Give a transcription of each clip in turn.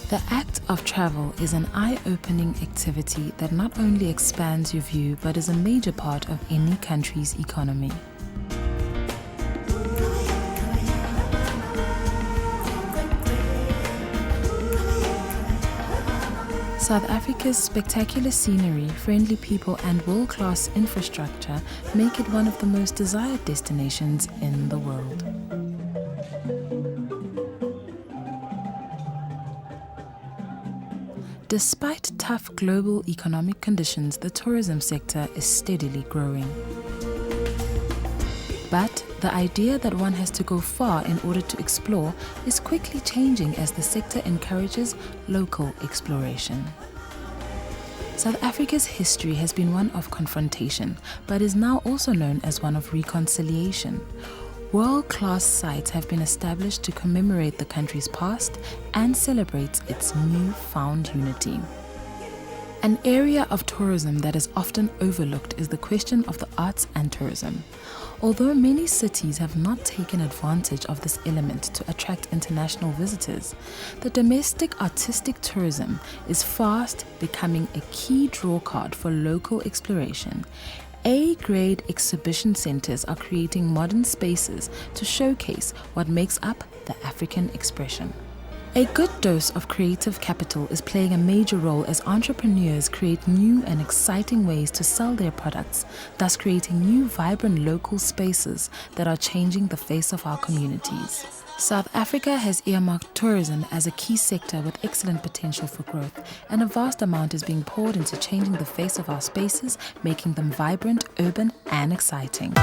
The act of travel is an eye-opening activity that not only expands your view but is a major part of any country's economy. South Africa's spectacular scenery, friendly people and world-class infrastructure make it one of the most desired destinations in the world. Despite tough global economic conditions, the tourism sector is steadily growing. But the idea that one has to go far in order to explore is quickly changing as the sector encourages local exploration. South Africa's history has been one of confrontation, but is now also known as one of reconciliation. World-class sites have been established to commemorate the country's past and celebrate its newfound unity. An area of tourism that is often overlooked is the question of the arts and tourism. Although many cities have not taken advantage of this element to attract international visitors, the domestic artistic tourism is fast becoming a key drawcard for local exploration. A-grade exhibition centers are creating modern spaces to showcase what makes up the African expression. A good dose of creative capital is playing a major role as entrepreneurs create new and exciting ways to sell their products, thus creating new vibrant local spaces that are changing the face of our communities. South Africa has earmarked tourism as a key sector with excellent potential for growth, and a vast amount is being poured into changing the face of our spaces, making them vibrant, urban, and exciting.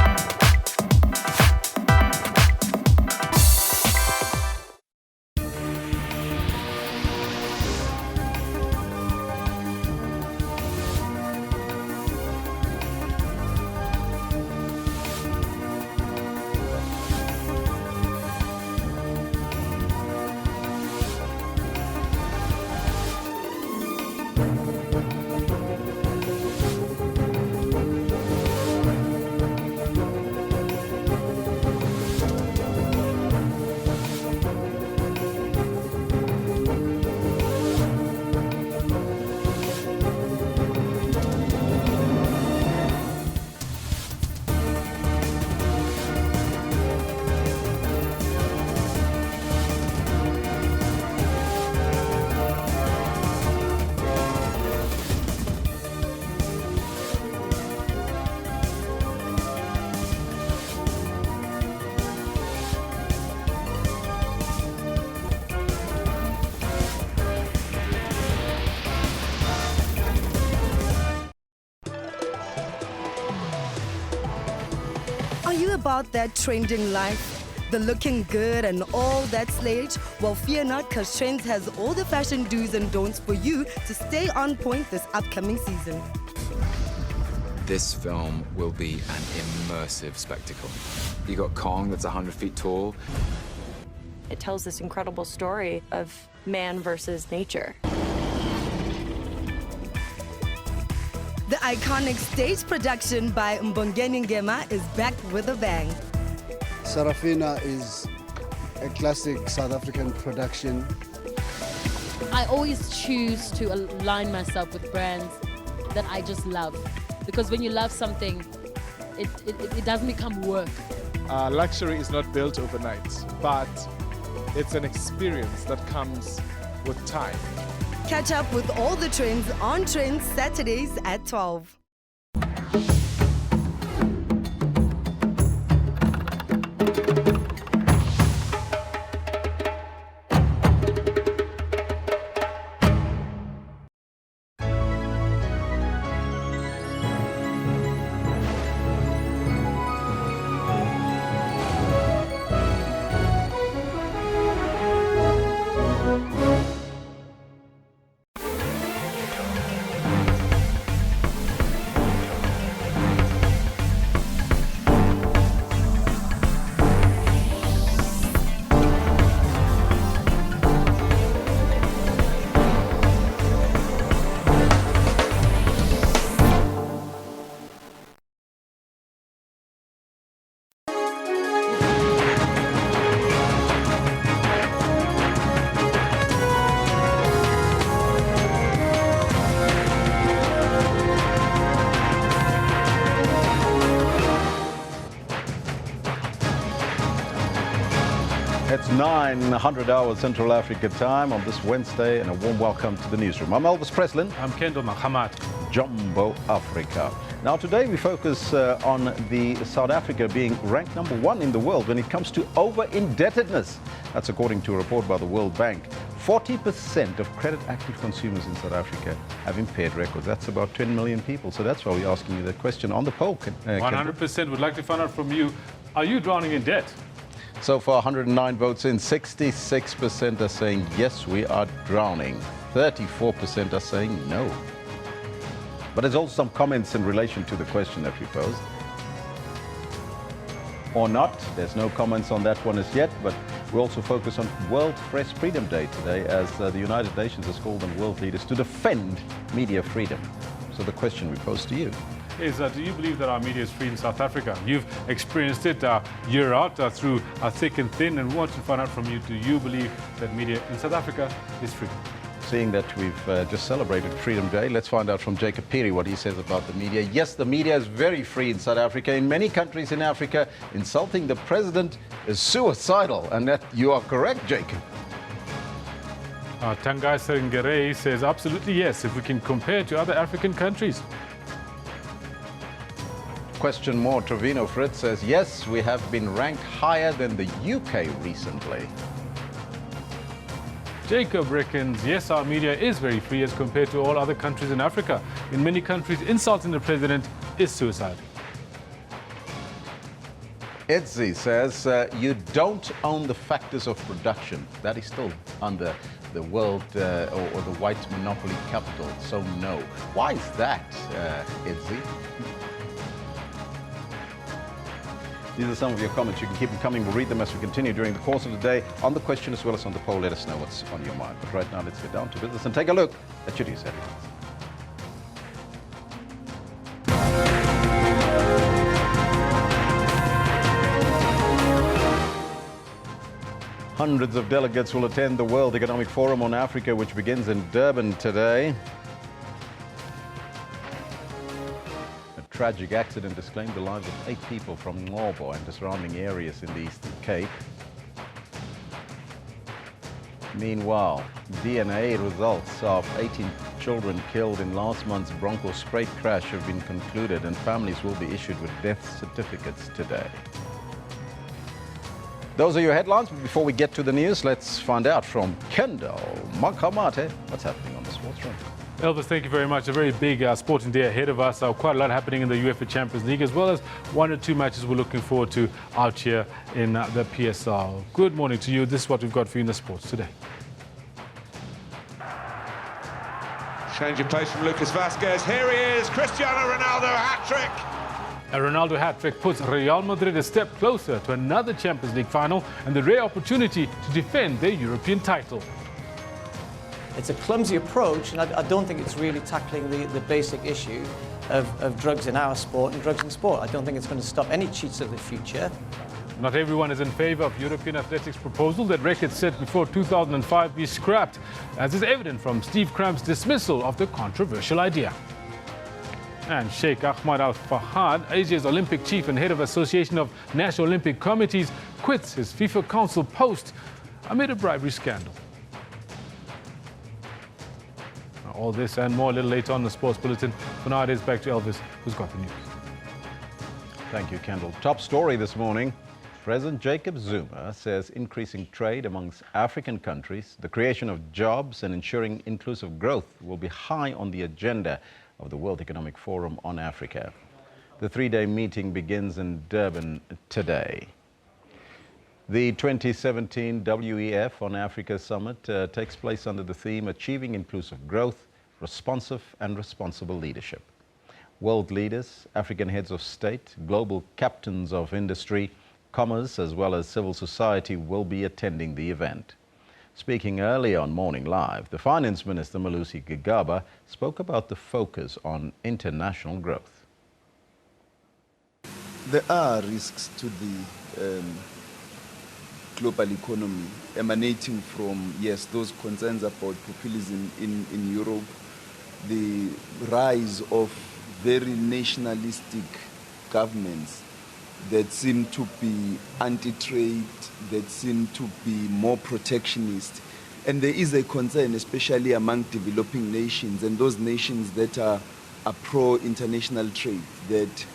Are you about that trending life? The looking good and all that slayage? Well, fear not, because Trends has all the fashion do's and don'ts for you to stay on point this upcoming season. This film will be an immersive spectacle. You got Kong that's 100 feet tall. It tells this incredible story of man versus nature. The iconic stage production by Mbongeni Ngema is back with a bang. Sarafina is a classic South African production. I always choose to align myself with brands that I just love. Because when you love something, it doesn't become work. Luxury is not built overnight, but it's an experience that comes with time. Catch up with all the trends on Trends Saturdays at 12. It's 900 hours Central Africa time on this Wednesday, and a warm welcome to the newsroom. I'm Elvis Preslin. I'm Kendall Mahamat. Jumbo Africa. Now today we focus on the South Africa being ranked #1 in the world when it comes to over-indebtedness. That's according to a report by the World Bank. 40% of credit-active consumers in South Africa have impaired records. That's about 10 million people. So that's why we're asking you that question on the poll. 100% would like to find out from you, are you drowning in debt? So far, 109 votes in, 66% are saying yes, we are drowning. 34% are saying no. But there's also some comments in relation to the question that we posed. Or not. There's no comments on that one as yet, but we also focus on World Press Freedom Day today, as the United Nations has called on world leaders to defend media freedom. So the question we pose to you is, do you believe that our media is free in South Africa? You've experienced it year out through thick and thin, and we want to find out from you, do you believe that media in South Africa is free? Seeing that we've just celebrated Freedom Day, let's find out from Jacob Piri what he says about the media. Yes, the media is very free in South Africa. In many countries in Africa, insulting the president is suicidal. And that you are correct, Jacob. Tangai Serengere says, absolutely yes, if we can compare to other African countries. Question more, Trevino Fritz says, yes, we have been ranked higher than the UK recently. Jacob reckons, yes, our media is very free as compared to all other countries in Africa. In many countries, insulting the president is suicide. Edzi says, you don't own the factors of production. That is still under the world or the white monopoly capital, so no. Why is that, Edzi? These are some of your comments. You can keep them coming. We'll read them as we continue during the course of the day on the question as well as on the poll. Let us know what's on your mind. But right now, let's get down to business and take a look at today's headlines. Hundreds of delegates will attend the World Economic Forum on Africa, which begins in Durban today. Tragic accident has claimed the lives of 8 people from Ngobo and the surrounding areas in the Eastern Cape. Meanwhile, DNA results of 18 children killed in last month's Bronco Spruit crash have been concluded, and families will be issued with death certificates today. Those are your headlines, but before we get to the news, let's find out from Kendall Makamate what's happening on the sports front. Elvis, thank you very much. A very big sporting day ahead of us. Quite a lot happening in the UEFA Champions League, as well as 1 or 2 matches we're looking forward to out here in the PSL. Good morning to you. This is what we've got for you in the sports today. Change of pace from Lucas Vazquez. Here he is, Cristiano Ronaldo hat-trick. A Ronaldo hat-trick puts Real Madrid a step closer to another Champions League final and the rare opportunity to defend their European title. It's a clumsy approach, and I don't think it's really tackling the basic issue of drugs in our sport and drugs in sport. I don't think it's going to stop any cheats of the future. Not everyone is in favour of European athletics' proposal that records set before 2005 be scrapped, as is evident from Steve Cramp's dismissal of the controversial idea. And Sheikh Ahmad Al-Fahad, Asia's Olympic chief and head of Association of National Olympic Committees, quits his FIFA Council post amid a bribery scandal. All this and more a little later on in the Sports Bulletin. For now, it is back to Elvis, who's got the news. Thank you, Kendall. Top story this morning. President Jacob Zuma says increasing trade amongst African countries, the creation of jobs and ensuring inclusive growth will be high on the agenda of the World Economic Forum on Africa. The 3-day meeting begins in Durban today. The 2017 WEF on Africa Summit takes place under the theme Achieving Inclusive Growth, Responsive and Responsible Leadership. World leaders, African heads of state, global captains of industry, commerce as well as civil society will be attending the event. Speaking early on Morning Live, the Finance Minister Malusi Gigaba spoke about the focus on international growth. There are risks to the global economy emanating from, yes, those concerns about populism in Europe, the rise of very nationalistic governments that seem to be anti-trade, that seem to be more protectionist. And there is a concern, especially among developing nations and those nations that are pro-international trade, that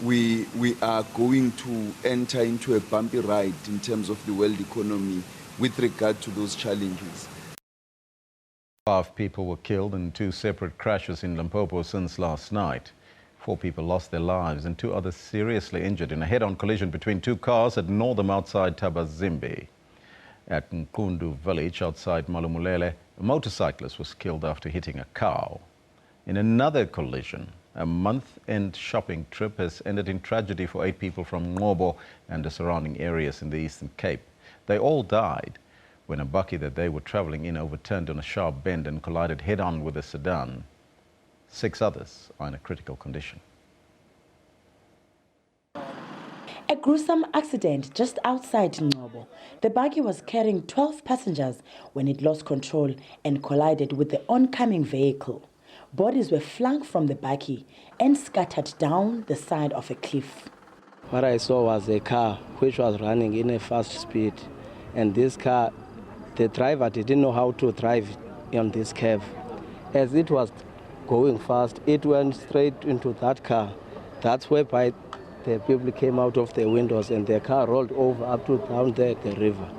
we are going to enter into a bumpy ride in terms of the world economy with regard to those challenges. 5 people were killed in 2 separate crashes in Limpopo since last night. 4 people lost their lives and 2 others seriously injured in a head-on collision between 2 cars at Northam outside Tabazimbi. At Nkundu village outside Malumulele, a motorcyclist was killed after hitting a cow. In another collision, a month-end shopping trip has ended in tragedy for 8 people from Ngobo and the surrounding areas in the Eastern Cape. They all died when a bakkie that they were travelling in overturned on a sharp bend and collided head-on with a sedan. 6 others are in a critical condition. A gruesome accident just outside Ngobo. The buggy was carrying 12 passengers when it lost control and collided with the oncoming vehicle. Bodies were flung from the buggy and scattered down the side of a cliff. What I saw was a car which was running in a fast speed, and this car, the driver didn't know how to drive on this curve. As it was going fast, it went straight into that car. That's whereby the people came out of the windows and the car rolled over up to down there at the river.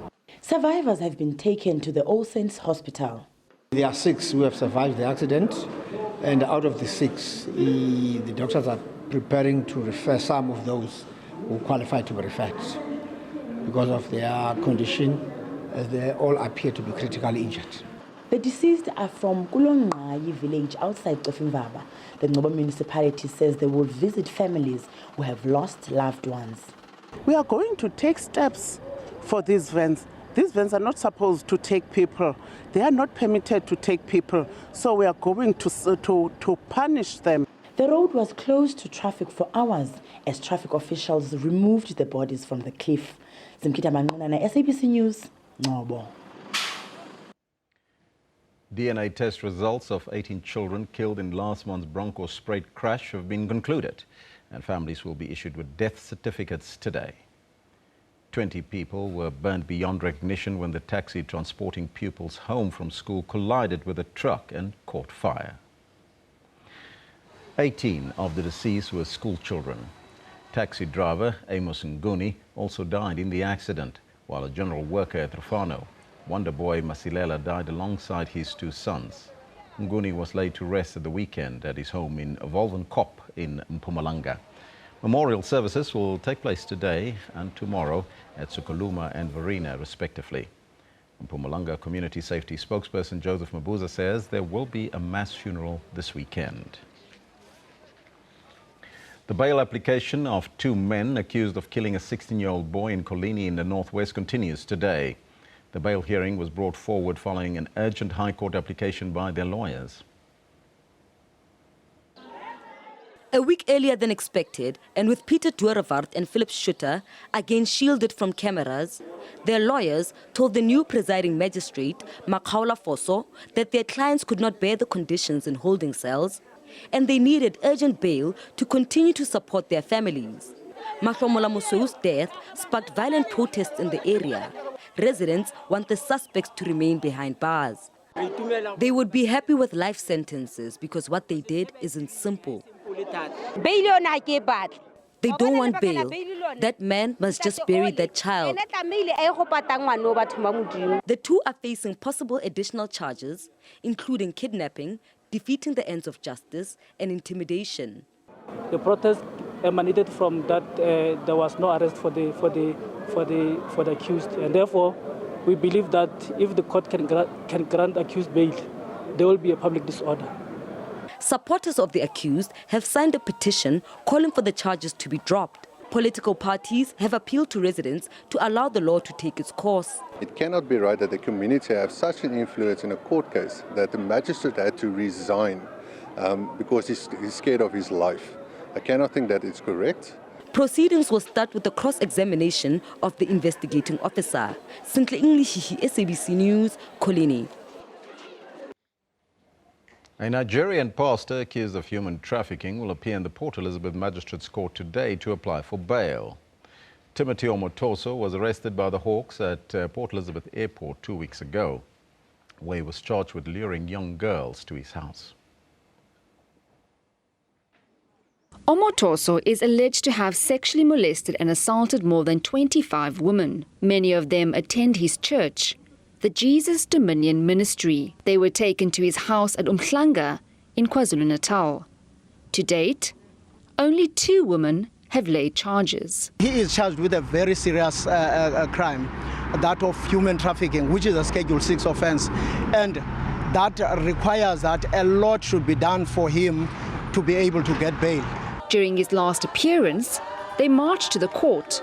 Survivors have been taken to the All Saints Hospital. There are 6 who have survived the accident, and out of the 6, the doctors are preparing to refer some of those who qualify to be referred because of their condition, as they all appear to be critically injured. The deceased are from Kulonqayi village outside Tofimvaba. The Ngobo municipality says they will visit families who have lost loved ones. We are going to take steps for these vans. These vans are not supposed to take people. They are not permitted to take people. So we are going to punish them. The road was closed to traffic for hours as traffic officials removed the bodies from the cliff. Zimkita Manqunana, SABC News, Ngobo. DNA test results of 18 children killed in last month's Bronco Spruit crash have been concluded, and families will be issued with death certificates today. 20 people were burned beyond recognition when the taxi transporting pupils home from school collided with a truck and caught fire. 18 of the deceased were school children. Taxi driver Amos Nguni also died in the accident, while a general worker at Rufano, Wonder Boy Masilela, died alongside his 2 sons. Nguni was laid to rest at the weekend at his home in Volvenkop in Mpumalanga. Memorial services will take place today and tomorrow at Sukoluma and Verena, respectively. Mpumalanga Community Safety spokesperson Joseph Mabuza says there will be a mass funeral this weekend. The bail application of 2 men accused of killing a 16-year-old boy in Colini in the northwest continues today. The bail hearing was brought forward following an urgent High Court application by their lawyers. A week earlier than expected, and with Peter Doorevaart and Philip Schutter again shielded from cameras, their lawyers told the new presiding magistrate, Makhaula Foso, that their clients could not bear the conditions in holding cells, and they needed urgent bail to continue to support their families. Mahlomola Musou's death sparked violent protests in the area. Residents want the suspects to remain behind bars. They would be happy with life sentences because what they did isn't simple. They don't want bail. That man must just bury that child. The 2 are facing possible additional charges, including kidnapping, defeating the ends of justice, and intimidation. The protest emanated from that there was no arrest for the accused, and therefore we believe that if the court can grant accused bail, there will be a public disorder. Supporters of the accused have signed a petition calling for the charges to be dropped. Political parties have appealed to residents to allow the law to take its course. It cannot be right that the community have such an influence in a court case that the magistrate had to resign because he's scared of his life. I cannot think that it's correct. Proceedings will start with the cross-examination of the investigating officer. Sintle English, SABC News, Colini. A Nigerian pastor accused of human trafficking will appear in the Port Elizabeth Magistrates Court today to apply for bail. Timothy Omotoso was arrested by the Hawks at Port Elizabeth Airport 2 weeks ago, where he was charged with luring young girls to his house. Omotoso is alleged to have sexually molested and assaulted more than 25 women. Many of them attend his church, the Jesus Dominion Ministry. They were taken to his house at Umhlanga in KwaZulu-Natal. To date, only 2 women have laid charges. He is charged with a very serious crime, that of human trafficking, which is a Schedule 6 offense. And that requires that a lot should be done for him to be able to get bail. During his last appearance, they marched to the court,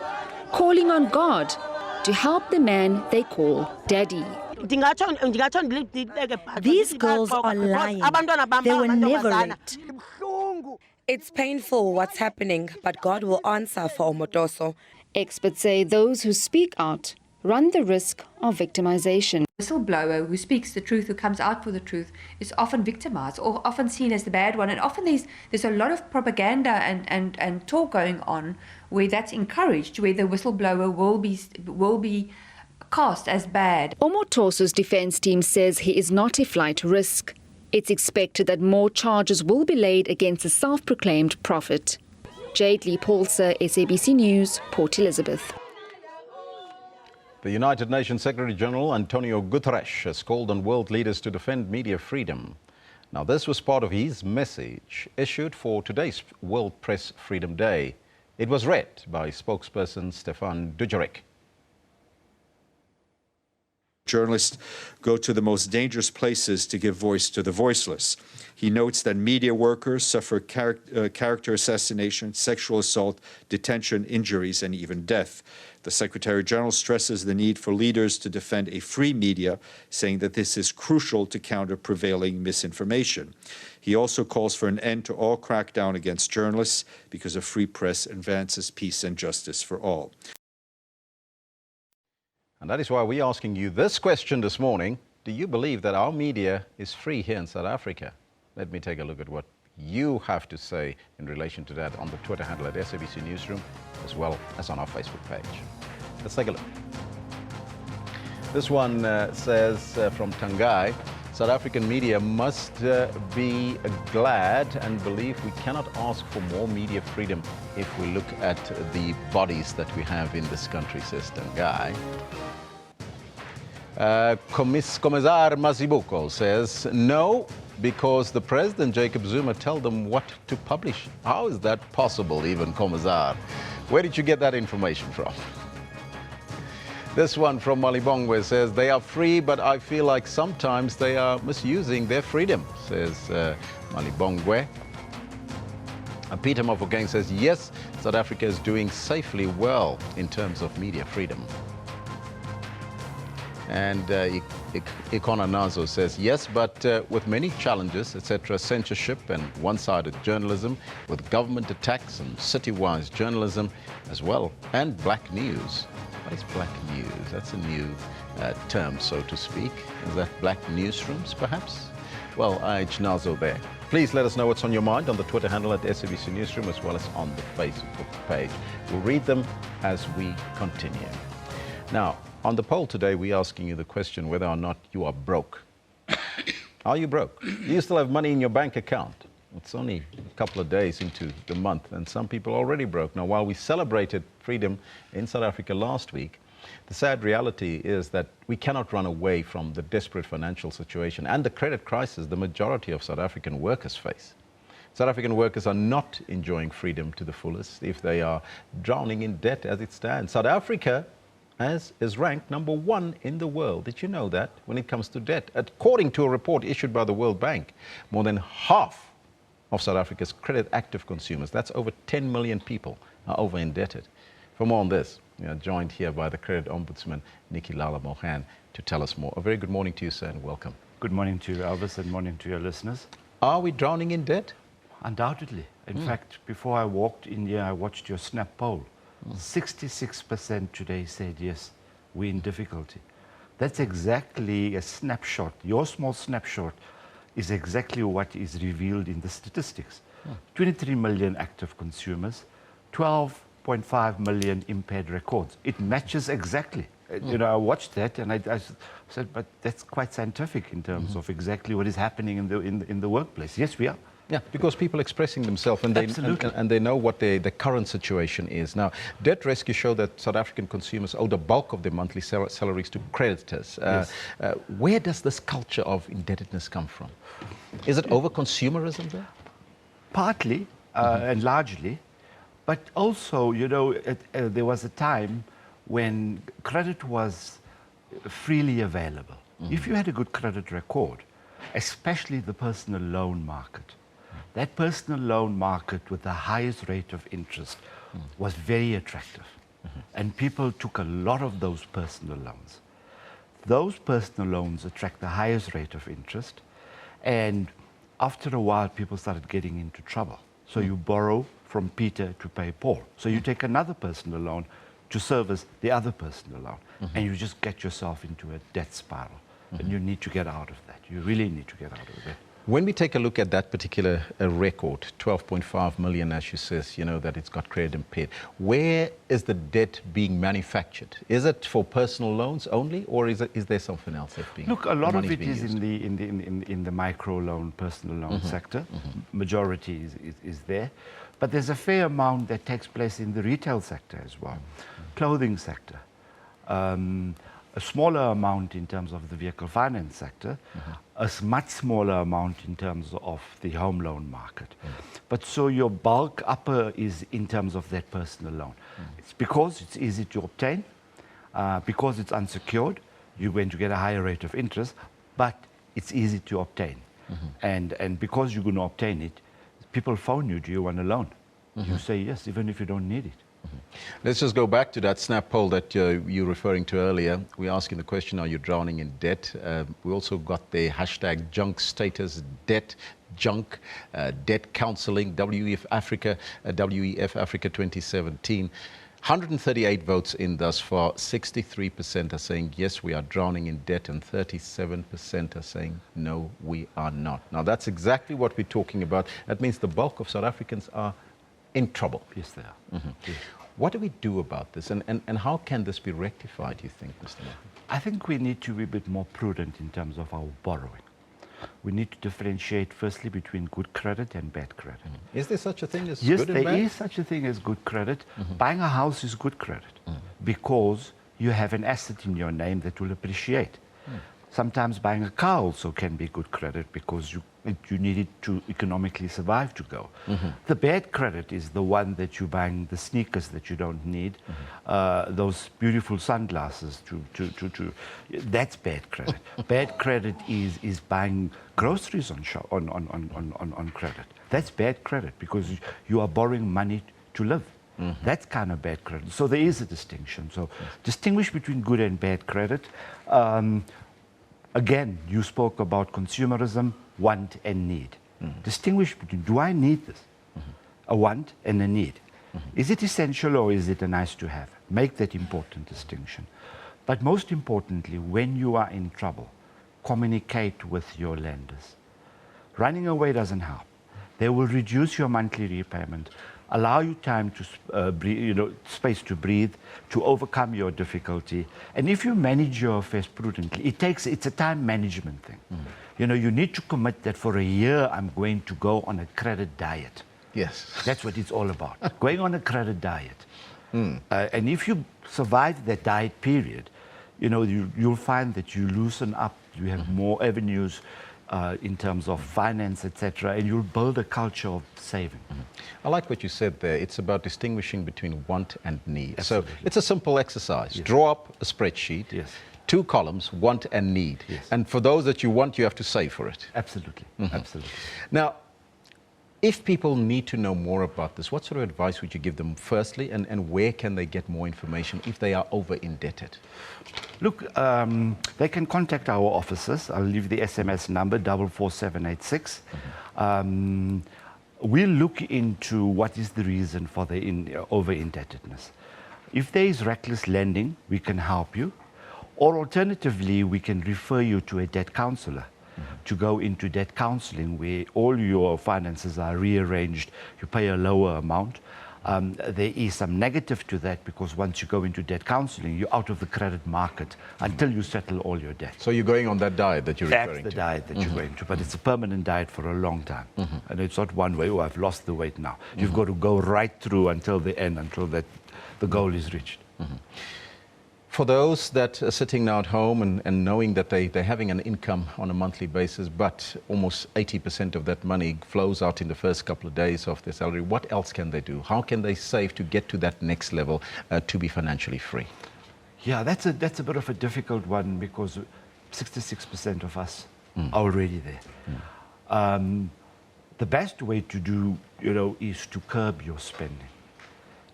calling on God to help the man they call Daddy. These girls are lying. They were never raped. It's painful what's happening, but God will answer for Omotoso. Experts say those who speak out run the risk of victimization. Whistleblower who speaks the truth, who comes out for the truth, is often victimized or often seen as the bad one. And often there's a lot of propaganda and talk going on where that's encouraged, where the whistleblower will be cast as bad. Omotoso's defense team says he is not a flight risk. It's expected that more charges will be laid against the self-proclaimed prophet. Jade Lee Paulser, SABC News, Port Elizabeth. The United Nations Secretary-General Antonio Guterres has called on world leaders to defend media freedom. Now, this was part of his message issued for today's World Press Freedom Day. It was read by spokesperson Stefan Dujarric. Journalists go to the most dangerous places to give voice to the voiceless. He notes that media workers suffer character assassination, sexual assault, detention, injuries, and even death. The Secretary-General stresses the need for leaders to defend a free media, saying that this is crucial to counter prevailing misinformation. He also calls for an end to all crackdown against journalists because a free press advances peace and justice for all. And that is why we're asking you this question this morning. Do you believe that our media is free here in South Africa? Let me take a look at what you have to say in relation to that on the Twitter handle at SABC Newsroom, as well as on our Facebook page. Let's take a look. This one says from Tangai, South African media must be glad and believe we cannot ask for more media freedom if we look at the bodies that we have in this country, says Tangai. Commissar Mazibuko says no, because the President Jacob Zuma tell them what to publish. How is that possible, even Commissar? Where did you get that information from? This one from Malibongwe says they are free, but I feel like sometimes they are misusing their freedom, says Malibongwe. Peter Mofokeng says yes, South Africa is doing safely well in terms of media freedom. And Ikona Nazo says yes, but with many challenges, etc., censorship and one-sided journalism, with government attacks and city-wise journalism as well, and black news. What is black news? That's a new term, so to speak. Is that black newsrooms, perhaps? Well, Nazo there. Please let us know what's on your mind on the Twitter handle at SABC Newsroom, as well as on the Facebook page. We'll read them as we continue. Now, on the poll today, we're asking you the question whether or not you are broke. Are you broke? Do you still have money in your bank account? It's only a couple of days into the month, and some people are already broke. Now, while we celebrated freedom in South Africa last week, the sad reality is that we cannot run away from the desperate financial situation and the credit crisis the majority of South African workers face. South African workers are not enjoying freedom to the fullest if they are drowning in debt as it stands. South Africa is ranked #1 in the world. Did you know that? When it comes to debt, according to a report issued by the World Bank, more than half of South Africa's credit active consumers, that's over 10 million people, are over indebted. For more on this, we are joined here by the Credit Ombudsman, Nikki Lala Mohan, to tell us more. A very good morning to you, sir, and welcome. Good morning to you, Elvis, and morning to your listeners. Are we drowning in debt? Undoubtedly. In fact, before I walked in here, I watched your Snap poll. 66% today said, yes, we're in difficulty. That's exactly a snapshot. Your small snapshot is exactly what is revealed in the statistics. 23 million active consumers, 12 12.5 million impaired records. It matches exactly. You know, I watched that and I said, but that's quite scientific in terms of exactly what is happening in the workplace. Yes, we are. Yeah, because people expressing themselves and they know what the current situation is. Now, Debt Rescue showed that South African consumers owe the bulk of their monthly salaries to creditors. Yes. Where does this culture of indebtedness come from? Is it over-consumerism there? Partly and largely, but also, you know, there was a time when credit was freely available. If you had a good credit record, especially the personal loan market, that personal loan market with the highest rate of interest was very attractive. And people took a lot of those personal loans. Those personal loans attract the highest rate of interest. And after a while, people started getting into trouble. So you borrow from Peter to pay Paul. So you take another personal loan to service the other personal loan. And you just get yourself into a debt spiral. And you need to get out of that. You really need to get out of that. When we take a look at that particular record, 12.5 million, as she says, you know, that it's got credit impaired, where is the debt being manufactured? Is it for personal loans only, or is there something else that's being? Look, a lot of it is in the micro loan, personal loan sector. Majority is there, but there's a fair amount that takes place in the retail sector as well, clothing sector. A smaller amount in terms of the vehicle finance sector, a much smaller amount in terms of the home loan market. But so your bulk upper is in terms of that personal loan. It's because it's easy to obtain, because it's unsecured, you're going to get a higher rate of interest, but it's easy to obtain. And because you're going to obtain it, people phone you, do you want a loan? You say yes, even if you don't need it. Let's just go back to that snap poll that you were referring to earlier. We're asking the question, are you drowning in debt? We also got the hashtag junk status, debt junk, debt counseling, WEF Africa 2017. 138 votes in thus far. 63% are saying, yes, we are drowning in debt, and 37% are saying, no, we are not. Now, that's exactly what we're talking about. That means the bulk of South Africans are in trouble. Yes, they are. Yes. What do we do about this, and how can this be rectified, you think, Mr. Martin? I think we need to be a bit more prudent in terms of our borrowing. We need to differentiate firstly between good credit and bad credit. Is there such a thing as yes, good and bad? Yes, there is such a thing as good credit. Buying a house is good credit because you have an asset in your name that will appreciate. Sometimes buying a car also can be good credit because you need it to economically survive to go. The bad credit is the one that you're buying the sneakers that you don't need, those beautiful sunglasses that's bad credit. Bad credit is buying groceries on credit. That's bad credit because you are borrowing money to live. That's kind of bad credit. So there is a distinction. So distinguish between good and bad credit. Again, you spoke about consumerism, want and need. Distinguish between, do I need this? A want and a need. Is it essential or is it a nice to have? Make that important distinction. But most importantly, when you are in trouble, communicate with your lenders. Running away doesn't help. They will reduce your monthly repayment, allow you time to breathe, space to breathe, to overcome your difficulty. And if you manage your affairs prudently, it's a time management thing. You need to commit that for a year I'm going to go on a credit diet. Yes. That's what it's all about, going on a credit diet. And if you survive that diet period, you'll find that you loosen up, you have more avenues in terms of finance, etc., and you'll build a culture of saving. I like what you said there. It's about distinguishing between want and need. Absolutely. So it's a simple exercise. Yes. Draw up a spreadsheet. Yes. 2 columns, want and need. Yes. And for those that you want, you have to save for it. Absolutely. Absolutely. Now, if people need to know more about this, what sort of advice would you give them firstly, and where can they get more information if they are over-indebted? Look, they can contact our offices. I'll leave the SMS number, 44786. We'll look into what is the reason for the over-indebtedness. If there is reckless lending, we can help you. Or alternatively, we can refer you to a debt counselor to go into debt counseling where all your finances are rearranged. You pay a lower amount. There is some negative to that because once you go into debt counseling, you're out of the credit market until you settle all your debt. So you're going on that diet that you're referring to? That's the diet that you're going to, but it's a permanent diet for a long time. And it's not one way, oh, I've lost the weight now. You've got to go right through until the end, until the goal is reached. For those that are sitting now at home and knowing that they're having an income on a monthly basis, but almost 80% of that money flows out in the first couple of days of their salary, what else can they do? How can they save to get to that next level to be financially free? Yeah, that's a bit of a difficult one because 66% of us are already there. The best way to do, is to curb your spending.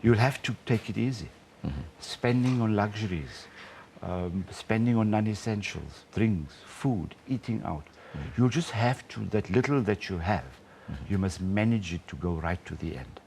You'll have to take it easy. Spending on luxuries, spending on non-essentials, drinks, food, eating out. You'll just have to, that little that you have, you must manage it to go right to the end.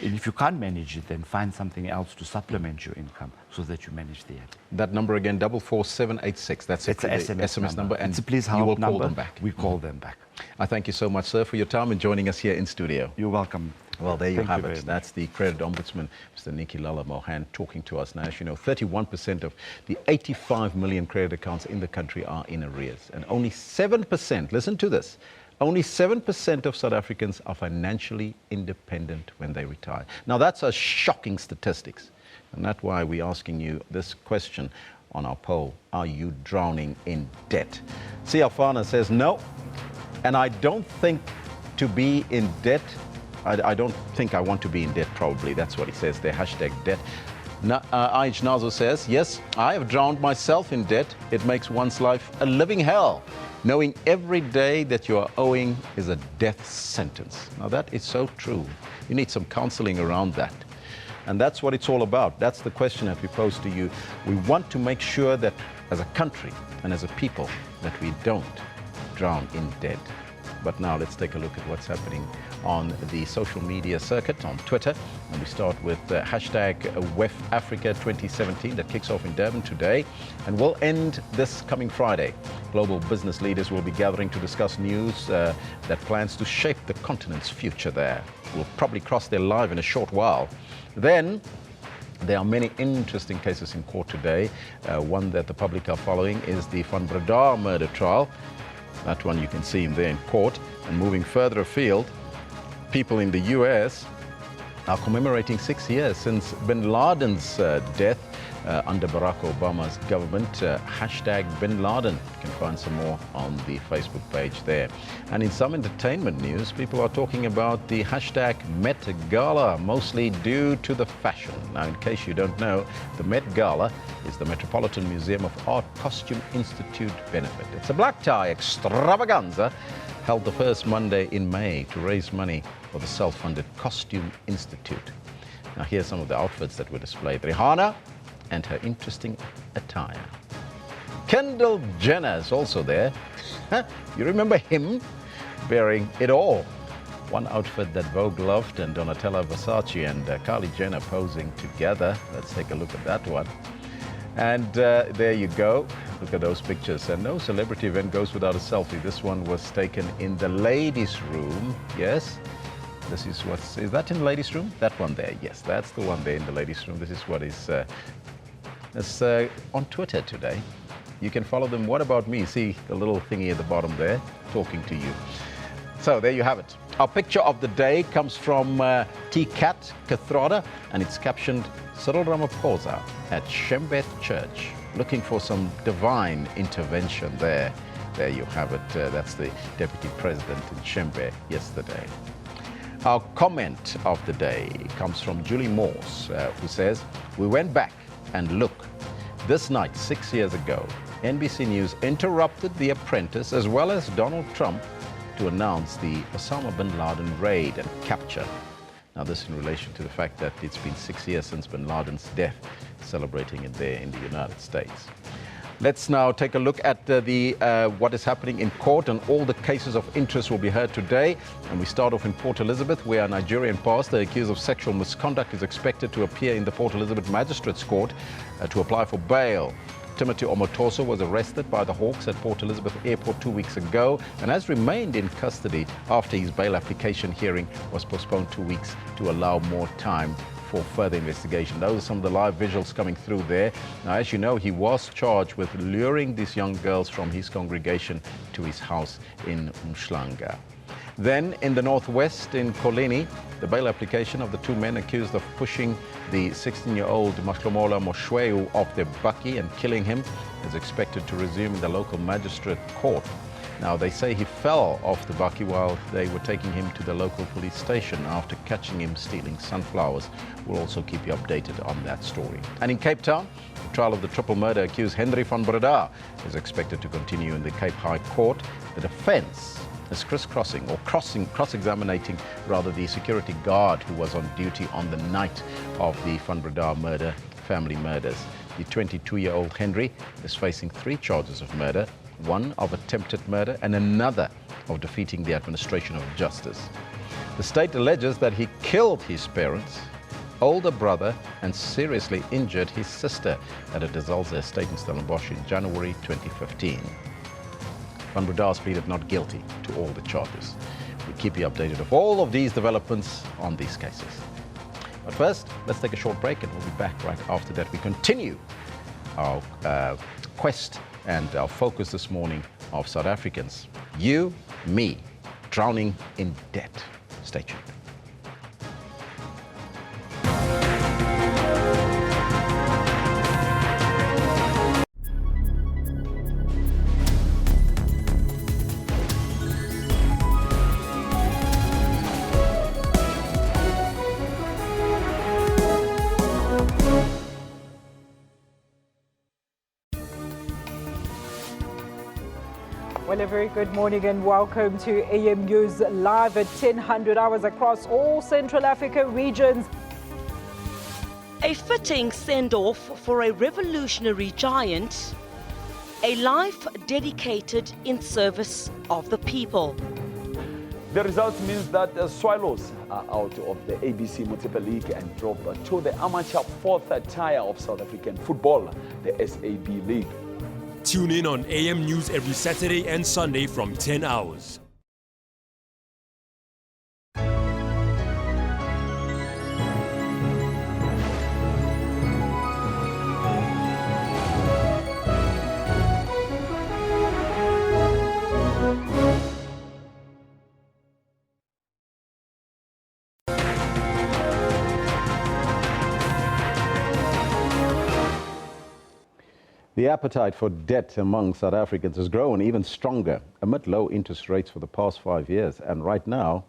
And if you can't manage it, then find something else to supplement your income so that you manage the end. That number again, 44786. That's it's the SMS number. And it's a please help you will number. call them back. We call them back. I thank you so much, sir, for your time and joining us here in studio. You're welcome. Well, there you Thank have you it. That's the Credit Ombudsman, Mr. Nikki Lala Mohan, talking to us now. As you know, 31% of the 85 million credit accounts in the country are in arrears. And only 7%, listen to this, only 7% of South Africans are financially independent when they retire. Now, that's a shocking statistics. And that's why we're asking you this question on our poll. Are you drowning in debt? Siafana says no. And I don't think to be in debt, I don't think I want to be in debt, probably. That's what he says there, #debt. Aij Nazo says, yes, I have drowned myself in debt. It makes one's life a living hell. Knowing every day that you are owing is a death sentence. Now, that is so true. You need some counseling around that. And that's what it's all about. That's the question that we pose to you. We want to make sure that as a country and as a people that we don't drown in debt. But now let's take a look at what's happening on the social media circuit, on Twitter. And we start with #WEFAfrica 2017 that kicks off in Durban today and will end this coming Friday. Global business leaders will be gathering to discuss news that plans to shape the continent's future there. We'll probably cross there live in a short while. Then there are many interesting cases in court today. One that the public are following is the Van Breda murder trial. That one you can see him there in court. And moving further afield, people in the US are commemorating 6 years since bin Laden's death under Barack Obama's government. #Bin Laden. You can find some more on the Facebook page there. And in some entertainment news, people are talking about the #Met Gala, mostly due to the fashion. Now, in case you don't know, the Met Gala is the Metropolitan Museum of Art Costume Institute benefit. It's a black tie extravaganza held the first Monday in May to raise money for the self-funded Costume Institute. Now, here's some of the outfits that were displayed. Rihanna and her interesting attire. Kendall Jenner is also there. You remember him wearing it all. One outfit that Vogue loved, and Donatella Versace and Kylie Jenner posing together. Let's take a look at that one. And there you go. Look at those pictures. And no celebrity event goes without a selfie. This one was taken in the ladies' room. Yes. This is is that in the ladies' room? That one there. Yes, that's the one there in the ladies' room. This is what is on Twitter today. You can follow them. What about me? See the little thingy at the bottom there, talking to you. So there you have it. Our picture of the day comes from T-Cat Kathrada, and it's captioned, Cyril Ramaphosa at Shembeth Church, looking for some divine intervention there. There you have it. That's the Deputy President in Shembeth yesterday. Our comment of the day comes from Julie Morse, who says, we went back and look. This night, 6 years ago, NBC News interrupted The Apprentice as well as Donald Trump to announce the Osama bin Laden raid and capture. Now, this in relation to the fact that it's been 6 years since bin Laden's death, celebrating it there in the United States. Let's now take a look at what is happening in court, and all the cases of interest will be heard today. And we start off in Port Elizabeth, where a Nigerian pastor accused of sexual misconduct is expected to appear in the Port Elizabeth Magistrates Court to apply for bail. Timothy Omotoso was arrested by the Hawks at Port Elizabeth Airport 2 weeks ago and has remained in custody after his bail application hearing was postponed 2 weeks to allow more time for further investigation. Those are some of the live visuals coming through there. Now, as you know, he was charged with luring these young girls from his congregation to his house in Umhlanga. Then in the northwest in Kolini, the bail application of the two men accused of pushing the 16-year-old Mahlomola Moshweu off their bakkie and killing him is expected to resume in the local magistrate court. Now, they say he fell off the bakkie while they were taking him to the local police station after catching him stealing sunflowers. We'll also keep you updated on that story. And in Cape Town, the trial of the triple murder accused Henry van Breda is expected to continue in the Cape High Court. The defense is cross-examining the security guard who was on duty on the night of the Van Breda family murders. The 22-year-old Henry is facing 3 charges of murder, 1 of attempted murder and another of defeating the administration of justice. The state alleges that he killed his parents, older brother and seriously injured his sister at a Desalza estate in Stellenbosch in January 2015. Van Breda pleaded not guilty to all the charges. We'll keep you updated of all of these developments on these cases. But first, let's take a short break and we'll be back right after that. We continue our quest and our focus this morning of South Africans. You, me, drowning in debt. Stay tuned. Well, a very good morning and welcome to AM News live at 10:00 hours across all Central Africa regions. A fitting send-off for a revolutionary giant, a life dedicated in service of the people. The result means that the Swallows are out of the ABC Multiple League and drop to the amateur 4th tier of South African football, the SAB League. Tune in on AM News every Saturday and Sunday from 10 hours. The appetite for debt among South Africans has grown even stronger amid low interest rates for the past 5 years. And right now,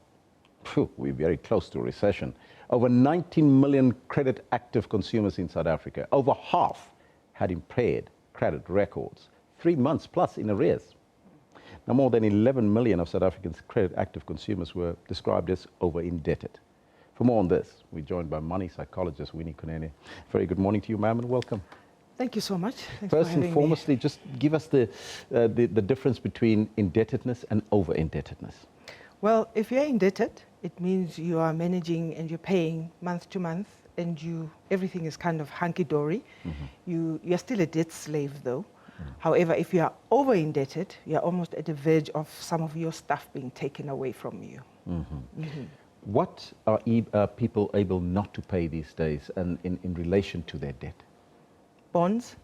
we're very close to a recession. Over 19 million credit-active consumers in South Africa. Over half had impaired credit records, 3 months plus in arrears. Now, more than 11 million of South Africans' credit-active consumers were described as over-indebted. For more on this, we're joined by money psychologist Winnie Kunene. Very good morning to you, ma'am, and welcome. Thank you so much. Thanks First for and having foremost, me. just give us the difference between indebtedness and over-indebtedness. Well, if you're indebted, it means you are managing and you're paying month to month, and everything is kind of hunky-dory. You're still a debt slave, though. However, if you are over-indebted, you're almost at the verge of some of your stuff being taken away from you. What are people able not to pay these days and in relation to their debt? Bonds,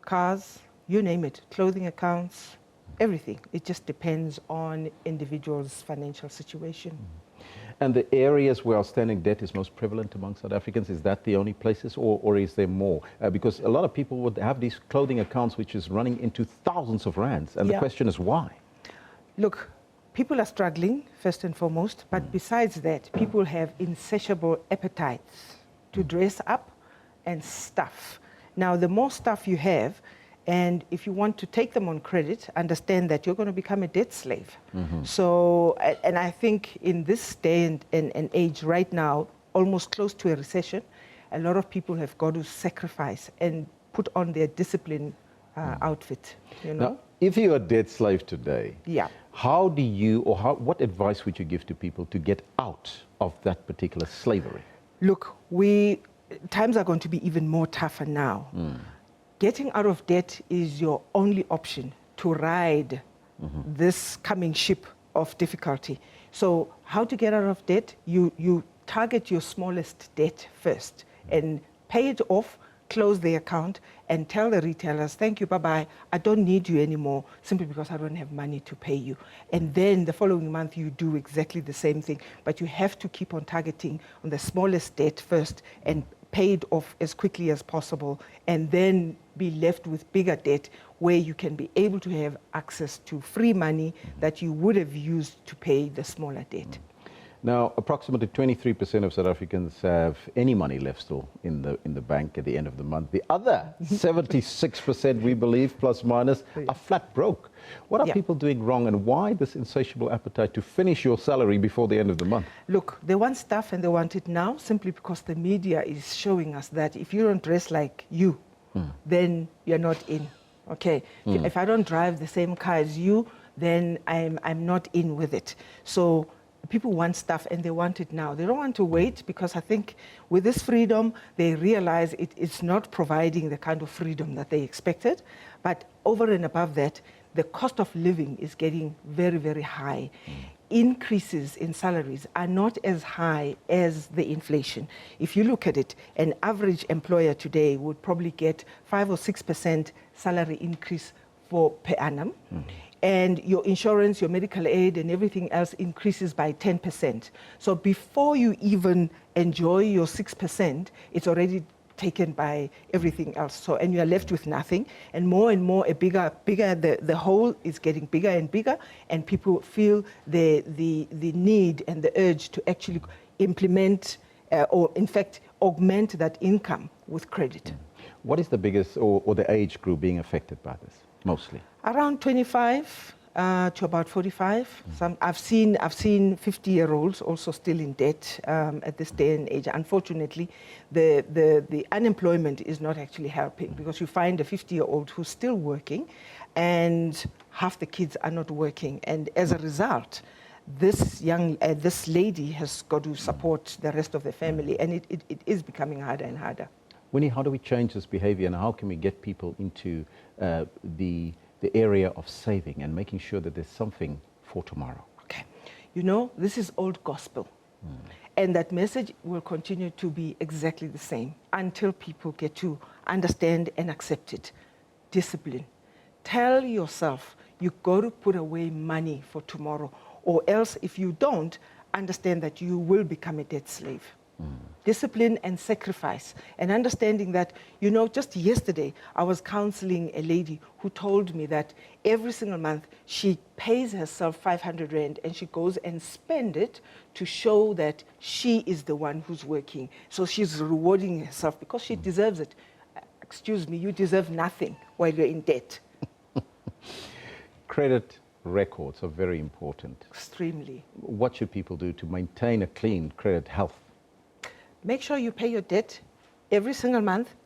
cars, you name it, clothing accounts, everything. It just depends on individuals' financial situation. And the areas where outstanding debt is most prevalent among South Africans, is that the only places, or is there more? Because a lot of people would have these clothing accounts which is running into thousands of rands, and the question is why? Look, people are struggling, first and foremost, but besides that, people have insatiable appetites to dress up and stuff. Now, the more stuff you have, and if you want to take them on credit, understand that you're going to become a debt slave. So, and I think in this day and age right now, almost close to a recession, a lot of people have got to sacrifice and put on their discipline outfit. You know? Now, if you're a debt slave today, how do you, or what advice would you give to people to get out of that particular slavery? Look, times are going to be even more tougher now. getting out of debt is your only option to ride this coming ship of difficulty. So how to get out of debt? You target your smallest debt first and pay it off, close the account, and tell the retailers, thank you, bye-bye, I don't need you anymore, simply because I don't have money to pay you. And then the following month, you do exactly the same thing. But you have to keep on targeting on the smallest debt first and pay it off as quickly as possible, and then be left with bigger debt where you can be able to have access to free money that you would have used to pay the smaller debt. Now, approximately 23% of South Africans have any money left still in the bank at the end of the month. The other 76%, we believe, plus minus, are flat broke. What are people doing wrong, and why this insatiable appetite to finish your salary before the end of the month? Look, they want stuff and they want it now, simply because the media is showing us that if you don't dress like you, then you're not in. Okay, if I don't drive the same car as you, then I'm not in with it. So people want stuff and they want it now. They don't want to wait, because I think with this freedom, they realize it's not providing the kind of freedom that they expected. But over and above that, the cost of living is getting very, very high. Increases in salaries are not as high as the inflation. If you look at it, an average employer today would probably get 5 or 6% salary increase per annum. And your insurance, your medical aid, and everything else increases by 10%. So before you even enjoy your 6%, it's already taken by everything else. So, and you're left with nothing. And more, the hole is getting bigger and bigger, and people feel the need and the urge to actually implement, or in fact, augment that income with credit. What is the biggest, or the age group being affected by this, mostly? Around 25 to about 45. I've seen 50-year-olds also still in debt at this day and age. Unfortunately, the unemployment is not actually helping, because you find a 50-year-old who's still working, and half the kids are not working. And as a result, this lady has got to support the rest of the family, and it is becoming harder and harder. Winnie, how do we change this behavior, and how can we get people into the area of saving and making sure that there's something for tomorrow? Okay. You know, this is old gospel. And that message will continue to be exactly the same until people get to understand and accept it. Discipline. Tell yourself you've got to put away money for tomorrow, or else if you don't, understand that you will become a debt slave. Discipline and sacrifice, and understanding that, you know, just yesterday I was counseling a lady who told me that every single month she pays herself 500 Rand and she goes and spends it to show that she is the one who's working. So she's rewarding herself because she deserves it. Excuse me, you deserve nothing while you're in debt. Credit records are very important. Extremely. What should people do to maintain a clean credit health? Make sure you pay your debt every single month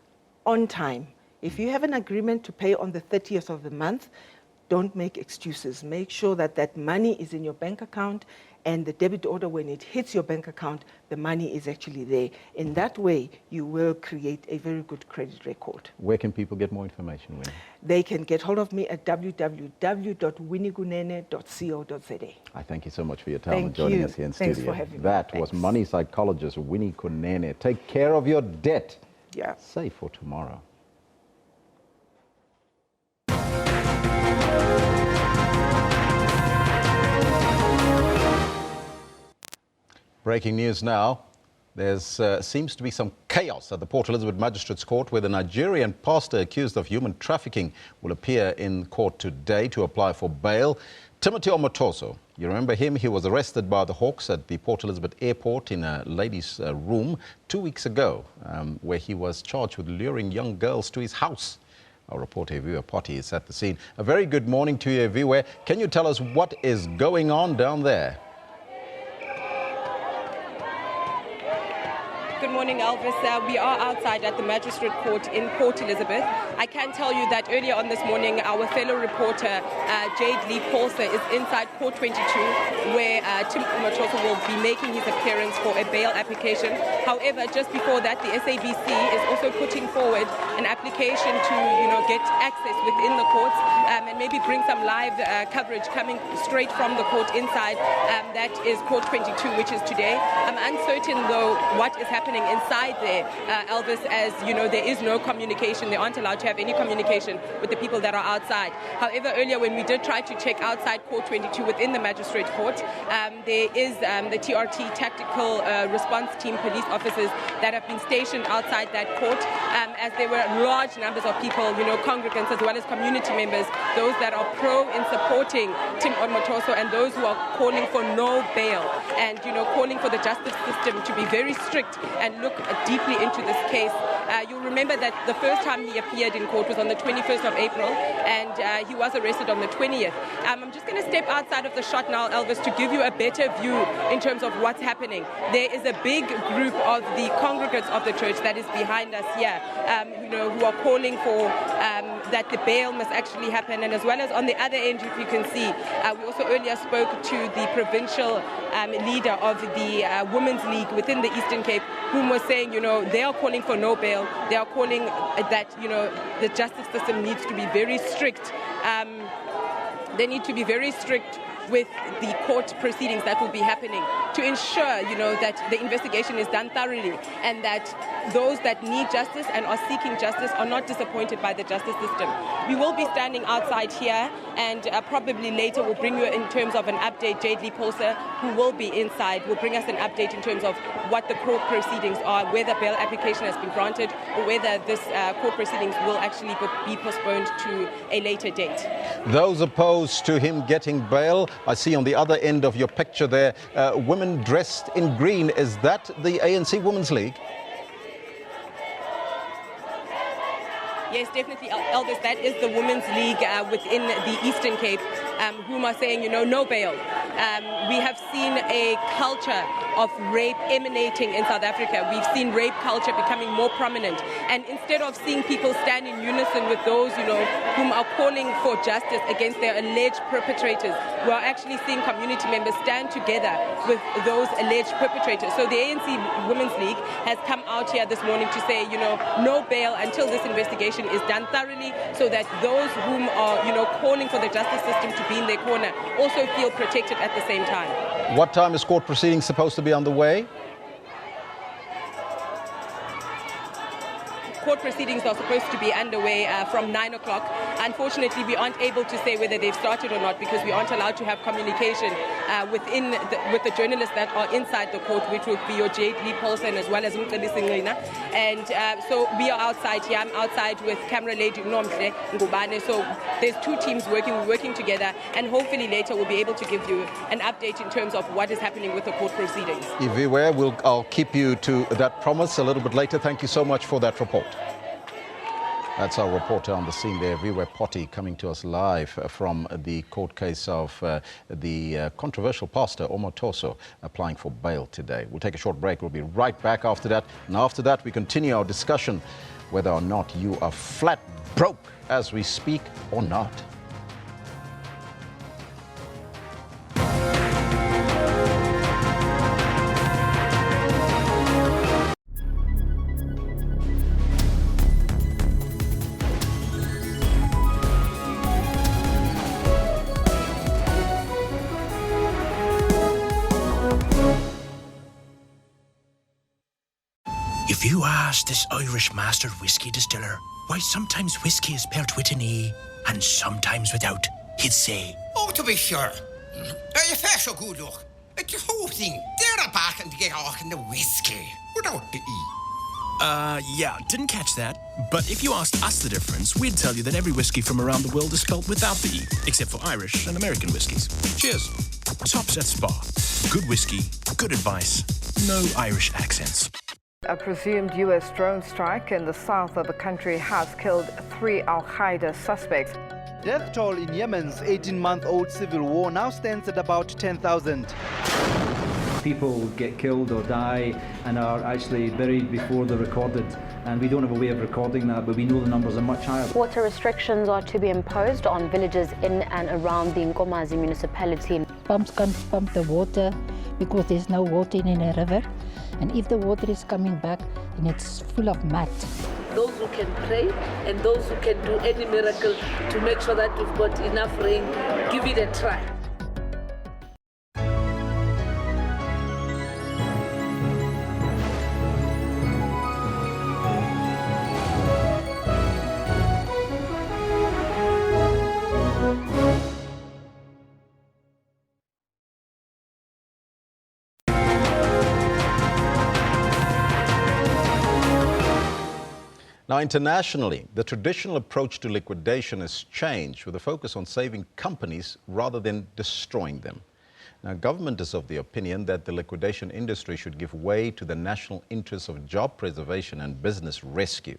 on time. If you have an agreement to pay on the 30th of the month, don't make excuses. Make sure that that money is in your bank account, and the debit order, when it hits your bank account, the money is actually there. In that way, you will create a very good credit record. Where can people get more information, Winnie? They can get hold of me at www.winniekunene.co.za. I thank you so much for your time and joining us here in studio. Thanks for having me. That was money psychologist Winnie Kunene. Take care of your debt. Yeah. Save for tomorrow. Breaking news now. There seems to be some chaos at the Port Elizabeth Magistrates Court, where the Nigerian pastor accused of human trafficking will appear in court today to apply for bail. Timothy Omotoso, you remember him? He was arrested by the Hawks at the Port Elizabeth Airport in a ladies' room 2 weeks ago, where he was charged with luring young girls to his house. Our reporter Eviwe Potty is at the scene. A very good morning to you, Eviwe. Can you tell us what is going on down there? Good morning, Elvis. We are outside at the Magistrate Court in Port Elizabeth. I can tell you that earlier on this morning, our fellow reporter, Jade Lee Paulser, is inside Court 22, where Tim Omotoso will be making his appearance for a bail application. However, just before that, the SABC is also putting forward an application to, get access within the courts and maybe bring some live coverage coming straight from the court inside. That is Court 22, which is today. I'm uncertain, though, what is happening inside there, Elvis, as you know, there is no communication. They aren't allowed to have any communication with the people that are outside. However, earlier when we did try to check outside Court 22 within the Magistrate Court, there is the TRT Tactical Response Team police officers that have been stationed outside that court, as there were large numbers of people, congregants as well as community members, those that are pro in supporting Tim Omotoso and those who are calling for no bail and, calling for the justice system to be very strict and look deeply into this case. You'll remember that the first time he appeared in court was on the 21st of April, and he was arrested on the 20th. I'm just going to step outside of the shot now, Elvis, to give you a better view in terms of what's happening. There is a big group of the congregants of the church that is behind us here, who are calling for that the bail must actually happen. And as well as on the other end, if you can see, we also earlier spoke to the provincial leader of the Women's League within the Eastern Cape, whom was saying, they are calling for no bail. They are calling that, the justice system needs to be very strict. They need to be very strict with the court proceedings that will be happening to ensure, that the investigation is done thoroughly and that those that need justice and are seeking justice are not disappointed by the justice system. We will be standing outside here, and probably later we'll bring you in terms of an update. Jade Lee Paulser, who will be inside, will bring us an update in terms of what the court proceedings are, whether bail application has been granted or whether this court proceedings will actually be postponed to a later date. Those opposed to him getting bail, I see on the other end of your picture there, women dressed in green. Is that the ANC Women's League? Yes, definitely, Elvis. That is the Women's League within the Eastern Cape, whom are saying, no bail. We have seen a culture of rape emanating in South Africa. We've seen rape culture becoming more prominent. And instead of seeing people stand in unison with those, whom are calling for justice against their alleged perpetrators, we are actually seeing community members stand together with those alleged perpetrators. So the ANC Women's League has come out here this morning to say, no bail until this investigation is done thoroughly, so that those whom are, calling for the justice system to be in their corner also feel protected at the same time. What time is court proceedings supposed to be underway? Court proceedings are supposed to be underway from 9 o'clock. Unfortunately, we aren't able to say whether they've started or not because we aren't allowed to have communication with the journalists that are inside the court, which would be your Jade Lee Paulsen as well as Mceli Singlina. And so we are outside here. I'm outside with camera lady Nomhle Ngubane. So there's two teams working together, and hopefully later we'll be able to give you an update in terms of what is happening with the court proceedings. Everywhere, I'll keep you to that promise a little bit later. Thank you so much for that report. That's our reporter on the scene there, Viwe Potty, coming to us live from the court case of the controversial pastor Omotoso applying for bail today. We'll take a short break. We'll be right back after that. And after that, we continue our discussion whether or not you are flat broke as we speak or not. If you ask this Irish master whiskey distiller why sometimes whiskey is spelt with an E and sometimes without, he'd say, "Oh, to be sure. Are you fair so good, look? It's the whole thing. They're back and to get off in the whiskey without the E." Yeah, didn't catch that. But if you asked us the difference, we'd tell you that every whiskey from around the world is spelled without the E, except for Irish and American whiskies. Cheers. Tops at Spa. Good whiskey, good advice, no Irish accents. A presumed U.S. drone strike in the south of the country has killed 3 al-Qaeda suspects. Death toll in Yemen's 18-month-old civil war now stands at about 10,000. people get killed or die and are actually buried before they're recorded. And we don't have a way of recording that, but we know the numbers are much higher. Water restrictions are to be imposed on villages in and around the Nkomazi municipality. Pumps can't pump the water because there's no water in a river. And if the water is coming back, then it's full of mud. Those who can pray and those who can do any miracle to make sure that we've got enough rain, give it a try. Now, internationally, the traditional approach to liquidation has changed with a focus on saving companies rather than destroying them. Now, government is of the opinion that the liquidation industry should give way to the national interests of job preservation and business rescue.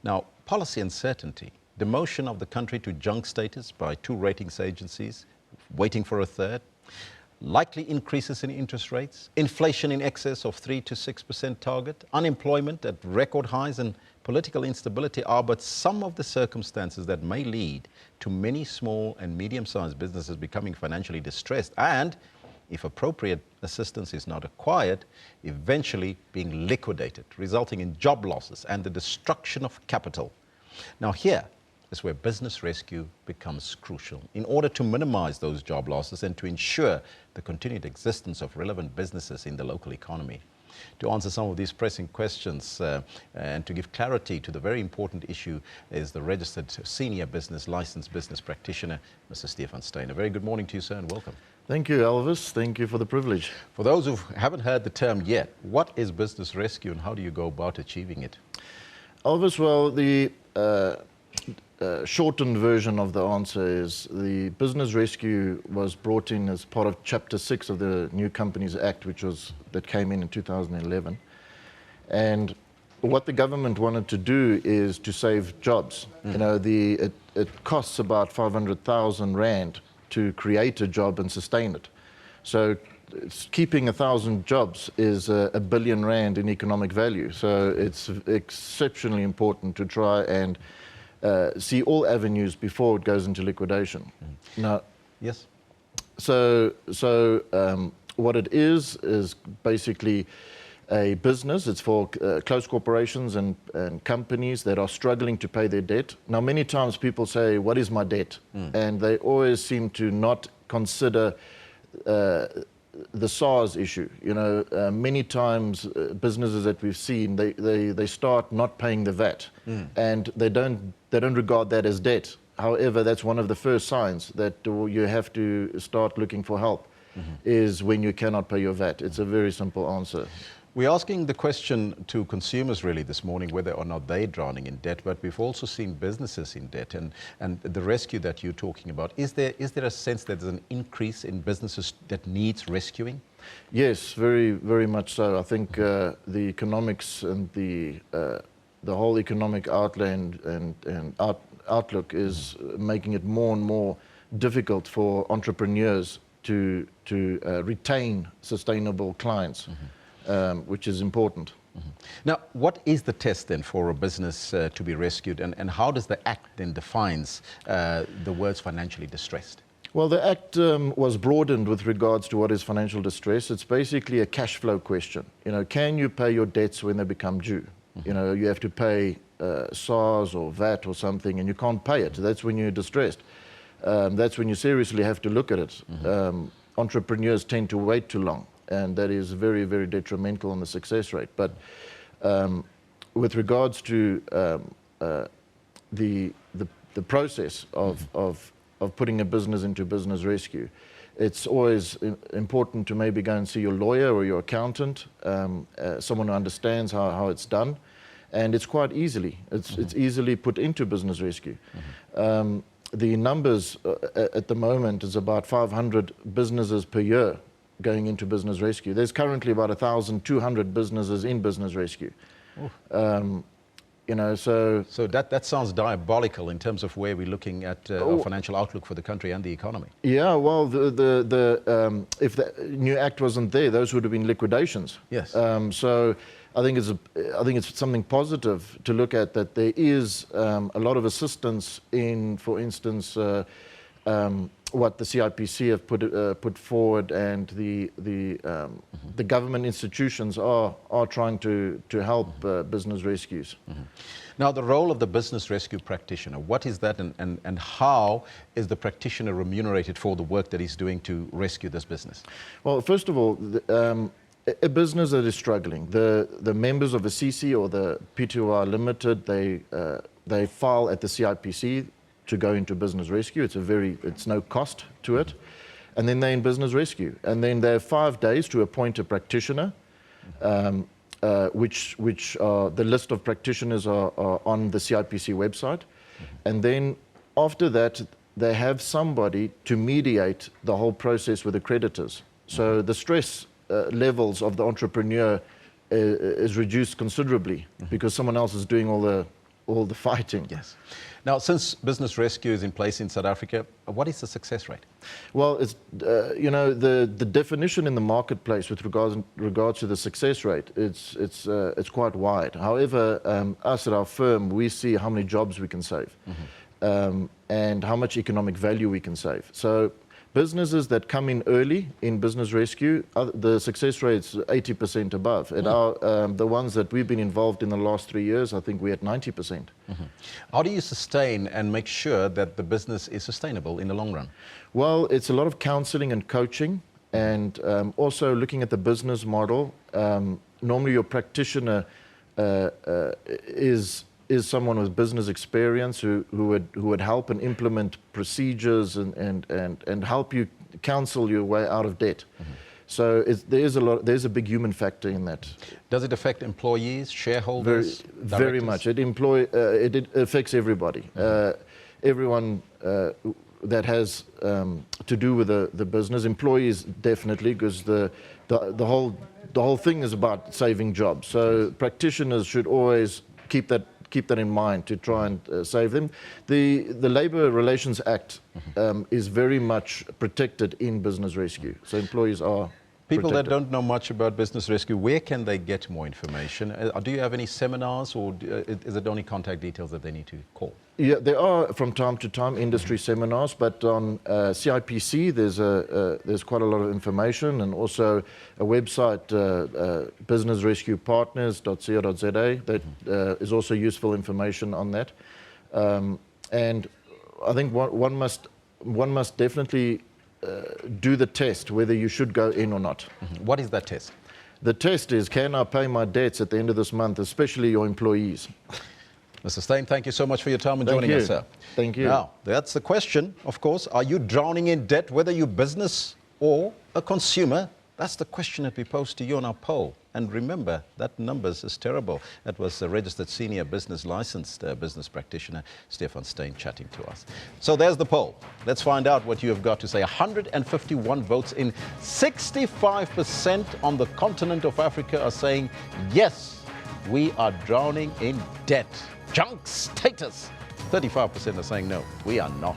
Now, policy uncertainty, demotion of the country to junk status by 2 ratings agencies, waiting for a third, likely increases in interest rates, inflation in excess of 3 to 6% target, unemployment at record highs, and political instability are but some of the circumstances that may lead to many small and medium-sized businesses becoming financially distressed and, if appropriate assistance is not acquired, eventually being liquidated, resulting in job losses and the destruction of capital. Now, here is where business rescue becomes crucial in order to minimize those job losses and to ensure the continued existence of relevant businesses in the local economy. To answer some of these pressing questions and to give clarity to the very important issue is the registered senior licensed business practitioner, Mr. Stefan Steyn. A very good morning to you, sir, and welcome. Thank you, Elvis. Thank you for the privilege. For those who haven't heard the term yet, what is business rescue and how do you go about achieving it? Elvis, well, the shortened version of the answer is the business rescue was brought in as part of Chapter 6 of the New Companies Act, that came in 2011. And what the government wanted to do is to save jobs. You know, it costs about 500,000 Rand to create a job and sustain it. So keeping 1,000 jobs is a billion Rand in economic value. So it's exceptionally important to try and see all avenues before it goes into liquidation. Now, yes. So what it is basically a business. It's for close corporations and companies that are struggling to pay their debt. Now, many times people say, "What is my debt?" And they always seem to not consider the SARS issue. You know, many times businesses that we've seen, they start not paying the VAT, and they don't regard that as debt. However, that's one of the first signs that you have to start looking for help, is when you cannot pay your VAT. It's a very simple answer. We're asking the question to consumers really this morning whether or not they're drowning in debt, but we've also seen businesses in debt and the rescue that you're talking about. Is there a sense that there's an increase in businesses that needs rescuing? Yes, very, very much so. I think the economics and the whole economic outlay and outlook is making it more and more difficult for entrepreneurs to retain sustainable clients. Which is important. Now, what is the test then for a business to be rescued, and how does the Act then defines the words financially distressed? Well, the Act was broadened with regards to what is financial distress. It's basically a cash flow question. You know, can you pay your debts when they become due? You know, you have to pay SARS or VAT or something and you can't pay it. That's when you're distressed. That's when you seriously have to look at it. Entrepreneurs tend to wait too long, and that is very, very detrimental on the success rate. But with regards to the process of putting a business into business rescue, it's always important to maybe go and see your lawyer or your accountant, someone who understands how it's done, and it's quite easily. It's easily put into business rescue. The numbers at the moment is about 500 businesses per year going into business rescue. There's currently about 1,200 businesses in business rescue. You know, so that sounds diabolical in terms of where we're looking at our financial outlook for the country and the economy. Yeah, well, if the new act wasn't there, those would have been liquidations. Yes. So I think it's something positive to look at, that there is a lot of assistance in, for instance, what the CIPC have put forward, and the government institutions are trying to help business rescues. Now, the role of the business rescue practitioner, what is that, and how is the practitioner remunerated for the work that he's doing to rescue this business? Well, first of all, a business that is struggling, the members of the CC or the PTOR Limited, they file at the CIPC to go into business rescue. It's no cost to it. And then they're in business rescue. And then they have 5 days to appoint a practitioner, which the list of practitioners are on the CIPC website. And then after that, they have somebody to mediate the whole process with the creditors. So the stress levels of the entrepreneur is reduced considerably because someone else is doing all the fighting. Yes. Now, since business rescue is in place in South Africa, what is the success rate? Well, it's you know, the definition in the marketplace with regards to the success rate, it's quite wide. However, us at our firm, we see how many jobs we can save, and how much economic value we can save. So businesses that come in early in business rescue, the success rate's 80% above. And the ones that we've been involved in the last 3 years, I think we're at 90%. How do you sustain and make sure that the business is sustainable in the long run? Well, it's a lot of counseling and coaching, and also looking at the business model. Normally your practitioner is someone with business experience who would help and implement procedures and help you counsel your way out of debt. So there's a big human factor in that. Does it affect employees, shareholders? Very much. It affects everybody. Everyone that has to do with the business. Employees definitely, because the whole thing is about saving jobs. So practitioners should always keep that in mind to try and save them. The Labour Relations Act is very much protected in business rescue. So employees are People protected. that don't know much about business rescue, where can they get more information? Do you have any seminars, or is it only contact details that they need to call? Yeah, there are from time to time industry seminars, but on CIPC there's quite a lot of information, and also a website, businessrescuepartners.co.za, that is also useful information on that. And I think one must definitely do the test whether you should go in or not. What is that test? The test is, can I pay my debts at the end of this month, especially your employees? Mr. Steyn, thank you so much for your time and joining us, sir. Thank you. Now, that's the question, of course. Are you drowning in debt, whether you're business or a consumer? That's the question that we posed to you on our poll. And remember, that numbers is terrible. That was a registered senior business licensed business practitioner, Stefan Steyn, chatting to us. So there's the poll. Let's find out what you have got to say. 151 votes in. 65% on the continent of Africa are saying, yes, we are drowning in debt. Junk status. 35% are saying, no, we are not.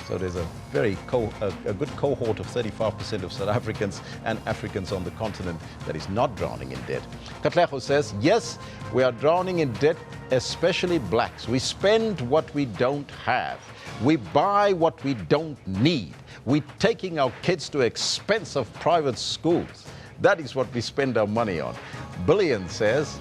So there's a very a good cohort of 35% of South Africans and Africans on the continent that is not drowning in debt. Katlego says, yes, we are drowning in debt, especially blacks. We spend what we don't have. We buy what we don't need. We're taking our kids to expensive private schools. That is what we spend our money on. Billion says,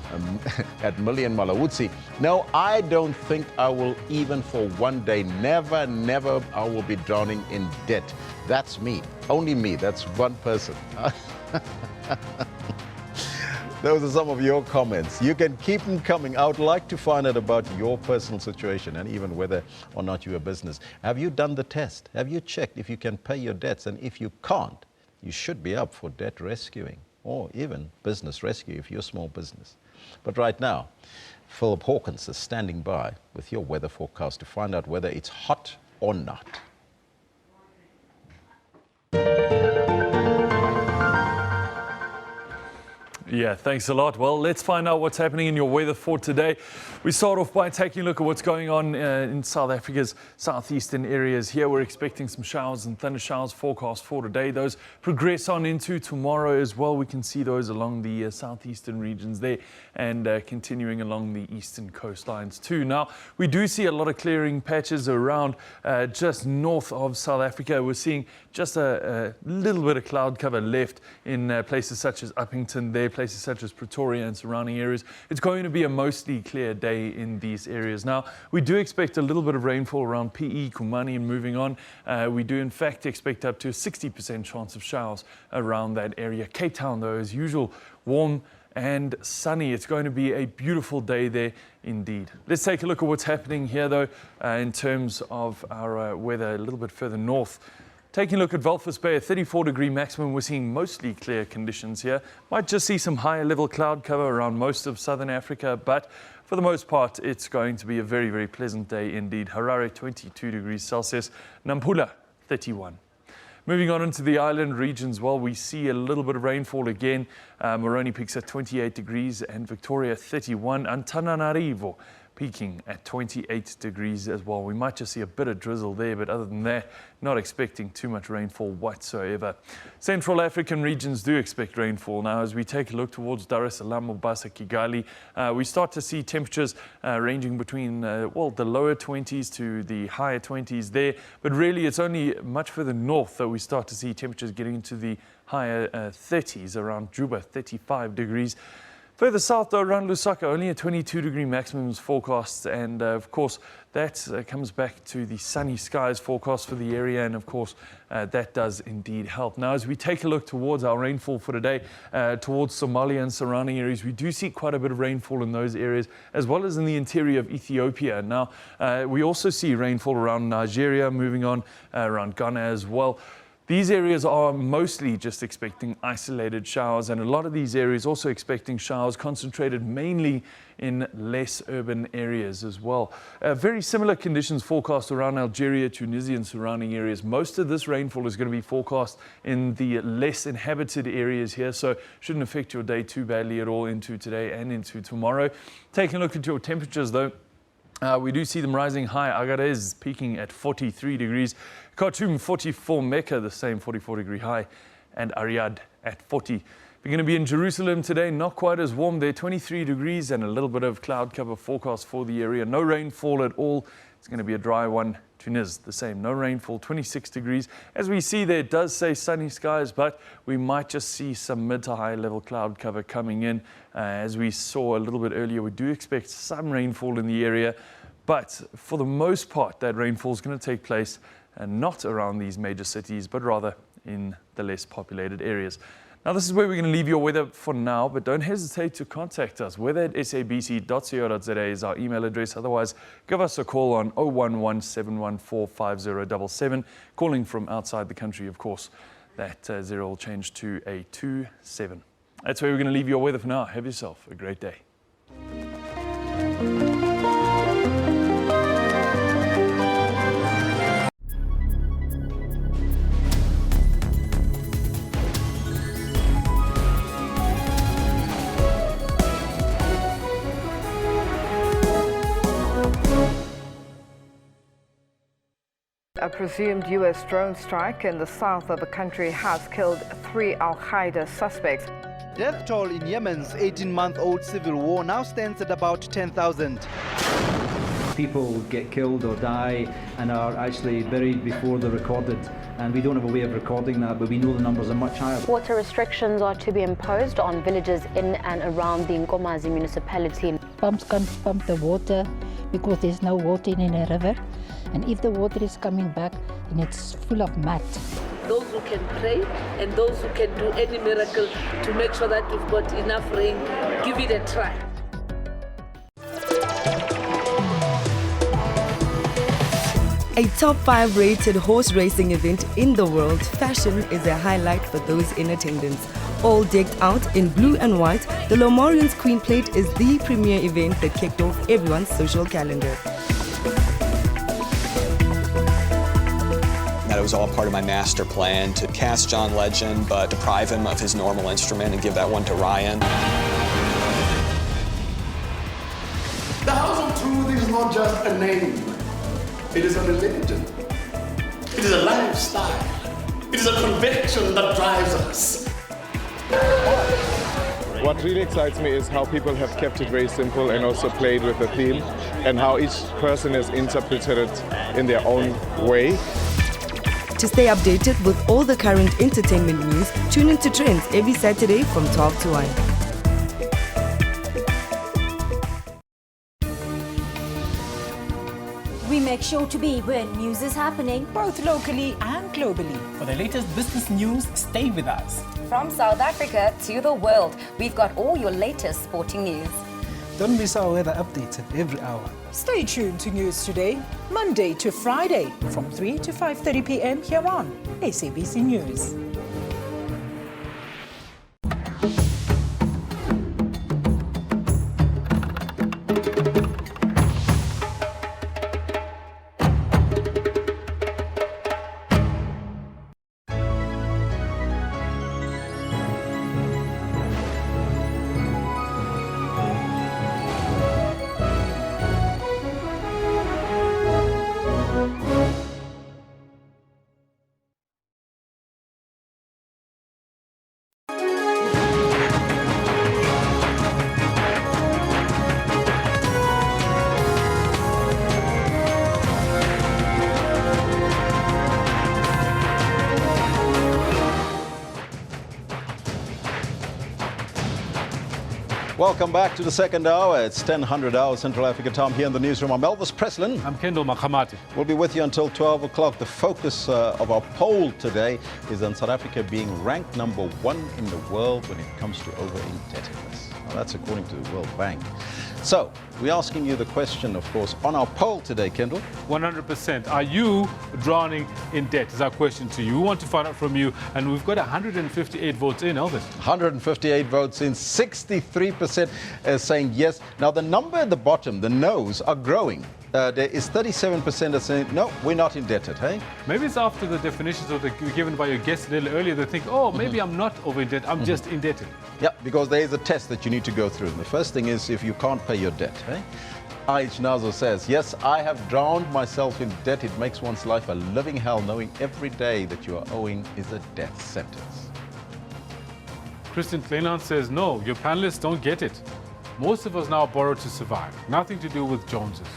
at Million Malawutsi, no, I don't think I will even for one day, never, never, I will be drowning in debt. That's me, only me, that's one person. Those are some of your comments. You can keep them coming. I would like to find out about your personal situation and even whether or not you're a business. Have you done the test? Have you checked if you can pay your debts? And if you can't, you should be up for debt rescuing or even business rescue if you're a small business. But right now, Philip Hawkins is standing by with your weather forecast to find out whether it's hot or not. Yeah, thanks a lot. Well, let's find out what's happening in your weather for today. We start off by taking a look at what's going on in South Africa's southeastern areas. Here we're expecting some showers and thunder showers forecast for today. Those progress on into tomorrow as well. We can see those along the southeastern regions there and continuing along the eastern coastlines too. Now, we do see a lot of clearing patches around just north of South Africa. We're seeing just a little bit of cloud cover left in places such as Uppington there, places such as Pretoria and surrounding areas. It's going to be a mostly clear day in these areas. Now, we do expect a little bit of rainfall around PE, Kumani and moving on. We do in fact expect up to a 60% chance of showers around that area. Cape Town, though, as usual, warm and sunny. It's going to be a beautiful day there indeed. Let's take a look at what's happening here, though, in terms of our weather a little bit further north. Taking a look at Walvis Bay, a 34-degree maximum. We're seeing mostly clear conditions here. Might just see some higher level cloud cover around most of southern Africa, but for the most part, it's going to be a very, very pleasant day indeed. Harare, 22 degrees Celsius. Nampula, 31. Moving on into the island regions, well, we see a little bit of rainfall again. Moroni peaks at 28 degrees and Victoria 31. Antananarivo peaking at 28 degrees as well. We might just see a bit of drizzle there, but other than that, not expecting too much rainfall whatsoever. Central African regions do expect rainfall. Now, as we take a look towards Dar es Salaam, Mombasa, Kigali, we start to see temperatures ranging between, well, the lower 20s to the higher 20s there. But really, it's only much further north that we start to see temperatures getting into the higher 30s, around Juba, 35 degrees. Further south, though, around Lusaka, only a 22-degree maximum is forecast, and of course that comes back to the sunny skies forecast for the area, and of course that does indeed help. Now, as we take a look towards our rainfall for today, towards Somalia and surrounding areas, we do see quite a bit of rainfall in those areas, as well as in the interior of Ethiopia. Now, we also see rainfall around Nigeria, moving on around Ghana as well. These areas are mostly just expecting isolated showers, and a lot of these areas also expecting showers concentrated mainly in less urban areas as well. Very similar conditions forecast around Algeria, Tunisia and surrounding areas. Most of this rainfall is going to be forecast in the less inhabited areas here, so shouldn't affect your day too badly at all into today and into tomorrow. Taking a look at your temperatures, though, we do see them rising high. Agadez peaking at 43 degrees. Khartoum 44, Mecca the same 44-degree high, and Riyadh at 40. We're going to be in Jerusalem today, not quite as warm there, 23 degrees and a little bit of cloud cover forecast for the area. No rainfall at all. It's going to be a dry one. Tunis the same, no rainfall, 26 degrees. As we see there, it does say sunny skies, but we might just see some mid to high level cloud cover coming in. As we saw a little bit earlier, we do expect some rainfall in the area, but for the most part, that rainfall is going to take place not around these major cities, but rather in the less populated areas. Now, this is where we're going to leave your weather for now, but don't hesitate to contact us. weather@sabc.co.za is our email address. Otherwise, give us a call on 011-714-5077. Calling from outside the country, of course, that 0 will change to a 27. That's where we're going to leave your weather for now. Have yourself a great day. A presumed U.S. drone strike in the south of the country has killed 3 al-Qaeda suspects. Death toll in Yemen's 18-month-old civil war now stands at about 10,000. People get killed or die and are actually buried before they're recorded, and we don't have a way of recording that, but we know the numbers are much higher. Water restrictions are to be imposed on villages in and around the Nkomazi municipality. Pumps can't pump the water because there's no water in a river, and if the water is coming back, then it's full of mud. Those who can pray and those who can do any miracle to make sure that we've got enough rain, give it a try. A top 5 rated horse racing event in the world, fashion is a highlight for those in attendance. All decked out in blue and white, the Lomorians Queen Plate is the premier event that kicked off everyone's social calendar. Now was all part of my master plan to cast John Legend, but deprive him of his normal instrument and give that one to Ryan. The House of Truth is not just a name. It is a religion. It is a lifestyle. It is a conviction that drives us. What really excites me is how people have kept it very simple and also played with the theme, and how each person has interpreted it in their own way. To stay updated with all the current entertainment news, tune into Trends every Saturday from 12 to 1. We make sure to be where news is happening, both locally and globally. For the latest business news, stay with us. From South Africa to the world, we've got all your latest sporting news. Don't miss our weather updates every hour. Stay tuned to News Today, Monday to Friday, from 3 to 5:30 p.m. here on SABC News. Welcome back to the second hour. It's 10:00 hours Central Africa time here in the newsroom. I'm Elvis Preslin. I'm Kendall Makamati. We'll be with you until 12 o'clock. The focus of our poll today is on South Africa being ranked #1 in the world when it comes to over-indebtedness. Now, that's according to the World Bank. So, we're asking you the question, of course, on our poll today, Kendall. 100%. Are you drowning in debt? Is our question to you. We want to find out from you, and we've got 158 votes in, Elvis. 158 votes in, 63% saying yes. Now, the number at the bottom, the no's, are growing. There is 37% that saying, no, we're not indebted, hey? Maybe it's after the definitions that were given by your guest a little earlier. They think, oh, maybe I'm not over in debt, I'm just indebted. Yeah, because there is a test that you need to go through. And the first thing is if you can't pay your debt, hey? Aich Nazo says, yes, I have drowned myself in debt. It makes one's life a living hell, knowing every day that you are owing is a death sentence. Christian Kleinland says, no, your panelists don't get it. Most of us now borrow to survive. Nothing to do with Joneses.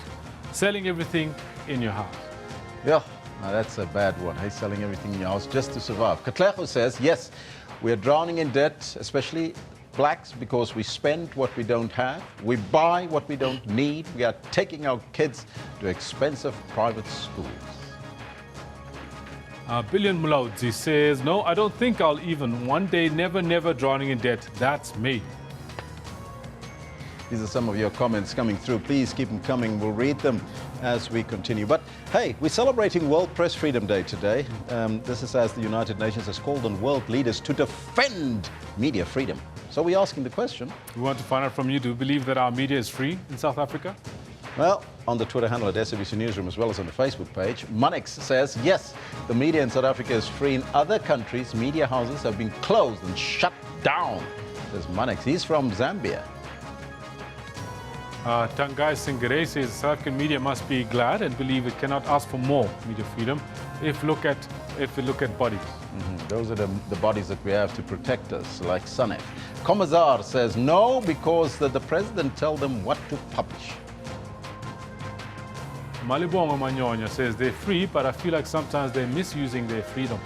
Selling everything in your house. Yeah, now that's a bad one. Hey, selling everything in your house just to survive. Katlejo says, yes, we are drowning in debt, especially blacks, because we spend what we don't have. We buy what we don't need. We are taking our kids to expensive private schools. Billion Mulaudzi says, no, I don't think I'll even one day, never, never drowning in debt. That's me. These are some of your comments coming through. Please keep them coming. We'll read them as we continue. But hey, we're celebrating World Press Freedom Day today. This is as the United Nations has called on world leaders to defend media freedom. So we're asking the question. We want to find out from you, do you believe that our media is free in South Africa? Well, on the Twitter handle at SABC Newsroom, as well as on the Facebook page, Manix says, yes, the media in South Africa is free. In other countries, media houses have been closed and shut down. Says Manix. He's from Zambia. Tangai Singere says South African media must be glad and believe it cannot ask for more media freedom if we look at bodies. Those are the bodies that we have to protect us, like Sanef. Komazar says no, because the president tell them what to publish. Malibongo Manyonya says they're free, but I feel like sometimes they're misusing their freedom.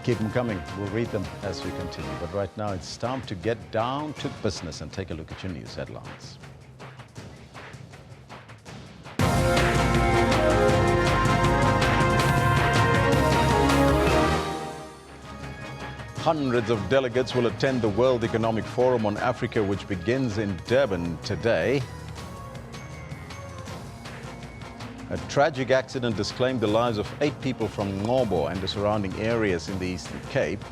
Keep them coming. We'll read them as we continue. But right now, it's time to get down to business and take a look at your news headlines. Hundreds of delegates will attend the World Economic Forum on Africa, which begins in Durban today. A tragic accident has claimed the lives of 8 people from Ngobo and the surrounding areas in the Eastern Cape.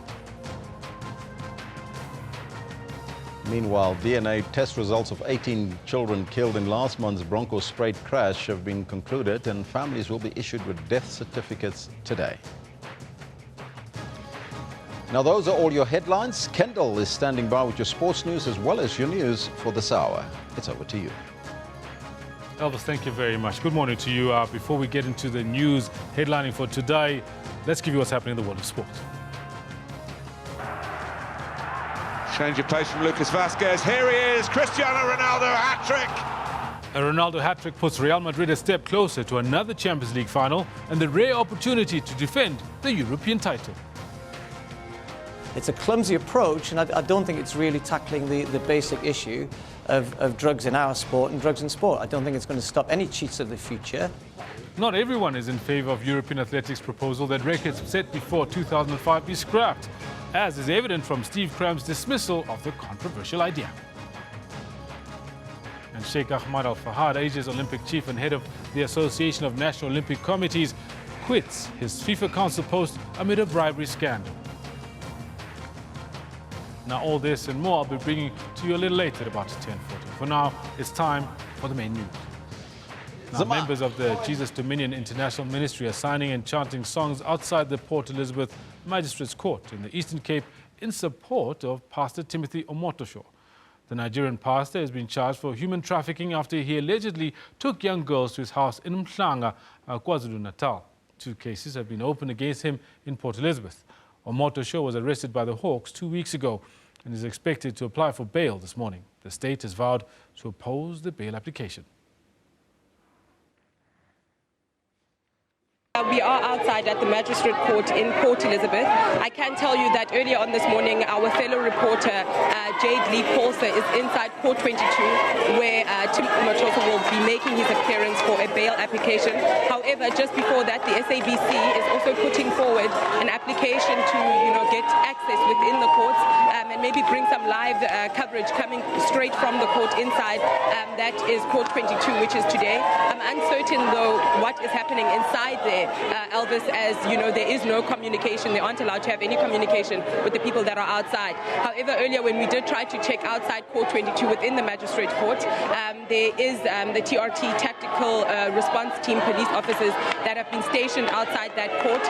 Meanwhile, DNA test results of 18 children killed in last month's Bronco Spruit crash have been concluded, and families will be issued with death certificates today. Now, those are all your headlines. Kendall is standing by with your sports news as well as your news for this hour. It's over to you. Elvis, thank you very much. Good morning to you. Before we get into the news headlining for today, let's give you what's happening in the world of sport. Change of pace from Lucas Vazquez. Here he is, Cristiano Ronaldo hat-trick. A Ronaldo hat-trick puts Real Madrid a step closer to another Champions League final and the rare opportunity to defend the European title. It's a clumsy approach, and I don't think it's really tackling the basic issue of drugs in our sport and drugs in sport. I don't think it's going to stop any cheats of the future. Not everyone is in favour of European athletics' proposal that records set before 2005 be scrapped, as is evident from Steve Cram's dismissal of the controversial idea. And Sheikh Ahmad Al-Fahad, Asia's Olympic chief and head of the Association of National Olympic Committees, quits his FIFA Council post amid a bribery scandal. Now, all this and more I'll be bringing to you a little later, about 10:40. For now, it's time for the main news. Now, members of the Jesus Dominion International Ministry are signing and chanting songs outside the Port Elizabeth Magistrates Court in the Eastern Cape in support of Pastor Timothy Omotosho. The Nigerian pastor has been charged for human trafficking after he allegedly took young girls to his house in Mhlanga, KwaZulu-Natal. 2 cases have been opened against him in Port Elizabeth. Omotosho was arrested by the Hawks 2 weeks ago and is expected to apply for bail this morning. The state has vowed to oppose the bail application. We are outside at the Magistrate Court in Port Elizabeth. I can tell you that earlier on this morning, our fellow reporter, Jade Lee Paulser, is inside Court 22, where Tim Omotosho will be making his appearance for a bail application. However, just before that, the SABC is also putting forward an application to, get access within the courts and maybe bring some live coverage coming straight from the court inside. That is Court 22, which is today. I'm uncertain, though, what is happening inside there. Elvis, as you know, there is no communication. They aren't allowed to have any communication with the people that are outside. However, earlier when we did try to check outside Court 22 within the Magistrate Court, there is the TRT Tactical Response Team police officers that have been stationed outside that court,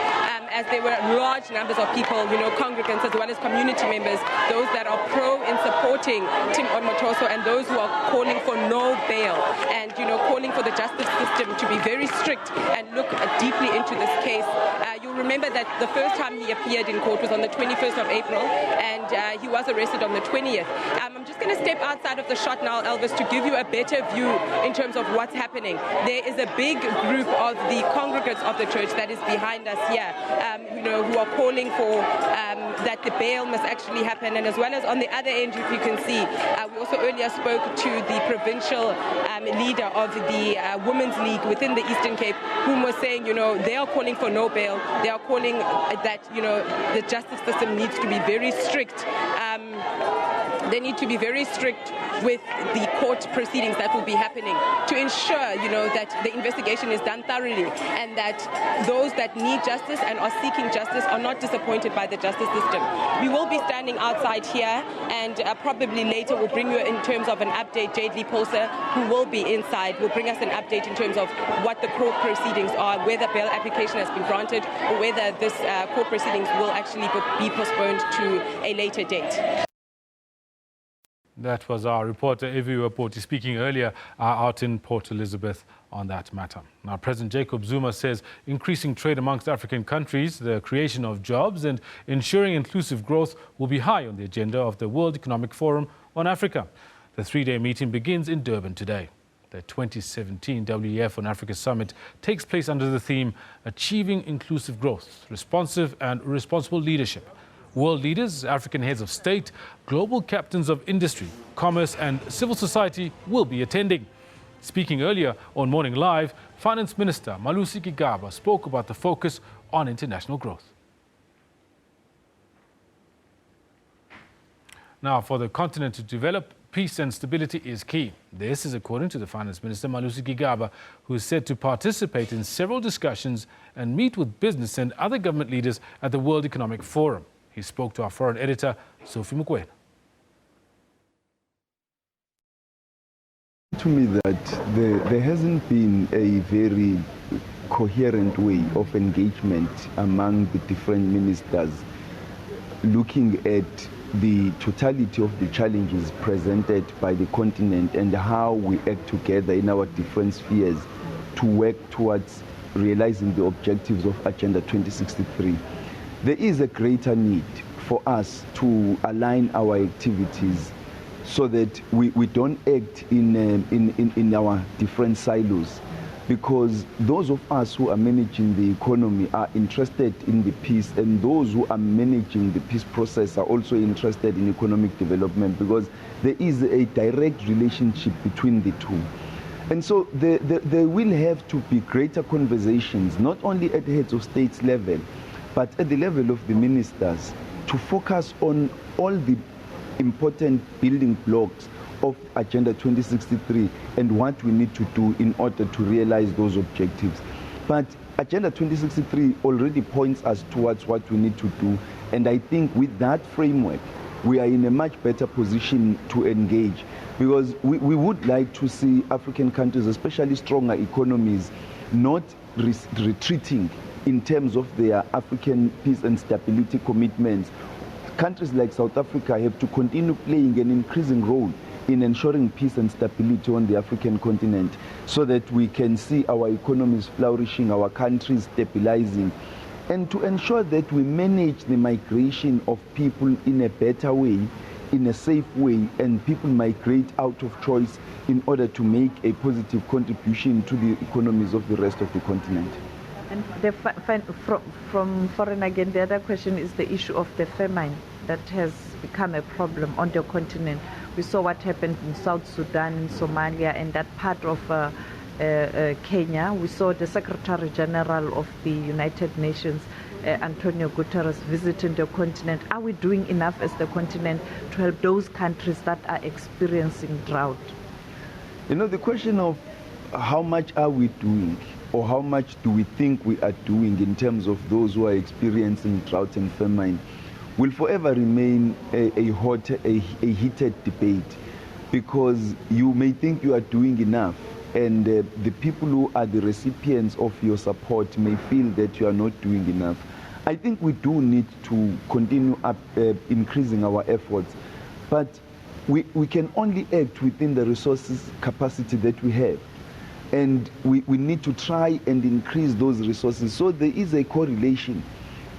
as there were large numbers of people, congregants as well as community members, those that are pro in supporting Tim Omotosho and those who are calling for no bail and, calling for the justice system to be very strict and look deeply into this case. You'll remember that the first time he appeared in court was on the 21st of April, and he was arrested on the 20th. I'm just going to step outside of the shot now, Elvis, to give you a better view in terms of what's happening. There is a big group of the congregants of the church that is behind us here, who are calling for that the bail must actually happen. And as well as on the other end, if you can see, we also earlier spoke to the provincial leader of the Women's League within the Eastern Cape, whom was saying, they are calling for no bail. They are calling that, the justice system needs to be very strict. They need to be very strict with the court proceedings that will be happening to ensure, that the investigation is done thoroughly and that those that need justice and are seeking justice are not disappointed by the justice system. We will be standing outside here, and probably later we'll bring you in terms of an update. Jade Lee Paulser, who will be inside, will bring us an update in terms of what the court proceedings are, whether bail application has been granted or whether this court proceedings will actually be postponed to a later date. That was our reporter, Evi Wapoti, speaking earlier out in Port Elizabeth on that matter. Now, President Jacob Zuma says increasing trade amongst African countries, the creation of jobs and ensuring inclusive growth will be high on the agenda of the World Economic Forum on Africa. The 3-day meeting begins in Durban today. The 2017 WEF on Africa Summit takes place under the theme Achieving Inclusive Growth, Responsive and Responsible Leadership. World leaders, African heads of state, global captains of industry, commerce and civil society will be attending. Speaking earlier on Morning Live, Finance Minister Malusi Gigaba spoke about the focus on international growth. Now, for the continent to develop, peace and stability is key. This is according to the Finance Minister Malusi Gigaba, who is said to participate in several discussions and meet with business and other government leaders at the World Economic Forum. He spoke to our foreign editor, Sophie Mukwena. to me that there hasn't been a very coherent way of engagement among the different ministers looking at the totality of the challenges presented by the continent and how we act together in our different spheres to work towards realizing the objectives of Agenda 2063. There is a greater need for us to align our activities so that we don't act in our different silos, because those of us who are managing the economy are interested in the peace, and those who are managing the peace process are also interested in economic development, because there is a direct relationship between the two. And so there will have to be greater conversations, not only at the heads of states level, but at the level of the ministers, to focus on all the important building blocks of Agenda 2063 and what we need to do in order to realize those objectives. But Agenda 2063 already points us towards what we need to do, and I think with that framework we are in a much better position to engage, because we would like to see African countries, especially stronger economies, not retreating in terms of their African peace and stability commitments. Countries like South Africa have to continue playing an increasing role in ensuring peace and stability on the African continent, so that we can see our economies flourishing, our countries stabilizing, and to ensure that we manage the migration of people in a better way, in a safe way, and people migrate out of choice in order to make a positive contribution to the economies of the rest of the continent. And from foreign again, the other question is the issue of the famine that has become a problem on the continent. We saw what happened in South Sudan, in Somalia, and that part of Kenya. We saw the Secretary General of the United Nations, Antonio Guterres, visiting the continent. Are we doing enough as the continent to help those countries that are experiencing drought? You know, the question of how much are we doing, or how much do we think we are doing in terms of those who are experiencing drought and famine, will forever remain a heated debate, because you may think you are doing enough, and the people who are the recipients of your support may feel that you are not doing enough. I think we do need to continue increasing our efforts, but we can only act within the resources capacity that we have. And we need to try and increase those resources. So there is a correlation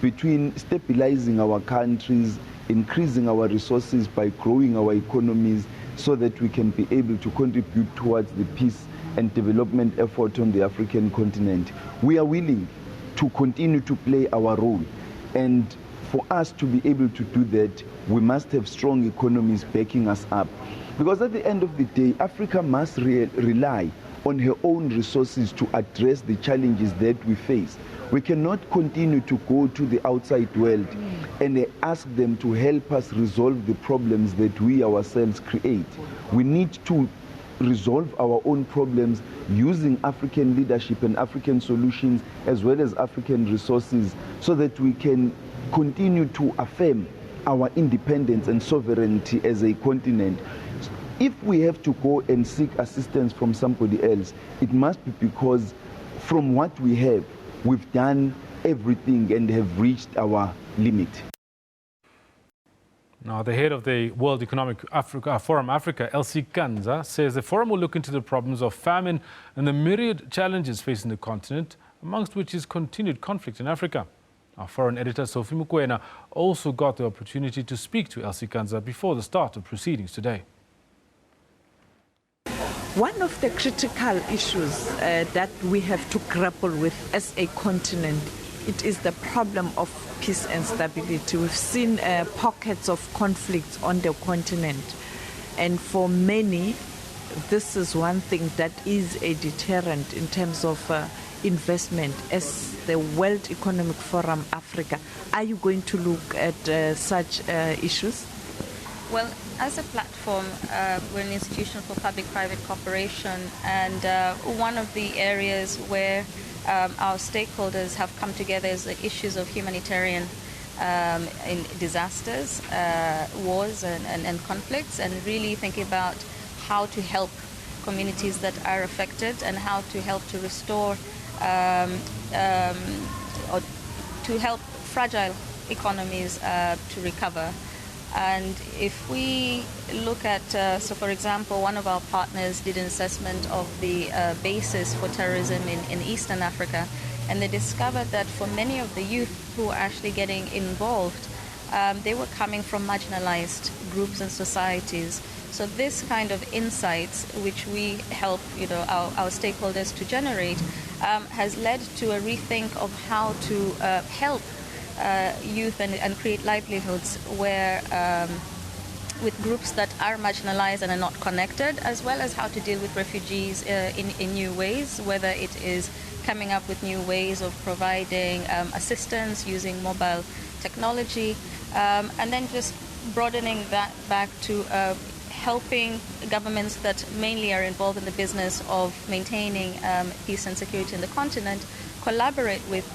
between stabilizing our countries, increasing our resources by growing our economies, so that we can be able to contribute towards the peace and development effort on the African continent. We are willing to continue to play our role. And for us to be able to do that, we must have strong economies backing us up. Because at the end of the day, Africa must rely on her own resources to address the challenges that we face. We cannot continue to go to the outside world and ask them to help us resolve the problems that we ourselves create. We need to resolve our own problems using African leadership and African solutions, as well as African resources, so that we can continue to affirm our independence and sovereignty as a continent. If we have to go and seek assistance from somebody else, it must be because from what we have, we've done everything and have reached our limit. Now, the head of the World Economic Forum Africa, Elsie Kanza, says the forum will look into the problems of famine and the myriad challenges facing the continent, amongst which is continued conflict in Africa. Our foreign editor, Sophie Mukwena, also got the opportunity to speak to Elsie Kanza before the start of proceedings today. One of the critical issues that we have to grapple with as a continent, it is the problem of peace and stability. We've seen pockets of conflicts on the continent, and for many, this is one thing that is a deterrent in terms of investment. As the World Economic Forum Africa, are you going to look at such issues? Well, as a platform, we're an institution for public-private cooperation, and one of the areas where our stakeholders have come together is the issues of humanitarian in disasters, wars and conflicts, and really thinking about how to help communities that are affected and how to help to restore or to help fragile economies to recover. And if we look at, so for example, one of our partners did an assessment of the basis for terrorism in Eastern Africa, and they discovered that for many of the youth who are actually getting involved, they were coming from marginalized groups and societies. So this kind of insights, which we help our stakeholders to generate, has led to a rethink of how to help youth and create livelihoods where with groups that are marginalized and are not connected, as well as how to deal with refugees in new ways, whether it is coming up with new ways of providing assistance using mobile technology, and then just broadening that back to helping governments that mainly are involved in the business of maintaining peace and security in the continent collaborate with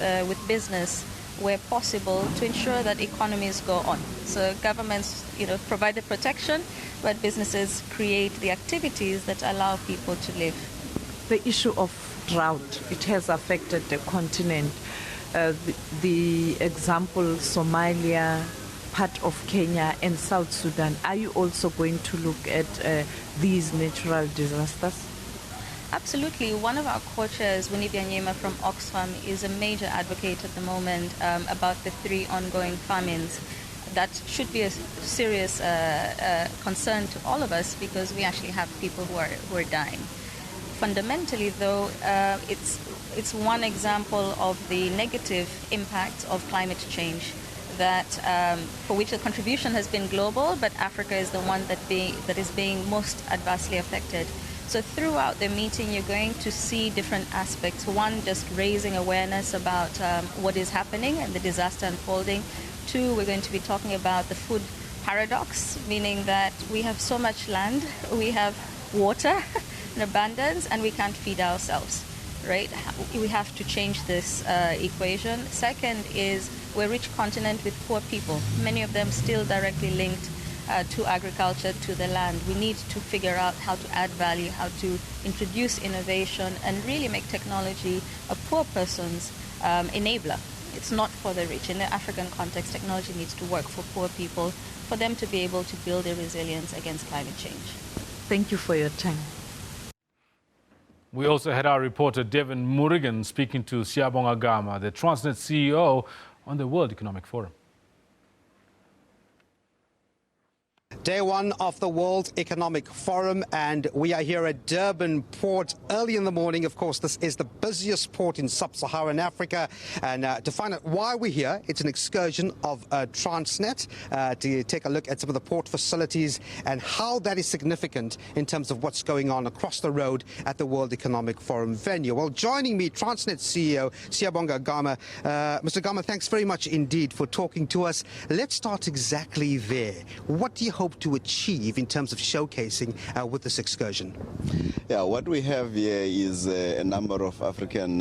business where possible to ensure that economies go on. So governments, provide the protection, but businesses create the activities that allow people to live. The issue of drought, it has affected the continent. The example, Somalia, part of Kenya and South Sudan. Are you also going to look at these natural disasters? Absolutely. One of our co-chairs, Winnie Byanyima from Oxfam, is a major advocate at the moment about the 3 ongoing famines. That should be a serious concern to all of us because we actually have people who are dying. Fundamentally, though, it's one example of the negative impact of climate change that for which the contribution has been global, but Africa is the one that is being most adversely affected. So throughout the meeting, you're going to see different aspects. One, just raising awareness about what is happening and the disaster unfolding. 2, we're going to be talking about the food paradox, meaning that we have so much land, we have water in abundance, and we can't feed ourselves, right? We have to change this equation. Second is we're a rich continent with poor people, many of them still directly linked to agriculture, to the land. We need to figure out how to add value, how to introduce innovation, and really make technology a poor person's enabler. It's not for the rich. In the African context, technology needs to work for poor people, for them to be able to build their resilience against climate change. Thank you for your time. We also had our reporter Devin Murigan speaking to Siyabonga Gama, the Transnet CEO, on the World Economic Forum. Day 1 of the World Economic Forum, and we are here at Durban Port early in the morning. Of course, this is the busiest port in sub-Saharan Africa, and to find out why we're here, it's an excursion of Transnet to take a look at some of the port facilities and how that is significant in terms of what's going on across the road at the World Economic Forum venue. Well, joining me, Transnet CEO Siyabonga Gama. Mr. Gama, thanks very much indeed for talking to us. Let's start exactly there. What do you hope to achieve in terms of showcasing with this excursion? Yeah, what we have here is a number of African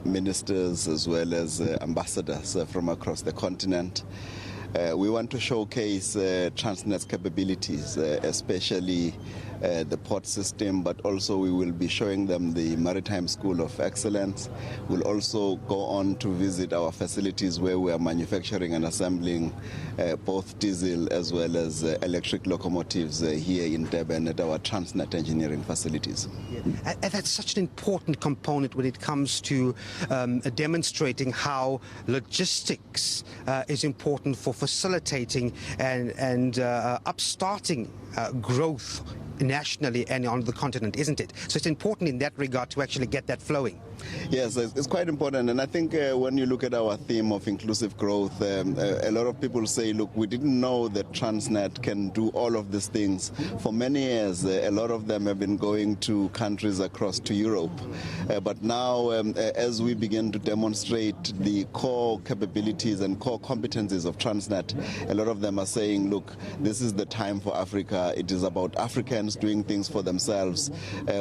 ministers as well as ambassadors from across the continent. We want to showcase Transnet's capabilities, especially the port system, but also we will be showing them the Maritime School of Excellence. We'll also go on to visit our facilities where we are manufacturing and assembling both diesel as well as electric locomotives here in Durban at our Transnet engineering facilities. Yeah. And that's such an important component when it comes to demonstrating how logistics is important for facilitating and upstarting growth nationally and on the continent, isn't it? So it's important in that regard to actually get that flowing. Yes, it's quite important, and I think when you look at our theme of inclusive growth, a lot of people say, look, we didn't know that Transnet can do all of these things. For many years, a lot of them have been going to countries across to Europe, but now as we begin to demonstrate the core capabilities and core competencies of Transnet, a lot of them are saying, look, this is the time for Africa. It is about African Africans doing things for themselves,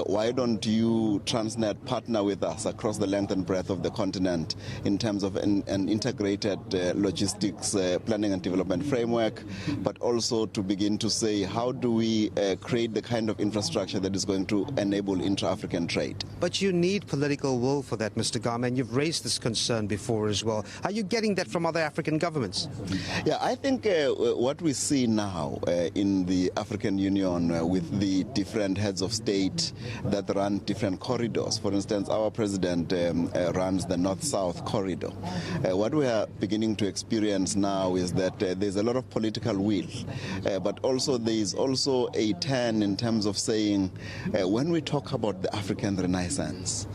why don't you, Transnet, partner with us across the length and breadth of the continent in terms of an integrated logistics planning and development framework, but also to begin to say, how do we create the kind of infrastructure that is going to enable intra-African trade? But you need political will for that, Mr. Gama, and you've raised this concern before as well. Are you getting that from other African governments? Yeah, I think what we see now in the African Union with the different heads of state that run different corridors. For instance, our president runs the North-South corridor. What we are beginning to experience now is that there's a lot of political will, but also there is also a turn in terms of saying, when we talk about the African Renaissance,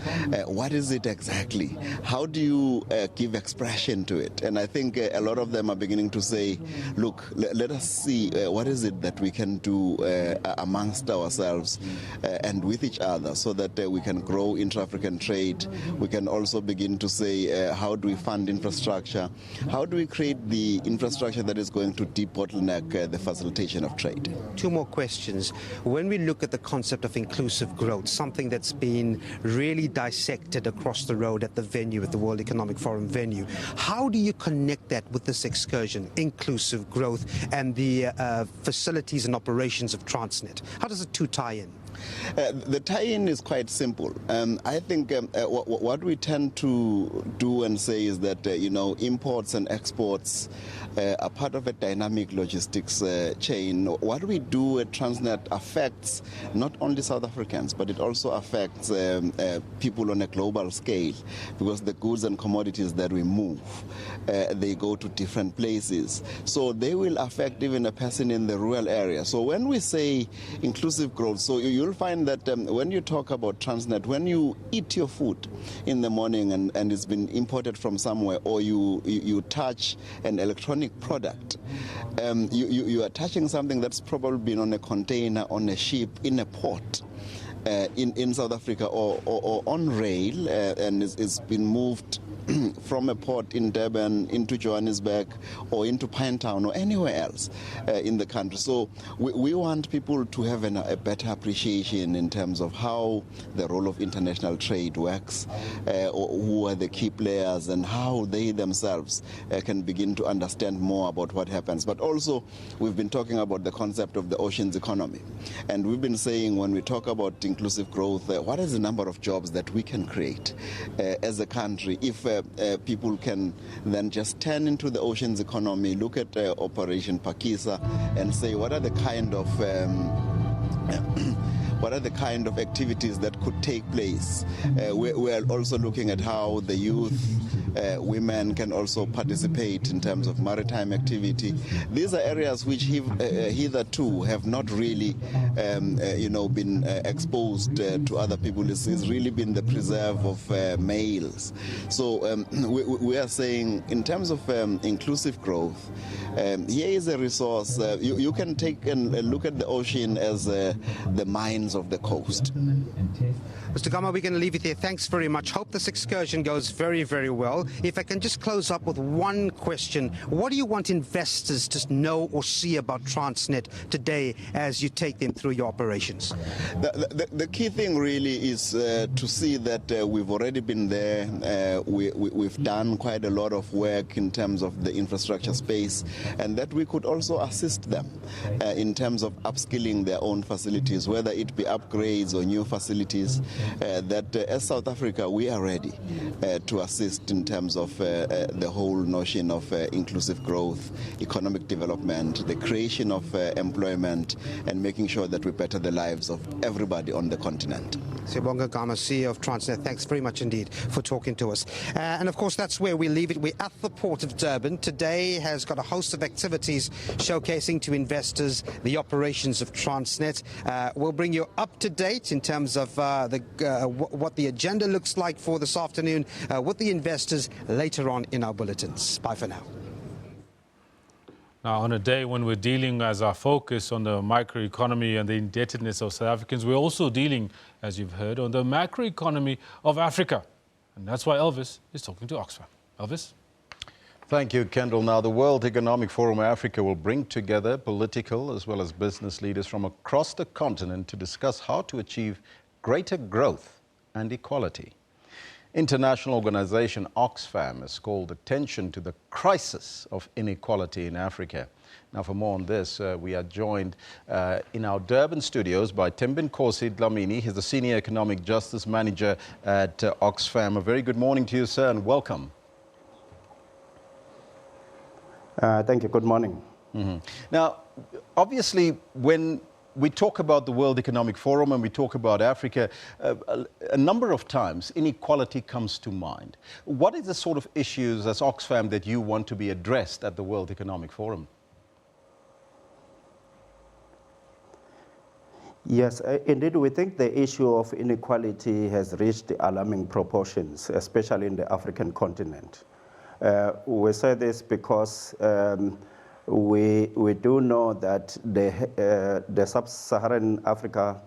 what is it exactly? How do you give expression to it? And I think a lot of them are beginning to say, look, let us see what is it that we can do amongst ourselves and with each other so that we can grow intra-African trade. We can also begin to say, how do we fund infrastructure? How do we create the infrastructure that is going to debottleneck the facilitation of trade? Two more questions. When we look at the concept of inclusive growth, something that's been really dissected across the road at the venue, at the World Economic Forum venue, how do you connect that with this excursion, inclusive growth, and the facilities and operations of Transnet? How does the two tie in? The tie-in is quite simple. I think what we tend to do and say is that, imports and exports are part of a dynamic logistics chain. What we do at Transnet affects not only South Africans, but it also affects people on a global scale, because the goods and commodities that we move, they go to different places. So they will affect even a person in the rural area. So when we say inclusive growth, so you'll find that when you talk about Transnet, when you eat your food in the morning and it's been imported from somewhere, or you touch an electronic product, you are touching something that's probably been on a container, on a ship, in a port. In South Africa or on rail, and it's been moved from a port in Durban into Johannesburg or into Pinetown or anywhere else in the country. So we want people to have a better appreciation in terms of how the role of international trade works, or who are the key players, and how they themselves can begin to understand more about what happens. But also, we've been talking about the concept of the oceans economy. And we've been saying, when we talk about inclusive growth, what is the number of jobs that we can create as a country if people can then just turn into the oceans economy, look at Operation Pakisa, and say, what are the kind of activities that could take place? We are also looking at how the youth, women can also participate in terms of maritime activity. These are areas which hitherto have not really, been exposed to other people. It's really been the preserve of males. So we are saying, in terms of inclusive growth, here is a resource. You can take and look at the ocean as the mines of the coast. Mr. Gama, we're going to leave it there. Thanks very much. Hope this excursion goes very, very well. If I can just close up with one question. What do you want investors to know or see about Transnet today as you take them through your operations? The key thing really is to see that we've already been there. We've done quite a lot of work in terms of the infrastructure space, and that we could also assist them in terms of upskilling their own facilities, whether it be upgrades or new facilities. That as South Africa, we are ready to assist in terms of the whole notion of inclusive growth, economic development, the creation of employment, and making sure that we better the lives of everybody on the continent. Sibonga Gama, CEO of Transnet, thanks very much indeed for talking to us. And of course, that's where we leave it. We're at the Port of Durban. Today has got a host of activities showcasing to investors the operations of Transnet. We'll bring you up to date in terms of what the agenda looks like for this afternoon with the investors later on in our bulletins. Bye for now. Now, on a day when we're dealing as our focus on the microeconomy and the indebtedness of South Africans, we're also dealing, as you've heard, on the macroeconomy of Africa. And that's why Elvis is talking to Oxfam. Elvis? Thank you, Kendall. Now, the World Economic Forum Africa will bring together political as well as business leaders from across the continent to discuss how to achieve greater growth and equality. International organization Oxfam has called attention to the crisis of inequality in Africa. Now, for more on this, we are joined in our Durban studios by Thembinkosi Dlamini. He's the Senior Economic Justice Manager at Oxfam. A very good morning to you, sir, and welcome. Thank you. Good morning. Now, obviously, when we talk about the World Economic Forum and we talk about Africa, a number of times inequality comes to mind. What is the sort of issues as Oxfam that you want to be addressed at the World Economic Forum? Yes, indeed, we think the issue of inequality has reached alarming proportions, especially in the African continent. We say this because we do know that the sub-Saharan Africa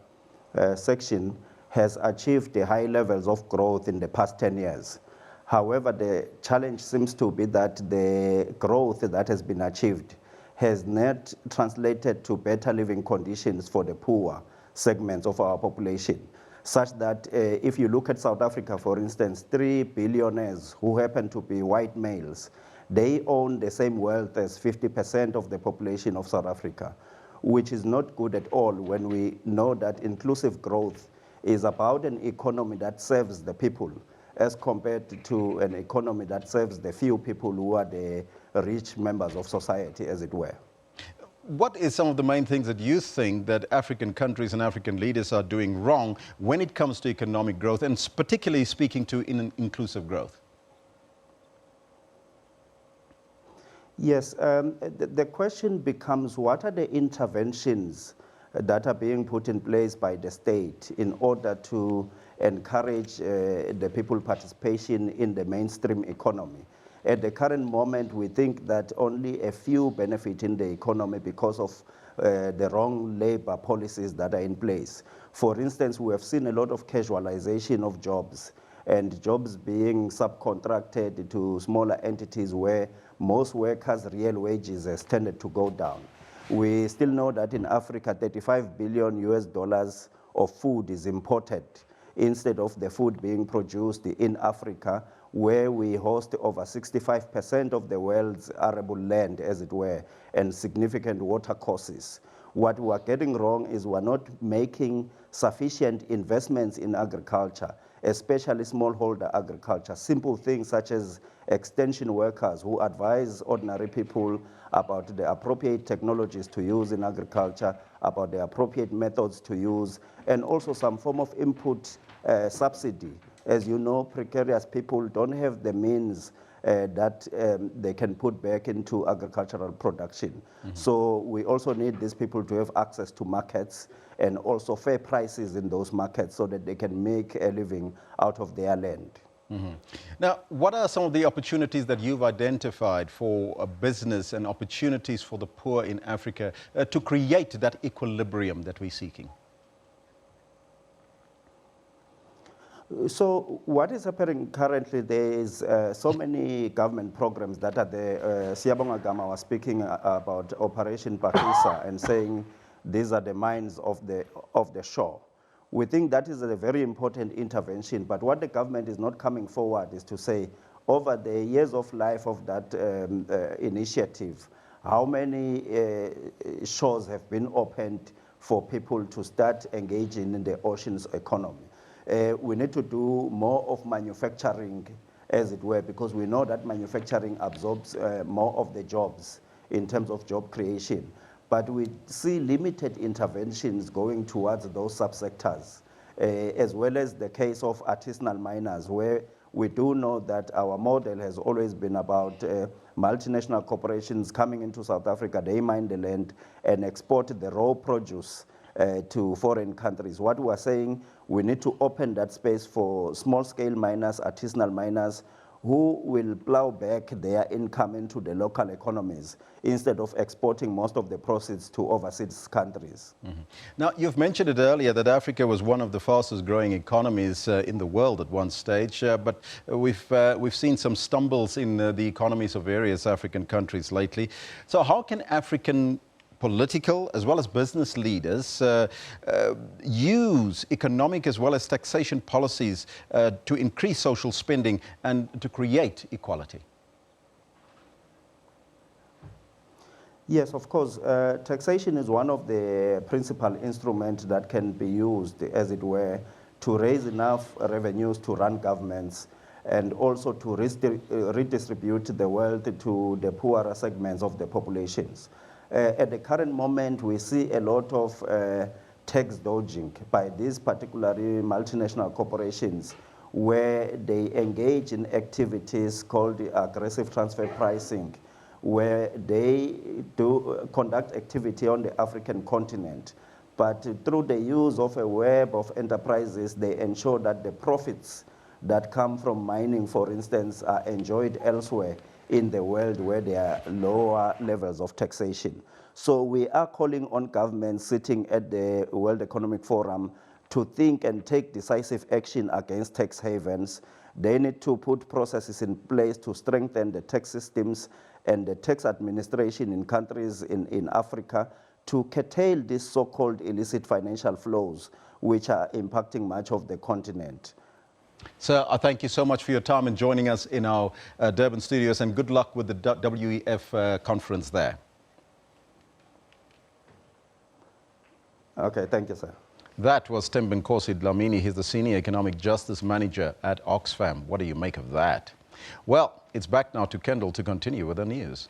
section has achieved the high levels of growth in the past 10 years. However, the challenge seems to be that the growth that has been achieved has not translated to better living conditions for the poor segments of our population, such that if you look at South Africa, for instance, 3 billionaires who happen to be white males, they own the same wealth as 50% of the population of South Africa, which is not good at all when we know that inclusive growth is about an economy that serves the people as compared to an economy that serves the few people who are the rich members of society, as it were. What is some of the main things that you think that African countries and African leaders are doing wrong when it comes to economic growth, and particularly speaking to inclusive growth? Yes, the question becomes, what are the interventions that are being put in place by the state in order to encourage the people's participation in the mainstream economy? At the current moment, we think that only a few benefit in the economy because of the wrong labor policies that are in place. For instance, we have seen a lot of casualization of jobs and jobs being subcontracted to smaller entities where most workers' real wages has tended to go down. We still know that in Africa, $35 billion of food is imported instead of the food being produced in Africa, where we host over 65% of the world's arable land, as it were, and significant water courses. What we are getting wrong is we're not making sufficient investments in agriculture, especially smallholder agriculture. Simple things such as extension workers who advise ordinary people about the appropriate technologies to use in agriculture, about the appropriate methods to use, and also some form of input subsidy. As you know, precarious people don't have the means that they can put back into agricultural production. So we also need these people to have access to markets and also fair prices in those markets so that they can make a living out of their land. Now, what are some of the opportunities that you've identified for a business and opportunities for the poor in Africa to create that equilibrium that we're seeking? So what is happening currently, there is so many government programs that are there. Siyabonga Gama was speaking about Operation Pakisa and saying these are the mines of the shore. We think that is a very important intervention, but what the government is not coming forward is to say, over the years of life of that initiative, how many shores have been opened for people to start engaging in the oceans economy. We need to do more of manufacturing, as it were, because we know that manufacturing absorbs more of the jobs in terms of job creation. But we see limited interventions going towards those subsectors, as well as the case of artisanal miners, where we do know that our model has always been about multinational corporations coming into South Africa, they mine the land and export the raw produce to foreign countries. What we are saying, we need to open that space for small-scale miners, artisanal miners, who will plow back their income into the local economies instead of exporting most of the proceeds to overseas countries. Now, you've mentioned it earlier that Africa was one of the fastest growing economies in the world at one stage, but we've seen some stumbles in the economies of various African countries lately. So how can African political as well as business leaders use economic as well as taxation policies to increase social spending and to create equality? Yes, of course. Taxation is one of the principal instruments that can be used, as it were, to raise enough revenues to run governments and also to redistribute the wealth to the poorer segments of the populations. At the current moment, we see a lot of tax dodging by these particularly multinational corporations where they engage in activities called aggressive transfer pricing, where they do conduct activity on the African continent. But through the use of a web of enterprises, they ensure that the profits that come from mining, for instance, are enjoyed elsewhere in the world where there are lower levels of taxation. So we are calling on governments sitting at the World Economic Forum to think and take decisive action against tax havens. They need to put processes in place to strengthen the tax systems and the tax administration in countries in Africa to curtail these so-called illicit financial flows, which are impacting much of the continent. Sir, I thank you so much for your time and joining us in our Durban studios, and good luck with the WEF conference there. Okay, thank you, sir. That was Thembinkosi Dlamini. He's the Senior Economic Justice Manager at Oxfam. What do you make of that? Well, it's back now to Kendall to continue with the news.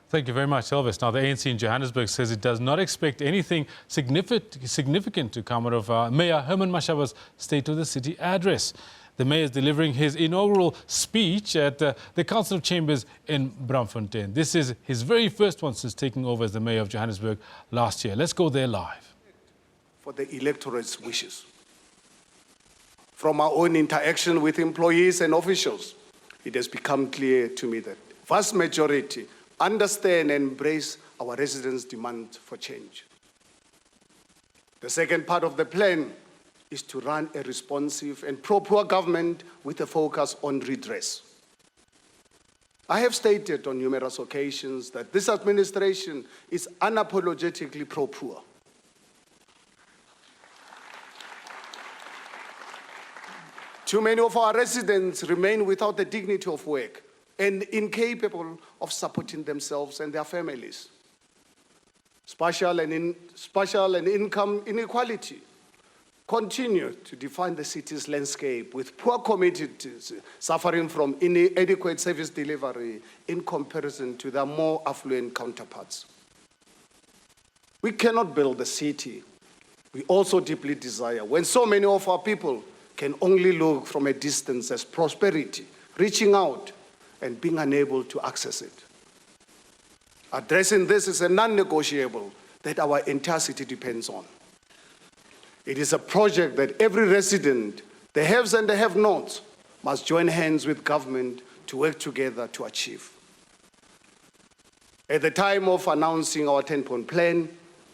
Thank you very much, Elvis. Now, the ANC in Johannesburg says it does not expect anything significant to come out of Mayor Herman Mashaba's State of the City address. The mayor is delivering his inaugural speech at the Council of Chambers in Braamfontein. This is his very first one since taking over as the mayor of Johannesburg last year. Let's go there live. For the electorate's wishes. From our own interaction with employees and officials, it has become clear to me that vast majority understand and embrace our residents' demand for change. The second part of the plan is to run a responsive and pro-poor government with a focus on redress. I have stated on numerous occasions that this administration is unapologetically pro-poor. Too many of our residents remain without the dignity of work and incapable of supporting themselves and their families. Spatial and income inequality continue to define the city's landscape, with poor communities suffering from inadequate service delivery in comparison to their more affluent counterparts. We cannot build the city we also deeply desire when so many of our people can only look from a distance as prosperity, reaching out and being unable to access it. Addressing this is a non-negotiable that our entire city depends on. It is a project that every resident, the haves and the have-nots, must join hands with government to work together to achieve. At the time of announcing our 10-point plan,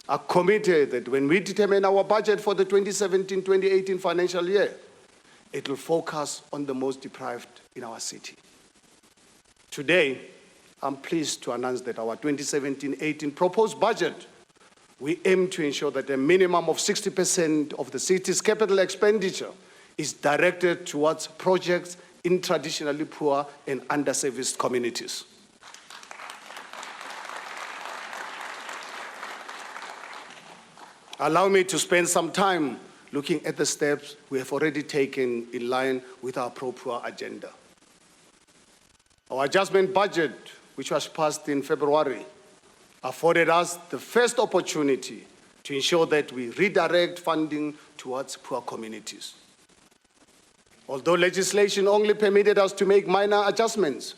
I committed that when we determine our budget for the 2017-2018 financial year, it will focus on the most deprived in our city. Today, I'm pleased to announce that our 2017-18 proposed budget, we aim to ensure that a minimum of 60% of the city's capital expenditure is directed towards projects in traditionally poor and underserviced communities. Allow me to spend some time looking at the steps we have already taken in line with our pro-poor agenda. Our adjustment budget, which was passed in February, afforded us the first opportunity to ensure that we redirect funding towards poor communities. Although legislation only permitted us to make minor adjustments,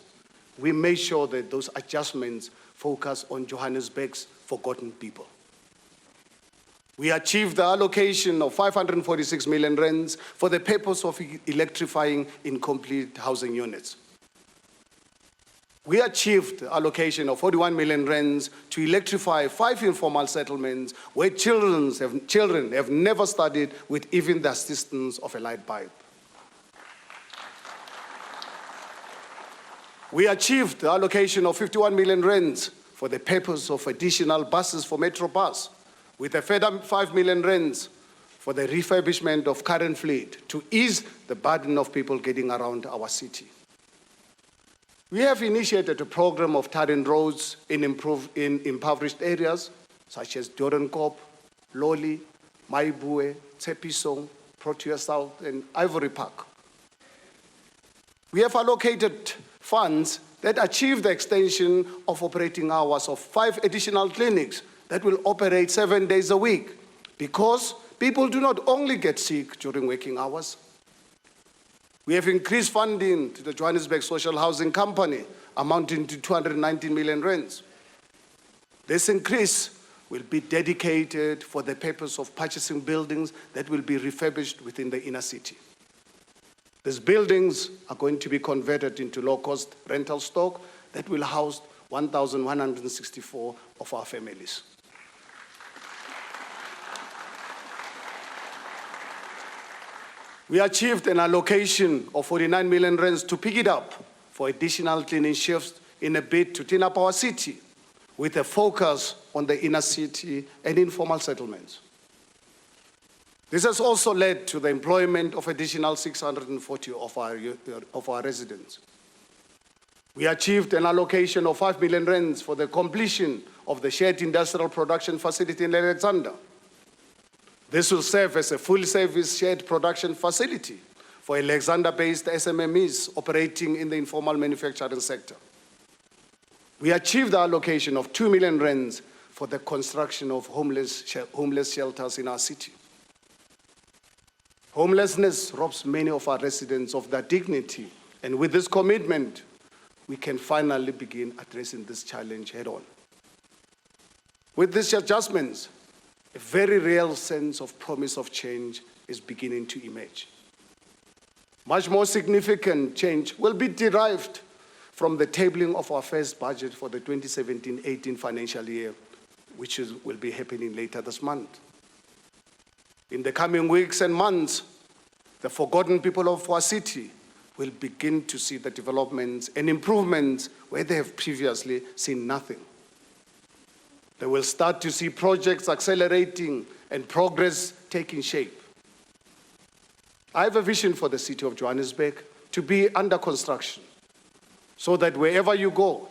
we made sure that those adjustments focus on Johannesburg's forgotten people. We achieved the allocation of 546 million rands for the purpose of electrifying incomplete housing units. We achieved the allocation of 41 million rands to electrify 5 informal settlements where children have never studied with even the assistance of a light bulb. We achieved the allocation of 51 million rands for the purpose of additional buses for Metro Bus, with a further 5 million rands for the refurbishment of current fleet to ease the burden of people getting around our city. We have initiated a program of tarring roads in impoverished areas such as Doornkop, Loli, Maibue, Tshepisong, Protea South, and Ivory Park. We have allocated funds that achieve the extension of operating hours of 5 additional clinics that will operate 7 days a week, because people do not only get sick during working hours. We have increased funding to the Johannesburg Social Housing Company, amounting to 219 million rands. This increase will be dedicated for the purpose of purchasing buildings that will be refurbished within the inner city. These buildings are going to be converted into low-cost rental stock that will house 1,164 of our families. We achieved an allocation of 49 million rands to pick it up for additional cleaning shifts in a bid to clean up our city, with a focus on the inner city and informal settlements. This has also led to the employment of additional 640 of our residents. We achieved an allocation of 5 million rands for the completion of the shared industrial production facility in Alexander. This will serve as a full-service shared production facility for Alexander-based SMMEs operating in the informal manufacturing sector. We achieved the allocation of 2 million rands for the construction of homeless shelters in our city. Homelessness robs many of our residents of their dignity, and with this commitment, we can finally begin addressing this challenge head-on. With these adjustments, a very real sense of promise of change is beginning to emerge. Much more significant change will be derived from the tabling of our first budget for the 2017-18 financial year, which will be happening later this month. In the coming weeks and months, the forgotten people of our city will begin to see the developments and improvements where they have previously seen nothing. They will start to see projects accelerating and progress taking shape. I have a vision for the city of Johannesburg to be under construction, so that wherever you go,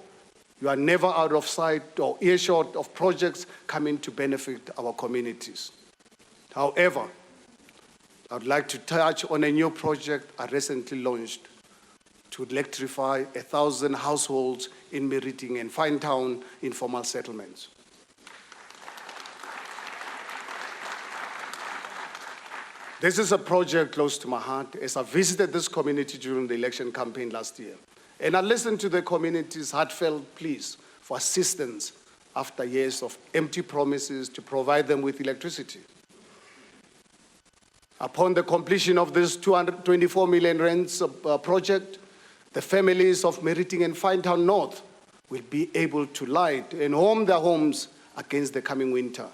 you are never out of sight or earshot of projects coming to benefit our communities. However, I would like to touch on a new project I recently launched to electrify 1,000 households in Meriting and Finetown informal settlements. This is a project close to my heart, as I visited this community during the election campaign last year, and I listened to the community's heartfelt pleas for assistance after years of empty promises to provide them with electricity. Upon the completion of this 224 million rands project, the families of Meriting and Finetown North will be able to light and warm their homes against the coming winter.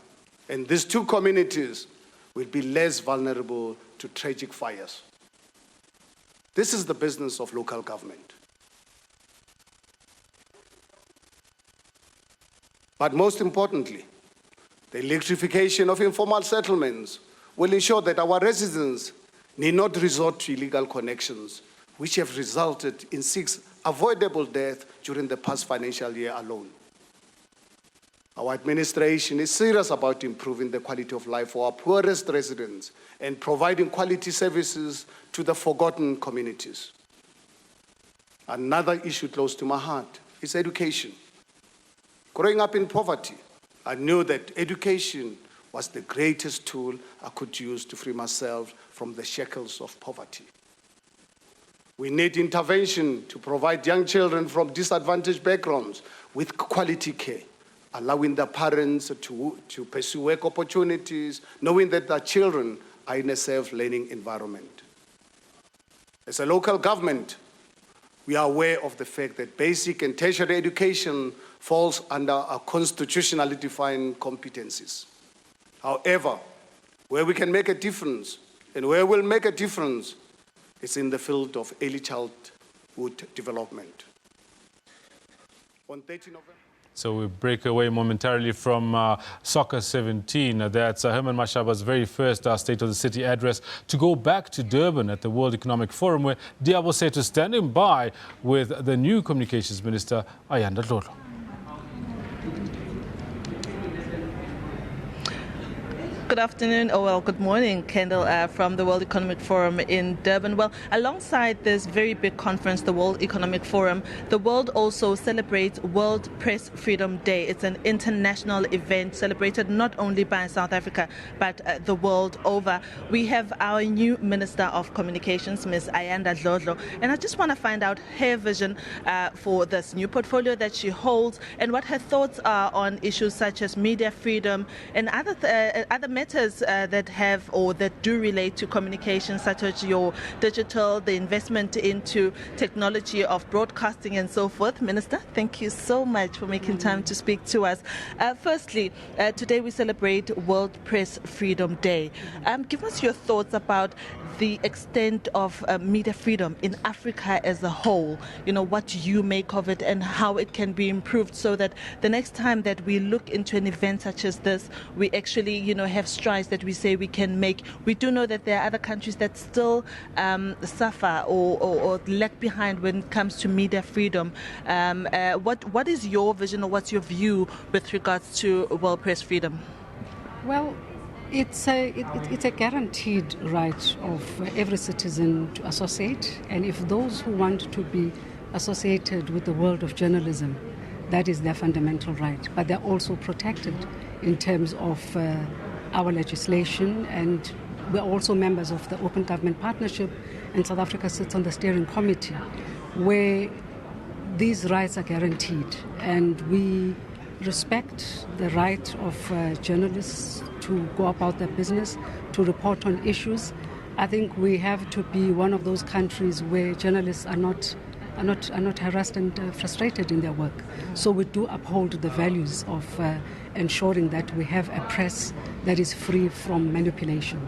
And these two communities will be less vulnerable to tragic fires. This is the business of local government. But most importantly, the electrification of informal settlements will ensure that our residents need not resort to illegal connections, which have resulted in 6 avoidable deaths during the past financial year alone. Our administration is serious about improving the quality of life for our poorest residents and providing quality services to the forgotten communities. Another issue close to my heart is education. Growing up in poverty, I knew that education was the greatest tool I could use to free myself from the shackles of poverty. We need intervention to provide young children from disadvantaged backgrounds with quality care, allowing the parents to pursue work opportunities, knowing that their children are in a safe learning environment. As a local government, we are aware of the fact that basic and tertiary education falls under our constitutionally defined competencies. However, where we can make a difference and where we'll make a difference is in the field of early childhood development. On 13 November. So we break away momentarily from Soccer 17. That's Herman Mashaba's very first State of the City address, to go back to Durban at the World Economic Forum, where Diabo Setu is standing by with the new Communications Minister, Ayanda Ndlovu. Good afternoon, good morning, Kendall, from the World Economic Forum in Durban. Well, alongside this very big conference, the World Economic Forum, the world also celebrates World Press Freedom Day. It's an international event celebrated not only by South Africa, but the world over. We have our new Minister of Communications, Ms. Ayanda Ndlovu, and I just want to find out her vision for this new portfolio that she holds and what her thoughts are on issues such as media freedom and other matters that have or that do relate to communication, such as your digital, the investment into technology of broadcasting and so forth. Minister, thank you so much for making time to speak to us. Firstly, today we celebrate World Press Freedom Day. Give us your thoughts about the extent of media freedom in Africa as a whole, you know, what you make of it and how it can be improved so that the next time that we look into an event such as this, we actually, you know, have strides that we say we can make. We do know that there are other countries that still suffer or lag behind when it comes to media freedom. What is your vision or what's your view with regards to World Press Freedom? Well, it's a guaranteed right of every citizen to associate, and if those who want to be associated with the world of journalism, that is their fundamental right. But they're also protected in terms of our legislation, and we're also members of the Open Government Partnership, and South Africa sits on the steering committee where these rights are guaranteed, and we respect the right of journalists to go about their business, to report on issues. I think we have to be one of those countries where journalists are not harassed and frustrated in their work. So we do uphold the values of ensuring that we have a press that is free from manipulation.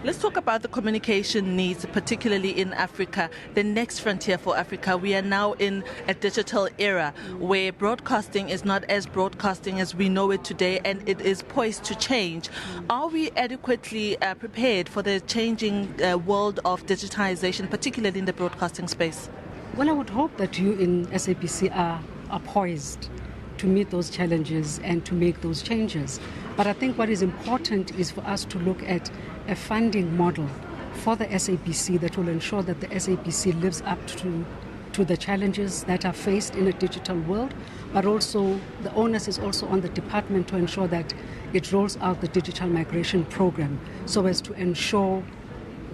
Let's talk about the communication needs, particularly in Africa, the next frontier for Africa. We are now in a digital era where broadcasting is not as broadcasting as we know it today, and it is poised to change. Are we adequately prepared for the changing world of digitization, particularly in the broadcasting space? Well, I would hope that you in SABC are poised to meet those challenges and to make those changes. But I think what is important is for us to look at a funding model for the SABC that will ensure that the SABC lives up to the challenges that are faced in a digital world, but also the onus is also on the department to ensure that it rolls out the digital migration program so as to ensure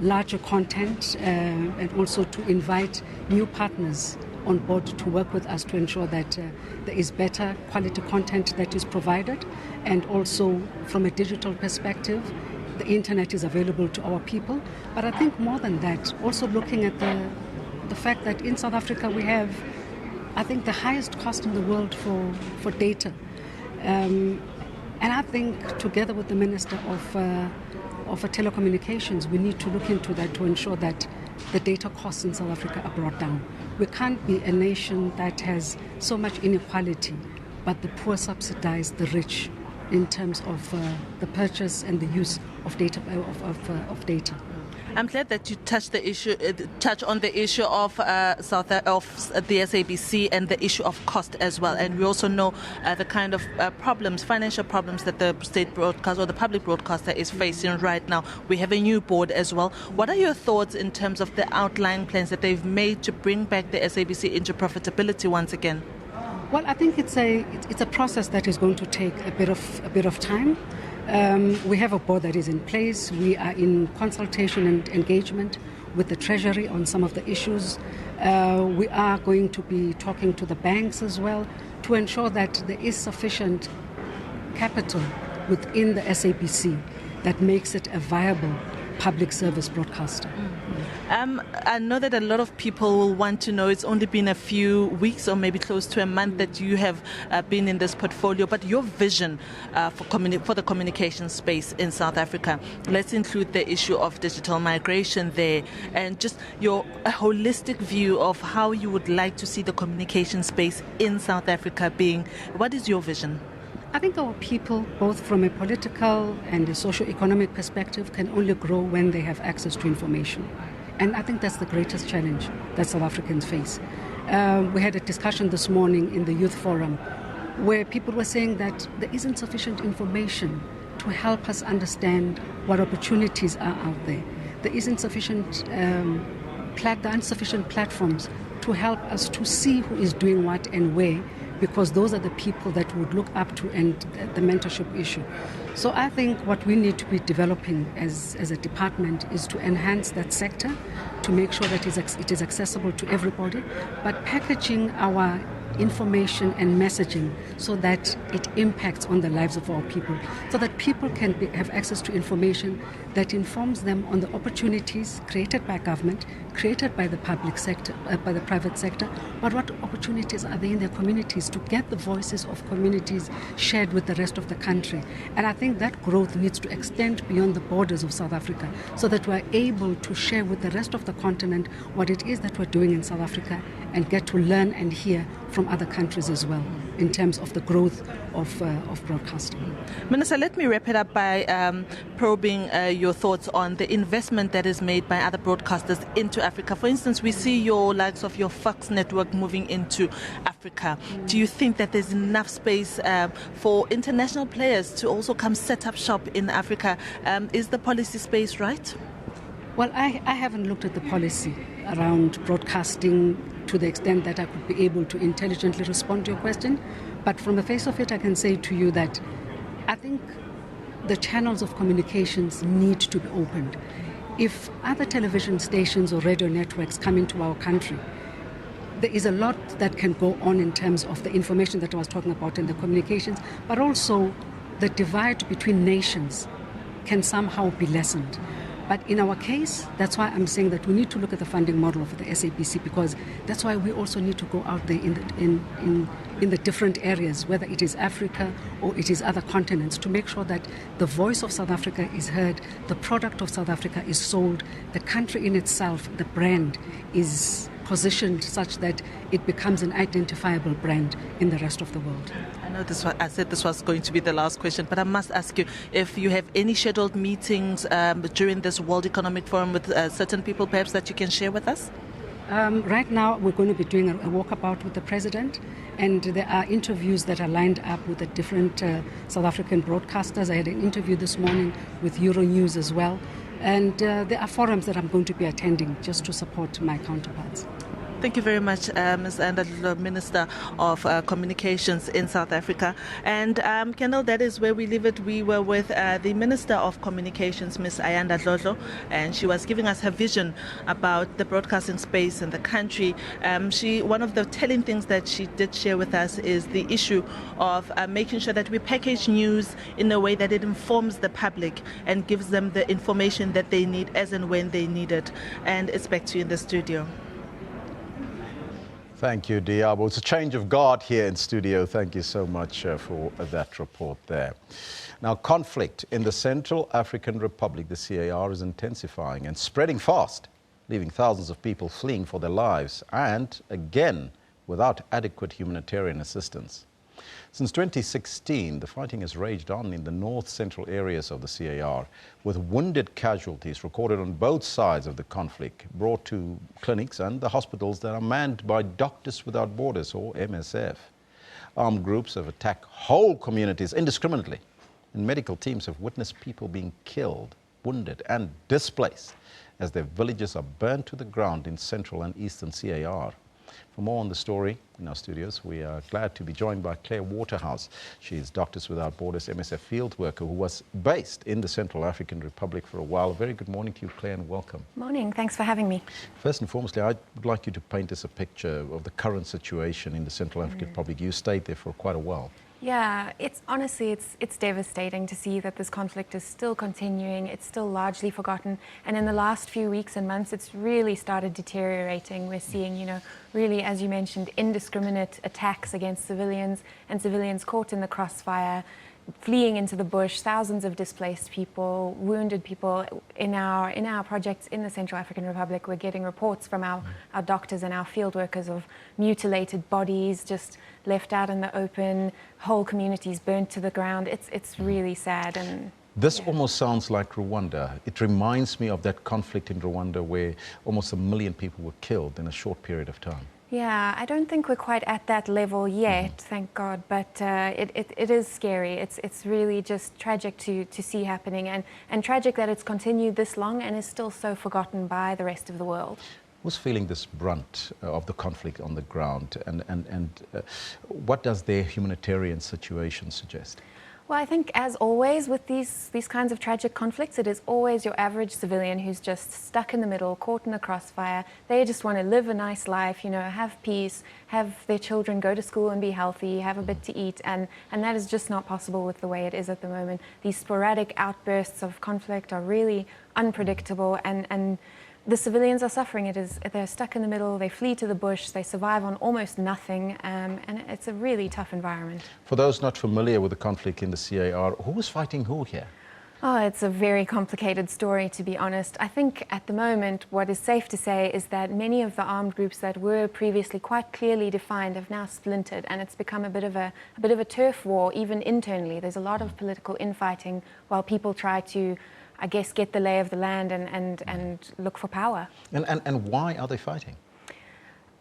larger content and also to invite new partners on board to work with us to ensure that there is better quality content that is provided, and also from a digital perspective the internet is available to our people. But I think more than that, also looking at the fact that in South Africa we have, I think, the highest cost in the world for data, and I think together with the Minister of Telecommunications we need to look into that to ensure that the data costs in South Africa are brought down. We can't be a nation that has so much inequality, but the poor subsidize the rich in terms of the purchase and the use of data. I'm glad that you touch on the issue of the SABC and the issue of cost as well. And we also know the kind of financial problems that the state broadcaster or the public broadcaster is facing right now. We have a new board as well. What are your thoughts in terms of the outline plans that they've made to bring back the SABC into profitability once again? Well, I think it's a process that is going to take a bit of time. We have a board that is in place. We are in consultation and engagement with the Treasury on some of the issues. We are going to be talking to the banks as well to ensure that there is sufficient capital within the SABC that makes it a viable public service broadcaster. I know that a lot of people will want to know, it's only been a few weeks or maybe close to a month that you have been in this portfolio, but your vision for the communication space in South Africa, let's include the issue of digital migration there, and just your holistic view of how you would like to see the communication space in South Africa being. What is your vision? I think our people, both from a political and a socio-economic perspective, can only grow when they have access to information. And I think that's the greatest challenge that South Africans face. We had a discussion this morning in the Youth Forum where people were saying that there isn't sufficient information to help us understand what opportunities are out there. There isn't sufficient, there aren't sufficient platforms to help us to see who is doing what and where, because those are the people that would look up to and the mentorship issue. So I think what we need to be developing as a department is to enhance that sector, to make sure that it is accessible to everybody, but packaging our information and messaging so that it impacts on the lives of our people, so that people can have access to information that informs them on the opportunities created by government, created by the public sector, by the private sector, but what opportunities are there in their communities to get the voices of communities shared with the rest of the country. And I think that growth needs to extend beyond the borders of South Africa so that we're able to share with the rest of the continent what it is that we're doing in South Africa and get to learn and hear from other countries as well in terms of the growth of broadcasting. Minister, let me wrap it up by probing your thoughts on the investment that is made by other broadcasters into Africa. For instance, we see your likes of your Fox network moving into Africa. Do you think that there's enough space for international players to also come set up shop in Africa? Is the policy space right? Well, I haven't looked at the policy around broadcasting to the extent that I could be able to intelligently respond to your question. But from the face of it, I can say to you that I think the channels of communications need to be opened. If other television stations or radio networks come into our country, there is a lot that can go on in terms of the information that I was talking about in the communications, but also the divide between nations can somehow be lessened. But in our case, that's why I'm saying that we need to look at the funding model of the SABC, because that's why we also need to go out there in the different areas, whether it is Africa or it is other continents, to make sure that the voice of South Africa is heard, the product of South Africa is sold, the country in itself, the brand, is positioned such that it becomes an identifiable brand in the rest of the world. I know I said this was going to be the last question, but I must ask you if you have any scheduled meetings during this World Economic Forum with certain people perhaps that you can share with us? Right now we're going to be doing a walkabout with the President, and there are interviews that are lined up with the different South African broadcasters. I had an interview this morning with Euronews as well. And there are forums that I'm going to be attending just to support my counterparts. Thank you very much, Ms. Ayanda, Minister of Communications in South Africa. And Kendall, that is where we leave it. We were with the Minister of Communications, Ms. Ayanda Dlodlo, and she was giving us her vision about the broadcasting space in the country. One of the telling things that she did share with us is the issue of making sure that we package news in a way that it informs the public and gives them the information that they need as and when they need it. And it's back to you in the studio. Thank you, Diabo. It's a change of guard here in studio. Thank you so much for that report there. Now, conflict in the Central African Republic, the CAR, is intensifying and spreading fast, leaving thousands of people fleeing for their lives and, again, without adequate humanitarian assistance. Since 2016, the fighting has raged on in the north-central areas of the CAR, with wounded casualties recorded on both sides of the conflict, brought to clinics and the hospitals that are manned by Doctors Without Borders, or MSF. Armed groups have attacked whole communities indiscriminately, and medical teams have witnessed people being killed, wounded and displaced as their villages are burned to the ground in central and eastern CAR. For more on the story in our studios, we are glad to be joined by Claire Waterhouse. She is Doctors Without Borders MSF field worker who was based in the Central African Republic for a while. A very good morning to you, Claire, and welcome. Morning, thanks for having me. First and foremost, I would like you to paint us a picture of the current situation in the Central African Republic. You stayed there for quite a while. Yeah, it's honestly devastating to see that this conflict is still continuing. It's still largely forgotten, and in the last few weeks and months, it's really started deteriorating. We're seeing, really, as you mentioned, indiscriminate attacks against civilians and civilians caught in the crossfire, fleeing into the bush, thousands of displaced people, wounded people. In our projects in the Central African Republic, we're getting reports from our doctors and our field workers of mutilated bodies just left out in the open, whole communities burnt to the ground. It's really sad. And this almost sounds like Rwanda. It reminds me of that conflict in Rwanda where almost 1 million people were killed in a short period of time. Yeah, I don't think we're quite at that level yet, thank God, but it is scary. It's really just tragic to see happening, and tragic that it's continued this long and is still so forgotten by the rest of the world. Who's feeling this brunt of the conflict on the ground, and what does their humanitarian situation suggest? Well, I think, as always, with these kinds of tragic conflicts, it is always your average civilian who's just stuck in the middle, caught in the crossfire. They just want to live a nice life, have peace, have their children go to school and be healthy, have a bit to eat, and that is just not possible with the way it is at the moment. These sporadic outbursts of conflict are really unpredictable, and the civilians are suffering. They're stuck in the middle, they flee to the bush, they survive on almost nothing, and it's a really tough environment. For those not familiar with the conflict in the CAR, who is fighting who here? Oh, it's a very complicated story, to be honest. I think at the moment what is safe to say is that many of the armed groups that were previously quite clearly defined have now splintered, and it's become a bit of a turf war, even internally. There's a lot of political infighting while people try to, I guess, get the lay of the land and look for power. And why are they fighting?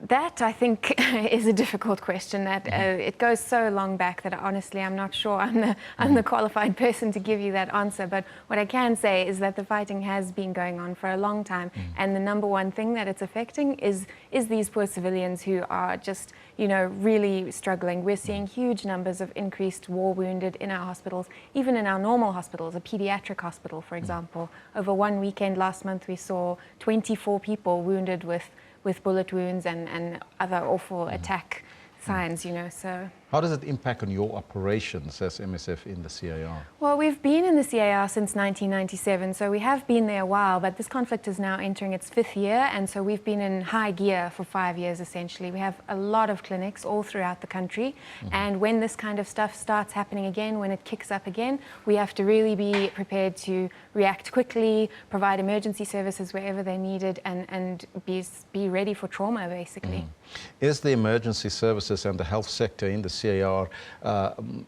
That, I think, is a difficult question. That it goes so long back that honestly I'm not sure I'm the qualified person to give you that answer. But what I can say is that the fighting has been going on for a long time, and the number one thing that it's affecting is these poor civilians who are just, really struggling. We're seeing huge numbers of increased war wounded in our hospitals, even in our normal hospitals. A pediatric hospital, for example, over one weekend last month we saw 24 people wounded with bullet wounds and other awful attack signs, so. How does it impact on your operations as MSF in the CAR? Well, we've been in the CAR since 1997, so we have been there a while, but this conflict is now entering its 5th year, and so we've been in high gear for 5 years, essentially. We have a lot of clinics all throughout the country, and when this kind of stuff starts happening again, when it kicks up again, we have to really be prepared to react quickly, provide emergency services wherever they're needed, and be ready for trauma, basically. Is the emergency services and the health sector in the CAR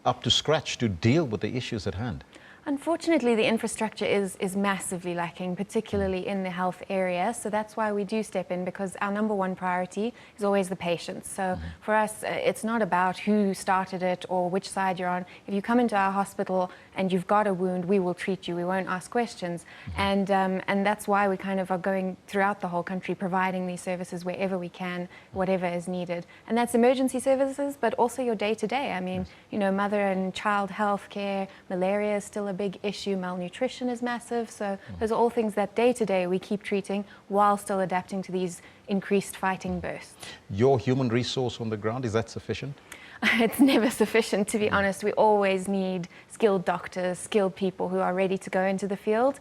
up to scratch to deal with the issues at hand? Unfortunately, the infrastructure is massively lacking, particularly in the health area. So that's why we do step in, because our number one priority is always the patients. So for us, it's not about who started it or which side you're on. If you come into our hospital and you've got a wound, we will treat you. We won't ask questions. And that's why we kind of are going throughout the whole country, providing these services wherever we can, whatever is needed. And that's emergency services, but also your day-to-day. I mean, mother and child health care, malaria is still a big issue, malnutrition is massive. So those are all things that day-to-day we keep treating while still adapting to these increased fighting bursts. Your human resource on the ground, is that sufficient? It's never sufficient, to be honest. We always need skilled doctors, skilled people who are ready to go into the field.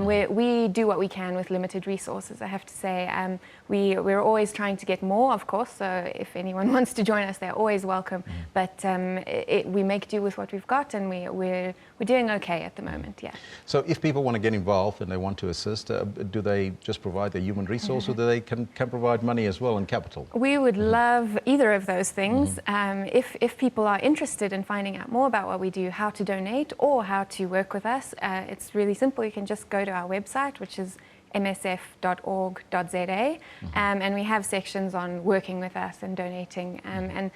We do what we can with limited resources, I have to say. We're always trying to get more, of course, so if anyone wants to join us, they're always welcome. But we make do with what we've got, and we're doing okay at the moment, yeah. So if people want to get involved and they want to assist, do they just provide the human resource, or do they can provide money as well and capital? We would love either of those things. If people are interested in finding out more about what we do, how to donate or how to work with us, it's really simple. You can just go to our website, which is msf.org.za, and we have sections on working with us and donating. And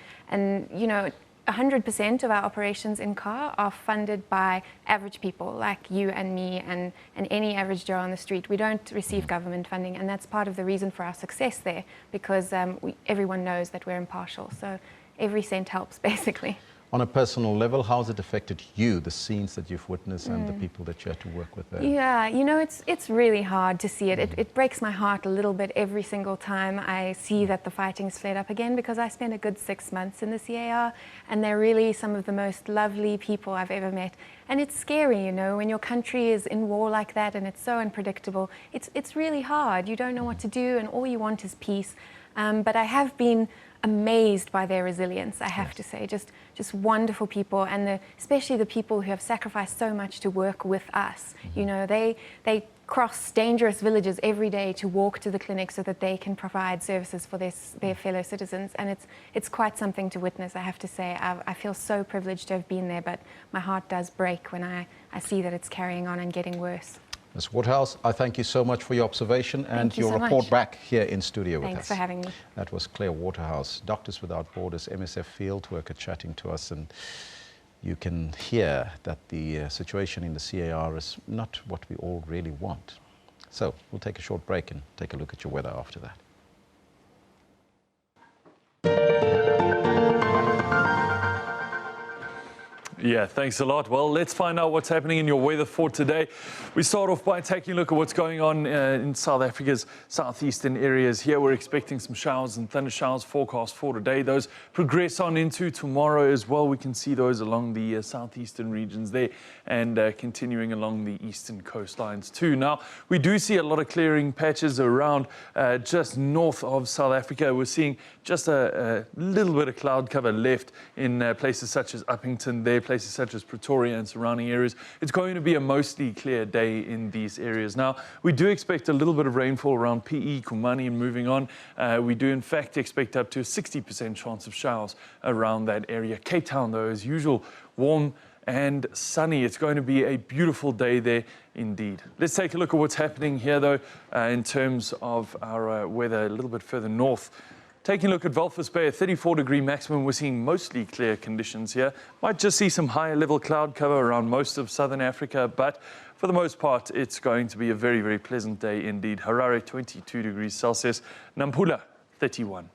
100% of our operations in Car are funded by average people like you and me and any average Joe on the street. We don't receive government funding, and that's part of the reason for our success there, because everyone knows that we're impartial. So every cent helps, basically. On a personal level, how has it affected you, the scenes that you've witnessed and the people that you had to work with there? Yeah, you know, it's really hard to see it. It breaks my heart a little bit every single time I see that the fighting's flared up again, because I spent a good 6 months in the CAR, and they're really some of the most lovely people I've ever met. And it's scary, you know, when your country is in war like that and it's so unpredictable. It's really hard. You don't know what to do, and all you want is peace. But I have been amazed by their resilience, I have to say. Just wonderful people, and especially the people who have sacrificed so much to work with us. You know, they cross dangerous villages every day to walk to the clinic so that they can provide services for their fellow citizens, and it's quite something to witness, I have to say. I feel so privileged to have been there, but my heart does break when I see that it's carrying on and getting worse. Ms. Waterhouse, I thank you so much for your observation and your report back here in studio with us. Thanks for having me. That was Claire Waterhouse, Doctors Without Borders, MSF field worker, chatting to us, and you can hear that the situation in the CAR is not what we all really want. So we'll take a short break and take a look at your weather after that. Yeah, thanks a lot. Well, let's find out what's happening in your weather for today. We start off by taking a look at what's going on in South Africa's southeastern areas. Here we're expecting some showers and thunder showers forecast for today. Those progress on into tomorrow as well. We can see those along the southeastern regions there and continuing along the eastern coastlines too. Now, we do see a lot of clearing patches around just north of South Africa. We're seeing just a little bit of cloud cover left in places such as Uppington there, places such as Pretoria and surrounding areas. It's going to be a mostly clear day in these areas. Now, we do expect a little bit of rainfall around PE, Kumani, and moving on. We do, in fact, expect up to a 60% chance of showers around that area. Cape Town, though, as usual, warm and sunny. It's going to be a beautiful day there indeed. Let's take a look at what's happening here, though, in terms of our weather a little bit further north. Taking a look at Walvis Bay, a 34-degree maximum. We're seeing mostly clear conditions here. Might just see some higher level cloud cover around most of southern Africa, but for the most part, it's going to be a very, very pleasant day indeed. Harare, 22 degrees Celsius. Nampula, 31.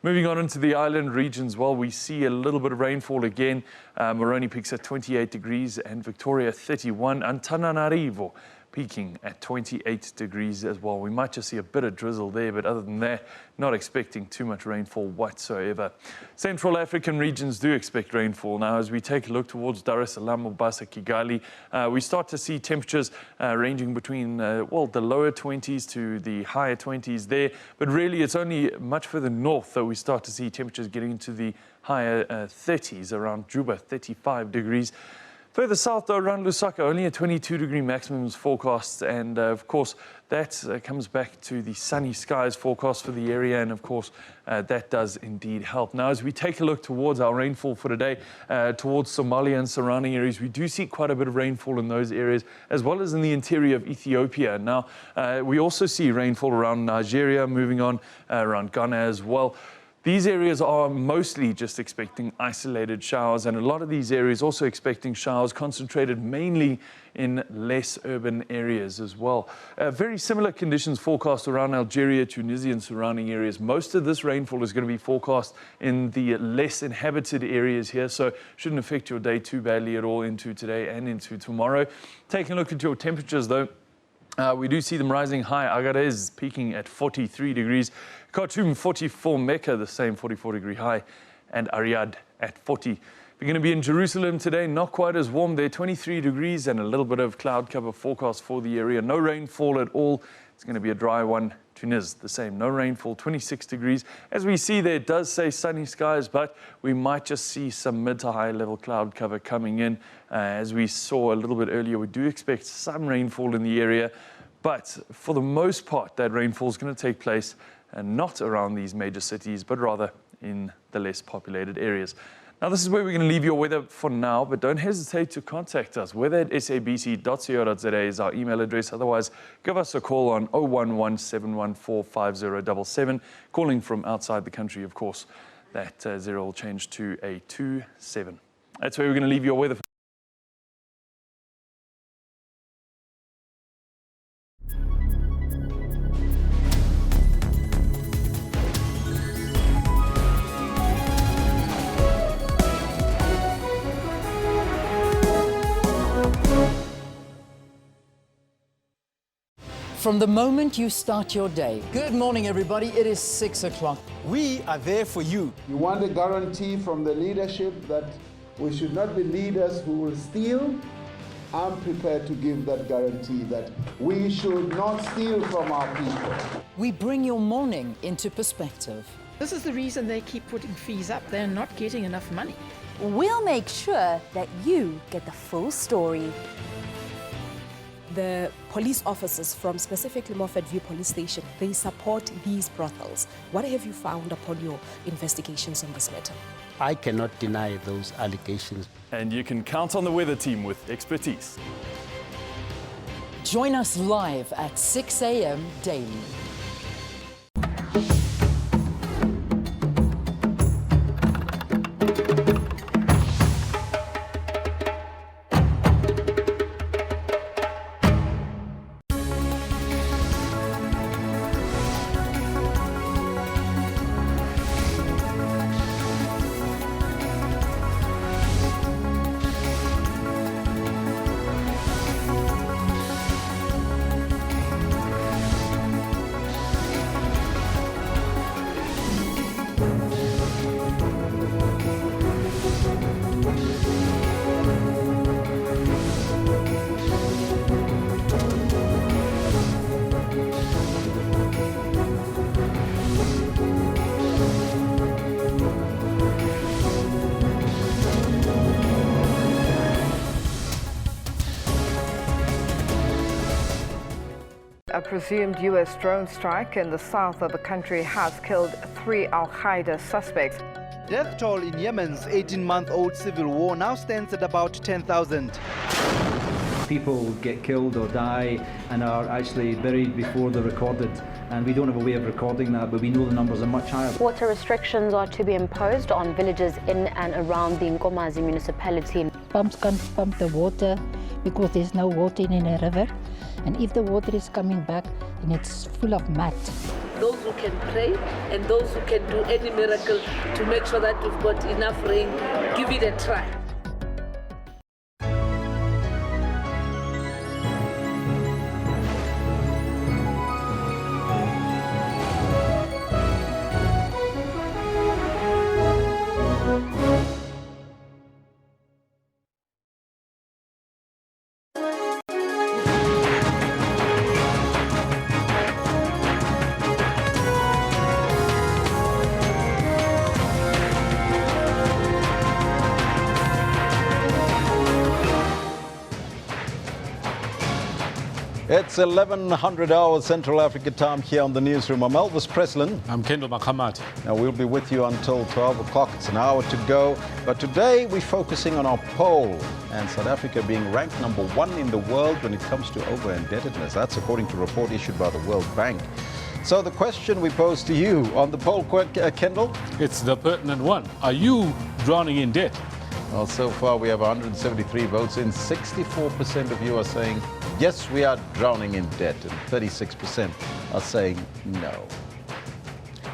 Moving on into the island regions, well, we see a little bit of rainfall again. Moroni peaks at 28 degrees and Victoria 31. Antananarivo peaking at 28 degrees as well. We might just see a bit of drizzle there, but other than that, not expecting too much rainfall whatsoever. Central African regions do expect rainfall. Now, as we take a look towards Dar es Salaam, Mombasa, Kigali, we start to see temperatures ranging between, well, the lower 20s to the higher 20s there. But really, it's only much further north that we start to see temperatures getting into the higher 30s, around Juba, 35 degrees. Further south, though, around Lusaka, only a 22-degree maximum is forecast, and of course, that comes back to the sunny skies forecast for the area, and of course, that does indeed help. Now, as we take a look towards our rainfall for today, towards Somalia and surrounding areas, we do see quite a bit of rainfall in those areas, as well as in the interior of Ethiopia. Now, we also see rainfall around Nigeria, moving on around Ghana as well. These areas are mostly just expecting isolated showers, and a lot of these areas also expecting showers concentrated mainly in less urban areas as well. Very similar conditions forecast around Algeria, Tunisia, and surrounding areas. Most of this rainfall is going to be forecast in the less inhabited areas here, so shouldn't affect your day too badly at all into today and into tomorrow. Taking a look at your temperatures, though, we do see them rising high. Agadez peaking at 43 degrees. Khartoum 44, Mecca the same 44-degree high, and Riyadh at 40. We're going to be in Jerusalem today, not quite as warm there, 23 degrees and a little bit of cloud cover forecast for the area. No rainfall at all. It's going to be a dry one. Tunis, the same, no rainfall, 26 degrees. As we see there, it does say sunny skies, but we might just see some mid to high level cloud cover coming in. As we saw a little bit earlier, we do expect some rainfall in the area, but for the most part, that rainfall is going to take place not around these major cities, but rather in the less populated areas. Now, this is where we're going to leave your weather for now, but don't hesitate to contact us. weather@sabc.co.za is our email address. Otherwise, give us a call on 011 714 5077, calling from outside the country, of course. That 0 will change to a 27. That's where we're going to leave your weather. From the moment you start your day. Good morning, everybody. It is 6 o'clock. We are there for you. You want a guarantee from the leadership that we should not be leaders who will steal. I'm prepared to give that guarantee that we should not steal from our people. We bring your morning into perspective. This is the reason they keep putting fees up. They're not getting enough money. We'll make sure that you get the full story. The police officers from specifically Moffat View Police Station, they support these brothels. What have you found upon your investigations on this matter? I cannot deny those allegations. And you can count on the weather team with expertise. Join us live at 6 a.m. daily. A presumed U.S. drone strike in the south of the country has killed 3 al-Qaeda suspects. Death toll in Yemen's 18-month-old civil war now stands at about 10,000. People get killed or die and are actually buried before they're recorded. And we don't have a way of recording that, but we know the numbers are much higher. Water restrictions are to be imposed on villages in and around the Nkomazi municipality. Pumps can't pump the water because there's no water in a river. And if the water is coming back, then it's full of mud. Those who can pray and those who can do any miracle to make sure that we've got enough rain, give it a try. It's 1100 hours Central Africa time here on the Newsroom. I'm Elvis Preslin. I'm Kendall Makamat. Now we'll be with you until 12 o'clock. It's an hour to go. But today we're focusing on our poll and South Africa being ranked #1 in the world when it comes to over-indebtedness. That's according to a report issued by the World Bank. So the question we pose to you on the poll, Kendall? It's the pertinent one. Are you drowning in debt? Well, so far we have 173 votes in. 64% of you are saying, yes, we are drowning in debt, and 36% are saying no.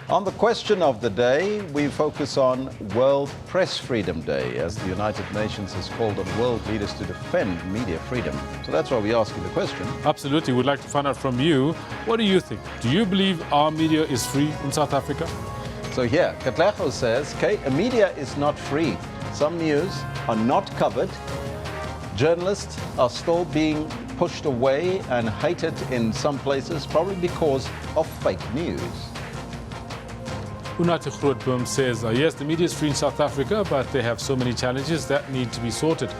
On the question of the day, we focus on World Press Freedom Day, as the United Nations has called on world leaders to defend media freedom. So that's why we ask you the question. Absolutely. We'd like to find out from you, what do you think? Do you believe our media is free in South Africa? So here, Katlego says, media is not free. Some news are not covered. Journalists are still being pushed away and hated in some places, probably because of fake news. Unate Grootboom says, yes, the media is free in South Africa, but they have so many challenges that need to be sorted.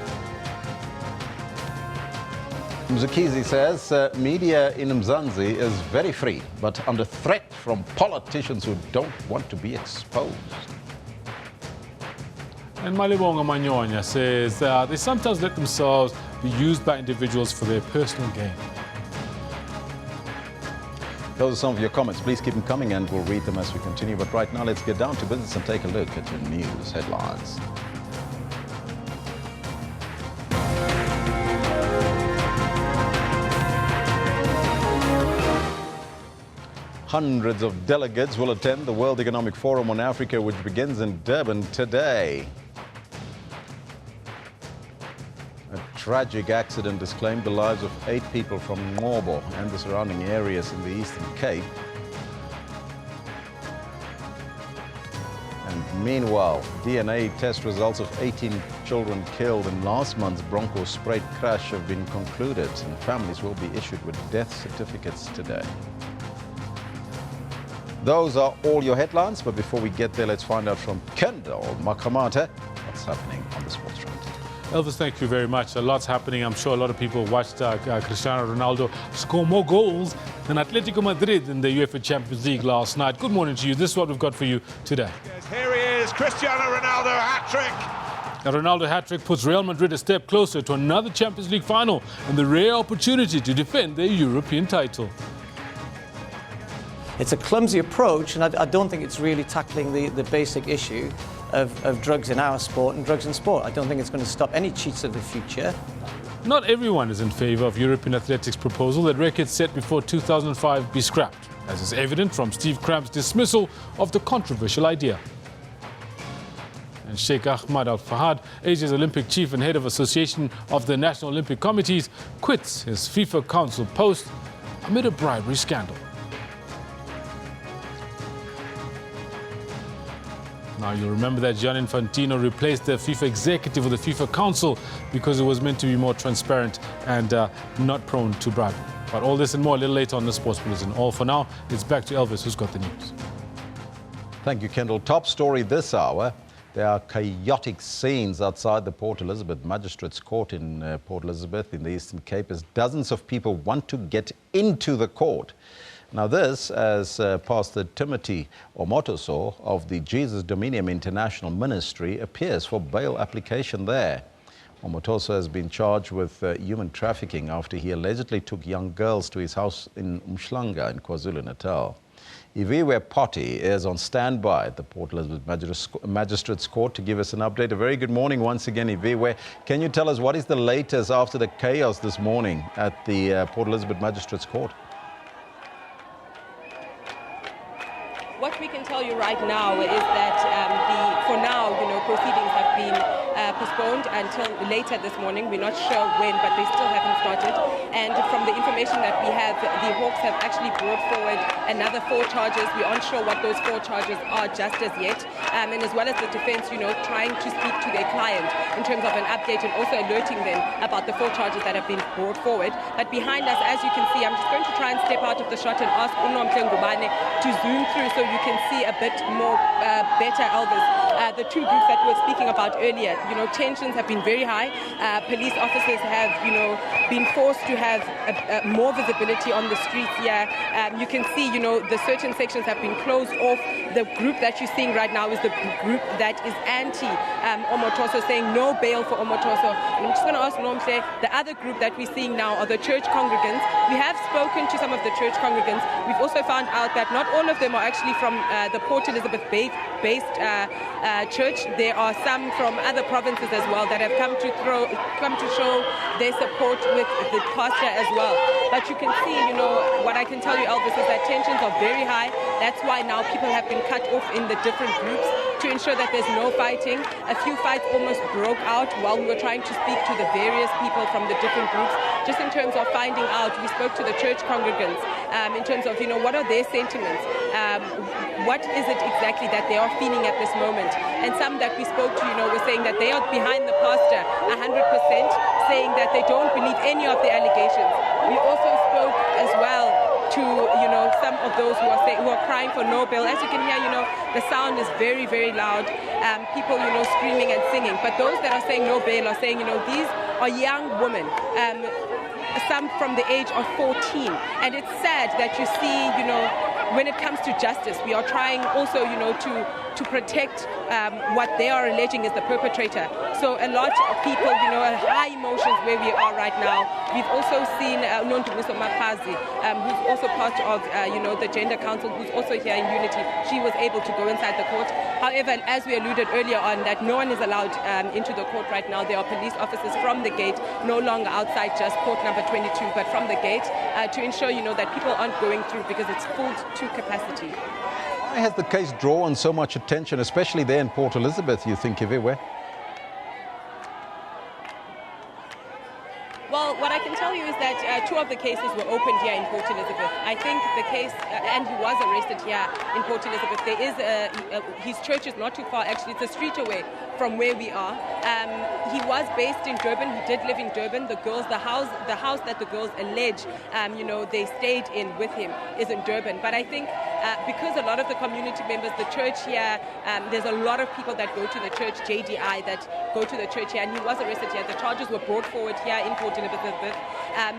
Mzukizi says, media in Mzansi is very free, but under threat from politicians who don't want to be exposed. And Malibonga Manyonya says they sometimes let themselves be used by individuals for their personal gain. Those are some of your comments. Please keep them coming and we'll read them as we continue. But right now, let's get down to business and take a look at your news headlines. Hundreds of delegates will attend the World Economic Forum on Africa, which begins in Durban today. A tragic accident has claimed the lives of 8 people from Ngobo and the surrounding areas in the Eastern Cape. And meanwhile, DNA test results of 18 children killed in last month's Bronco Spruit crash have been concluded, and families will be issued with death certificates today. Those are all your headlines, but before we get there, let's find out from Kendall Makamate what's happening on the sports front. Elvis, thank you very much. A lot's happening. I'm sure a lot of people watched Cristiano Ronaldo score more goals than Atletico Madrid in the UEFA Champions League last night. Good morning to you. This is what we've got for you today. Yes, here he is, Cristiano Ronaldo, hat-trick. A Ronaldo hat-trick puts Real Madrid a step closer to another Champions League final and the rare opportunity to defend their European title. It's a clumsy approach, and I don't think it's really tackling the basic issue of drugs in our sport and drugs in sport. I don't think it's going to stop any cheats of the future. Not everyone is in favour of European athletics' proposal that records set before 2005 be scrapped, as is evident from Steve Cramp's dismissal of the controversial idea. And Sheikh Ahmad Al-Fahad, Asia's Olympic chief and head of Association of the National Olympic Committees, quits his FIFA Council post amid a bribery scandal. Now, you'll remember that Gianni Infantino replaced the FIFA executive with the FIFA Council because it was meant to be more transparent and not prone to bribery. But all this and more a little later on the Sports Bulletin. All for now, it's back to Elvis, who's got the news. Thank you, Kendall. Top story this hour. There are chaotic scenes outside the Port Elizabeth Magistrates Court in Port Elizabeth in the Eastern Cape as dozens of people want to get into the court. Now this, as Pastor Timothy Omotoso of the Jesus Dominium International Ministry appears for bail application there. Omotoso has been charged with human trafficking after he allegedly took young girls to his house in Umhlanga in KwaZulu-Natal. Iviwe Poti is on standby at the Port Elizabeth Magistrates Court to give us an update. A very good morning once again, Iviwe. Can you tell us what is the latest after the chaos this morning at the Port Elizabeth Magistrates Court? What we can tell you right now is that for now, proceedings have been postponed until later this morning. We're not sure when, but they still haven't started. And from the information that we have, the Hawks have actually brought forward another 4 charges. We aren't sure what those 4 charges are just as yet. And as well as the defense, trying to speak to their client in terms of an update and also alerting them about the 4 charges that have been brought forward. But behind us, as you can see, I'm just going to try and step out of the shot and ask Unomhle Ngubane to zoom through so you can see a bit more better, Elvis. The 2 groups that we were speaking about earlier, tensions have been very high. Police officers have, been forced to have more visibility on the streets here. You can see, the certain sections have been closed off. The group that you're seeing right now is the group that is anti-Omotoso, saying no bail for Omotoso. And I'm just going to ask Nomhle, the other group that we're seeing now are the church congregants. We have spoken to some of the church congregants. We've also found out that not all of them are actually from the Port Elizabeth-based church. There are some from other provinces as well that have come to show their support with the pastor as well. But you can see, what I can tell you, Elvis, is that tensions are very high. That's why now people have been cut off in the different groups to ensure that there's no fighting. A few fights almost broke out while we were trying to speak to the various people from the different groups, just in terms of finding out. We spoke to the church congregants in terms of, what are their sentiments? What is it exactly that they are feeling at this moment? And some that we spoke to, were saying that they are behind the pastor 100%, saying that they don't believe any of the allegations. We also spoke as well to, some of those who are crying for no bail. As you can hear, the sound is very, very loud. People, screaming and singing. But those that are saying no bail are saying, these are young women. Some from the age of 14. And it's sad that you see, when it comes to justice, we are trying also, to to protect what they are alleging is the perpetrator. So a lot of people, high emotions where we are right now. We've also seen Nondumiso Makazi, who's also part of, the Gender Council, who's also here in Unity. She was able to go inside the court. However, as we alluded earlier on, that no one is allowed into the court right now. There are police officers from the gate, no longer outside just court number 22, but from the gate to ensure, that people aren't going through because it's full to capacity. Why has the case drawn so much attention, especially there in Port Elizabeth, you think, everywhere? Well, what I can tell you is that 2 of the cases were opened here in Port Elizabeth. I think the case, and he was arrested here in Port Elizabeth. There is his church is not too far, actually. It's a street away from where we are. He was based in Durban. He did live in Durban. The house that the girls allege, they stayed in with him is in Durban. But I think because a lot of the community members, the church here, there's a lot of people that go to the church, JDI, that go to the church here, and he was arrested here. The charges were brought forward here in Port Elizabeth.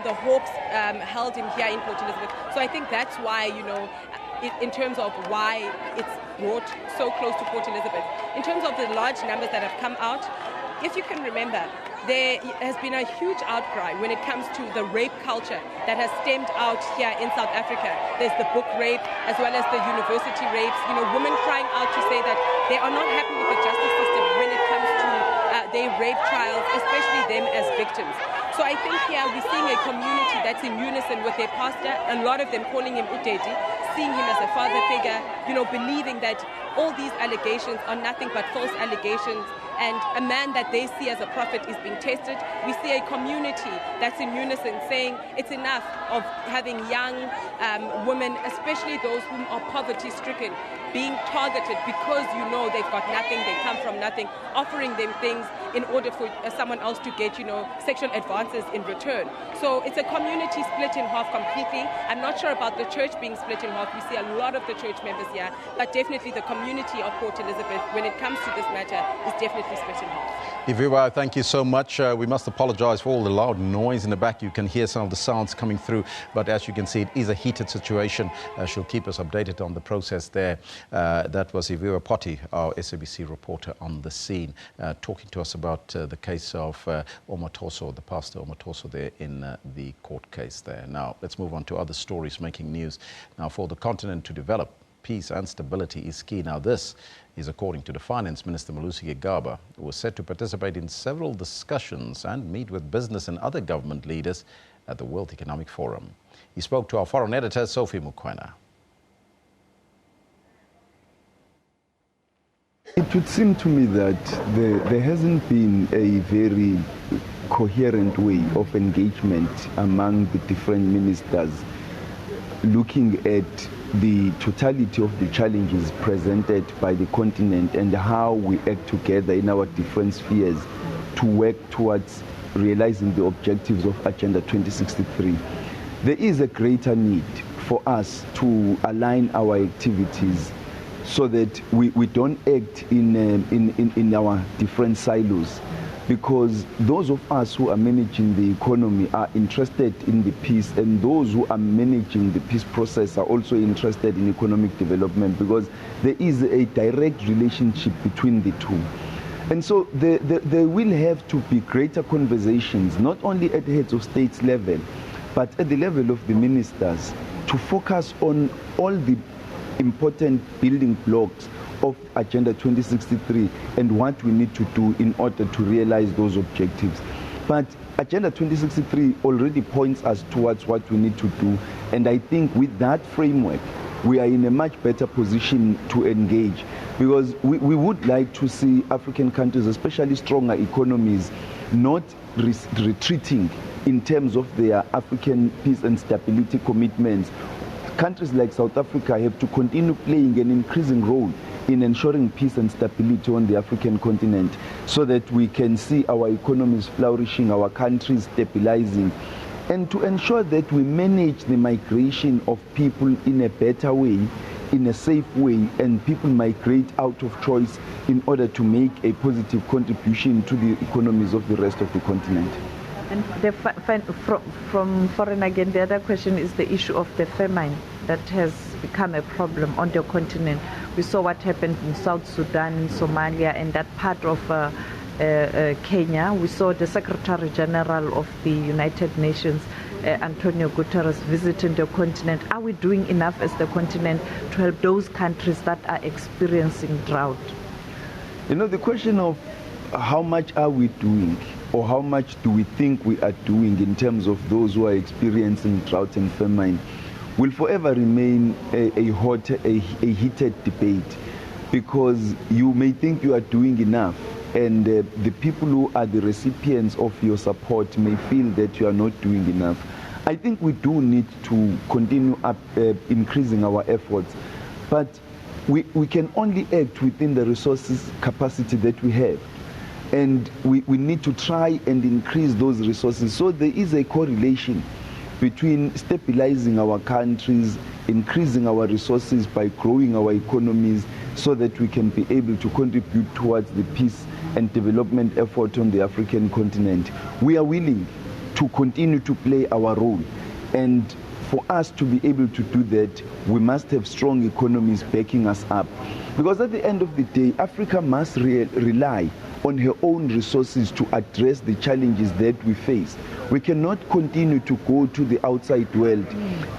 The Hawks held him here in Port Elizabeth. So I think that's why, in terms of why it's brought so close to Port Elizabeth. In terms of the large numbers that have come out, if you can remember, there has been a huge outcry when it comes to the rape culture that has stemmed out here in South Africa. There's the book rape as well as the university rapes. Women crying out to say that they are not happy with the justice system when it comes to their rape trials, especially them as victims. So I think here we're seeing a community that's in unison with their pastor, a lot of them calling him Uteti, seeing him as a father figure, believing that all these allegations are nothing but false allegations, and a man that they see as a prophet is being tested. We see a community that's in unison saying it's enough of having young women, especially those whom are poverty-stricken, being targeted because they've got nothing, they come from nothing, offering them things in order for someone else to get, sexual advances in return. So it's a community split in half completely. I'm not sure about the church being split in half. We see a lot of the church members here, but definitely the community of Port Elizabeth, when it comes to this matter, is definitely split in half. Iviwa, thank you so much. We must apologize for all the loud noise in the back. You can hear some of the sounds coming through, but as you can see, it is a heated situation. She'll keep us updated on the process there. That was Iviwa Poti, our SABC reporter on the scene, talking to us about the case of Omatoso, the pastor Omatoso there in the court case there. Now, let's move on to other stories making news. Now, for the continent to develop, peace and stability is key. Now, this is according to the Finance Minister, Malusi Gigaba, who was set to participate in several discussions and meet with business and other government leaders at the World Economic Forum. He spoke to our foreign editor, Sophie Mukwena. It would seem to me that there hasn't been a very coherent way of engagement among the different ministers looking at the totality of the challenges presented by the continent and how we act together in our different spheres to work towards realizing the objectives of Agenda 2063. There is a greater need for us to align our activities so that we don't act in our different silos, because those of us who are managing the economy are interested in the peace, and those who are managing the peace process are also interested in economic development, because there is a direct relationship between the two. And so there will have to be greater conversations, not only at the heads of states level, but at the level of the ministers, to focus on all the important building blocks of Agenda 2063 and what we need to do in order to realize those objectives. But Agenda 2063 already points us towards what we need to do, and I think with that framework we are in a much better position to engage, because we would like to see African countries, especially stronger economies, not retreating in terms of their African peace and stability commitments. Countries like South Africa have to continue playing an increasing role in ensuring peace and stability on the African continent, so that we can see our economies flourishing, our countries stabilizing, and to ensure that we manage the migration of people in a better way, in a safe way, and people migrate out of choice in order to make a positive contribution to the economies of the rest of the continent. And from foreign again, the other question is the issue of the famine that has become a problem on the continent. We saw what happened in South Sudan, in Somalia, and that part of Kenya. We saw the Secretary General of the United Nations, Antonio Guterres, visiting the continent. Are we doing enough as the continent to help those countries that are experiencing drought? You know, the question of how much are we doing, or how much do we think we are doing in terms of those who are experiencing drought and famine, will forever remain a heated debate, because you may think you are doing enough, and the people who are the recipients of your support may feel that you are not doing enough. I think we do need to continue increasing our efforts, but we can only act within the resources capacity that we have. And we need to try and increase those resources. So there is a correlation between stabilizing our countries, increasing our resources by growing our economies, so that we can be able to contribute towards the peace and development effort on the African continent. We are willing to continue to play our role. And for us to be able to do that, we must have strong economies backing us up. Because at the end of the day, Africa must rely on her own resources to address the challenges that we face. We cannot continue to go to the outside world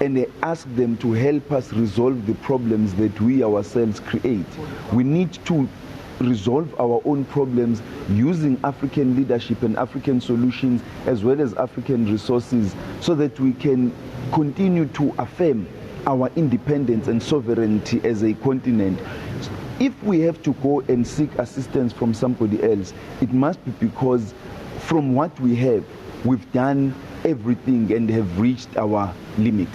and ask them to help us resolve the problems that we ourselves create. We need to resolve our own problems using African leadership and African solutions, as well as African resources, so that we can continue to affirm our independence and sovereignty as a continent. If we have to go and seek assistance from somebody else, it must be because from what we have, we've done everything and have reached our limit.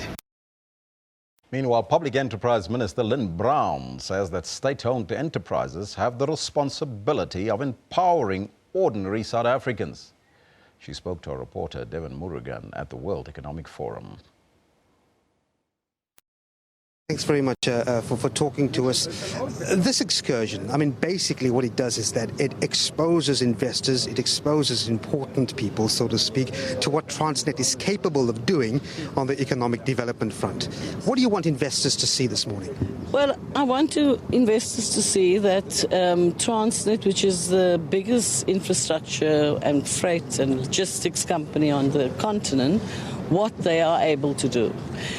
Meanwhile, Public Enterprise Minister Lynn Brown says that state-owned enterprises have the responsibility of empowering ordinary South Africans. She spoke to our reporter Devin Murugan at the World Economic Forum. Thanks very much for talking to us. This excursion, I mean, basically what it does is that it exposes investors, it exposes important people, so to speak, to what Transnet is capable of doing on the economic development front. What do you want investors to see this morning? Well, I want investors to see that Transnet, which is the biggest infrastructure and freight and logistics company on the continent, what they are able to do.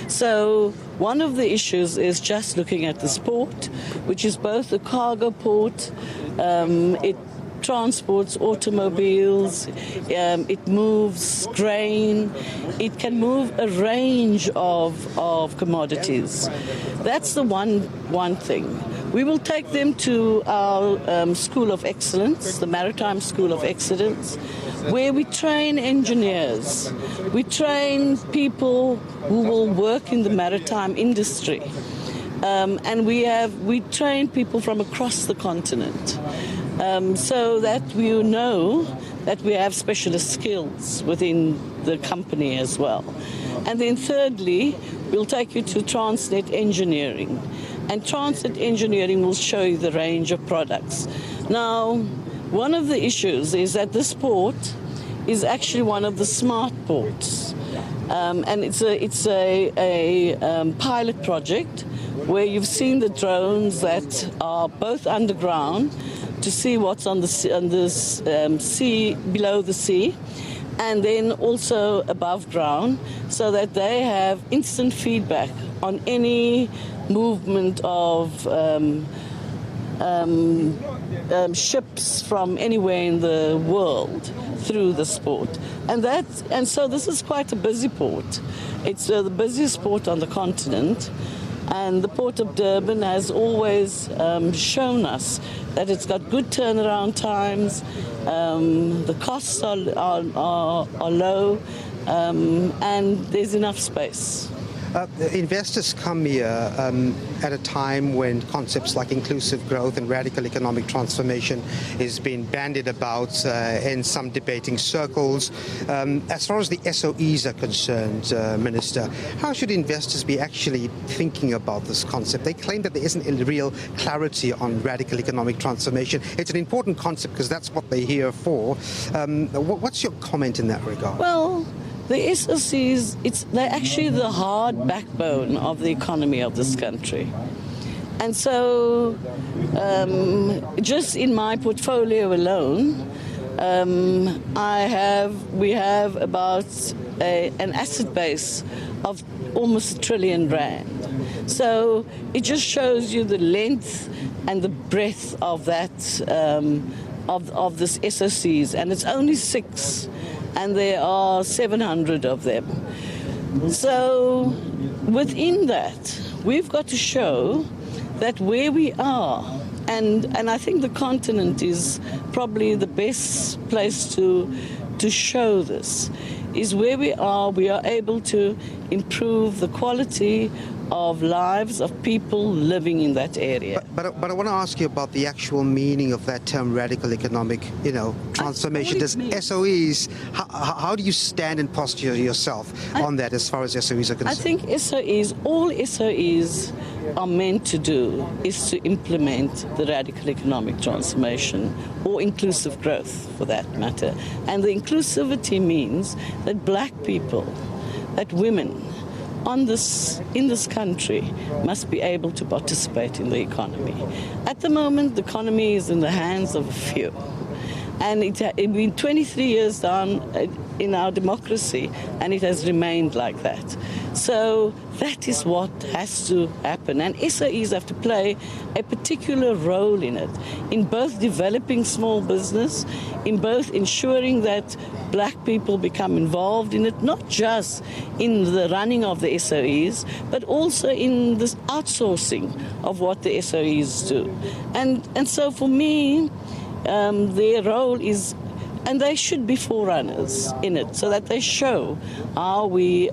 So one of the issues is just looking at this port, which is both a cargo port, it transports automobiles, it moves grain, it can move a range of commodities. That's the one thing. We will take them to our School of Excellence, the Maritime School of Excellence, where we train engineers, we train people who will work in the maritime industry, and we train people from across the continent, so that we know that we have specialist skills within the company as well. And then thirdly, we'll take you to Transnet Engineering, and Transnet Engineering will show you the range of products. Now, one of the issues is that this port is actually one of the smart ports, and it's a pilot project where you've seen the drones that are both underground to see what's on the sea below the sea, and then also above ground, so that they have instant feedback on any movement of ships from anywhere in the world through this port. And so this is quite a busy port. It's the busiest port on the continent, and the Port of Durban has always shown us that it's got good turnaround times, the costs are low, and there's enough space. Investors come here at a time when concepts like inclusive growth and radical economic transformation is being bandied about in some debating circles. As far as the SOEs are concerned, Minister, how should investors be actually thinking about this concept? They claim that there isn't a real clarity on radical economic transformation. It's an important concept because that's what they're here for. What's your comment in that regard? Well, the SOCs, they're actually the hard backbone of the economy of this country. And so just in my portfolio alone, we have about an asset base of almost R1 trillion. So it just shows you the length and the breadth of that, of this SOCs, and it's only 6, and there are 700 of them. So within that, we've got to show that where we are, and I think the continent is probably the best place to show this, is where we are able to improve the quality of lives of people living in that area. But I want to ask you about the actual meaning of that term, radical economic, transformation. Does SOEs, how do you stand and posture yourself on that as far as SOEs are concerned? I think SOEs, all SOEs are meant to do is to implement the radical economic transformation, or inclusive growth for that matter. And the inclusivity means that black people, that women, in this country must be able to participate in the economy. At the moment, the economy is in the hands of a few. And it's been 23 years down in our democracy, and it has remained like that. So that is what has to happen. And SOEs have to play a particular role in it, in both developing small business, in both ensuring that black people become involved in it, not just in the running of the SOEs, but also in this outsourcing of what the SOEs do. And so for me, their role is, and they should be forerunners in it, so that they show how we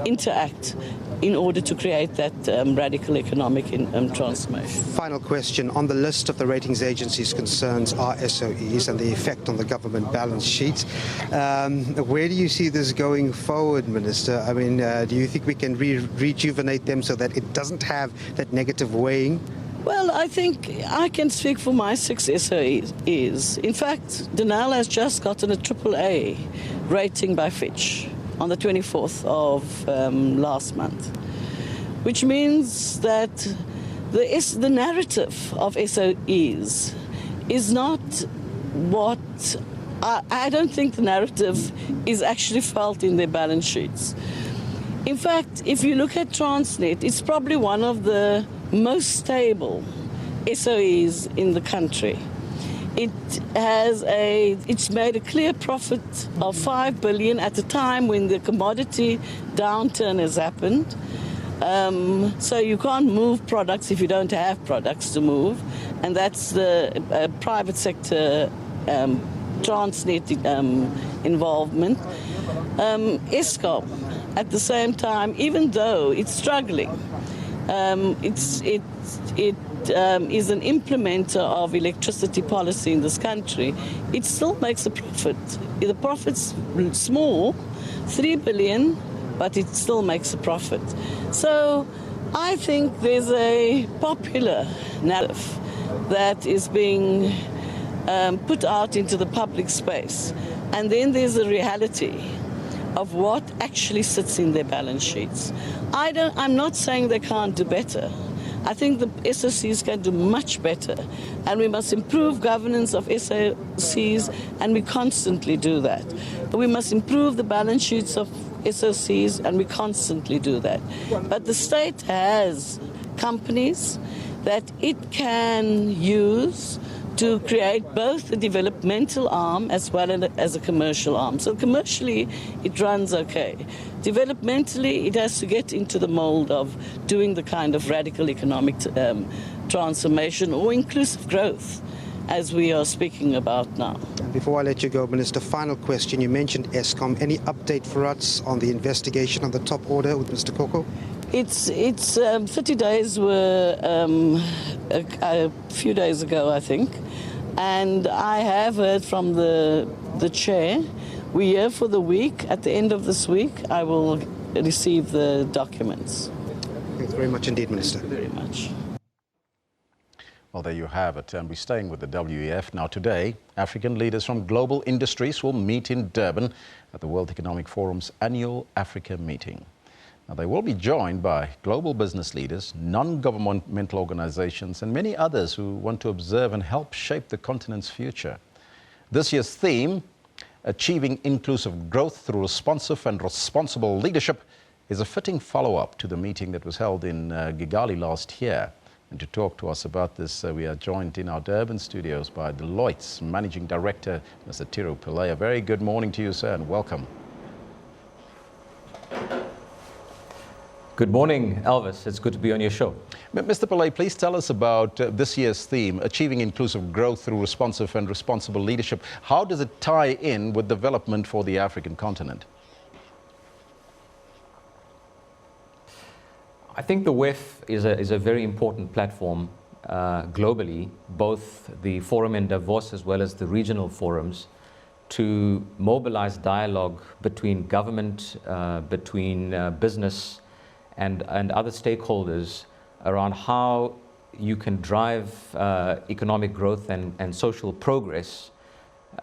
interact in order to create that radical economic transformation. Final question. On the list of the ratings agencies' concerns are SOEs and the effect on the government balance sheet. Where do you see this going forward, Minister? I mean, do you think we can rejuvenate them so that it doesn't have that negative weighing? Well, I think I can speak for my 6 SOEs. In fact, Denel has just gotten a AAA rating by Fitch on the 24th of last month, which means that the narrative of SOEs is not what... I don't think the narrative is actually felt in their balance sheets. In fact, if you look at Transnet, it's probably one of the most stable SOEs in the country. It's made a clear profit of 5 billion at a time when the commodity downturn has happened. So you can't move products if you don't have products to move, and that's the private sector Transnet involvement. Eskom, at the same time, even though it's struggling, it is an implementer of electricity policy in this country, it still makes a profit. The profit's small, 3 billion, but it still makes a profit. So I think there's a popular narrative that is being put out into the public space. And then there's a reality of what actually sits in their balance sheets. I'm not saying they can't do better. I think the SOCs can do much better, and we must improve governance of SOCs, and we constantly do that. But we must improve the balance sheets of SOCs, and we constantly do that. But the state has companies that it can use to create both a developmental arm as well as a commercial arm. So commercially, it runs okay. Developmentally, it has to get into the mold of doing the kind of radical economic transformation or inclusive growth as we are speaking about now. And before I let you go, Minister, final question. You mentioned Eskom. Any update for us on the investigation on the top order with Mr. Koko? It's 30 days were a few days ago, I think, and I have heard from the chair. We're here for the week. At the end of this week, I will receive the documents. Thanks very much indeed, Minister. Thank you very much. Well, there you have it. And we're staying with the WEF. Now, today, African leaders from global industries will meet in Durban at the World Economic Forum's annual Africa meeting. Now, they will be joined by global business leaders, non-governmental organizations, and many others who want to observe and help shape the continent's future. This year's theme, Achieving Inclusive Growth Through Responsive and Responsible Leadership, is a fitting follow-up to the meeting that was held in Kigali last year. And to talk to us about this, we are joined in our Durban studios by Deloitte's Managing Director, Mr. Tiru Pillay. A very good morning to you, sir, and welcome. Good morning, Elvis. It's good to be on your show. Mr. Pillay, please tell us about this year's theme, Achieving Inclusive Growth Through Responsive and Responsible Leadership. How does it tie in with development for the African continent? I think the WEF is a very important platform globally, both the forum in Davos as well as the regional forums, to mobilize dialogue between government, between business, and other stakeholders around how you can drive economic growth and social progress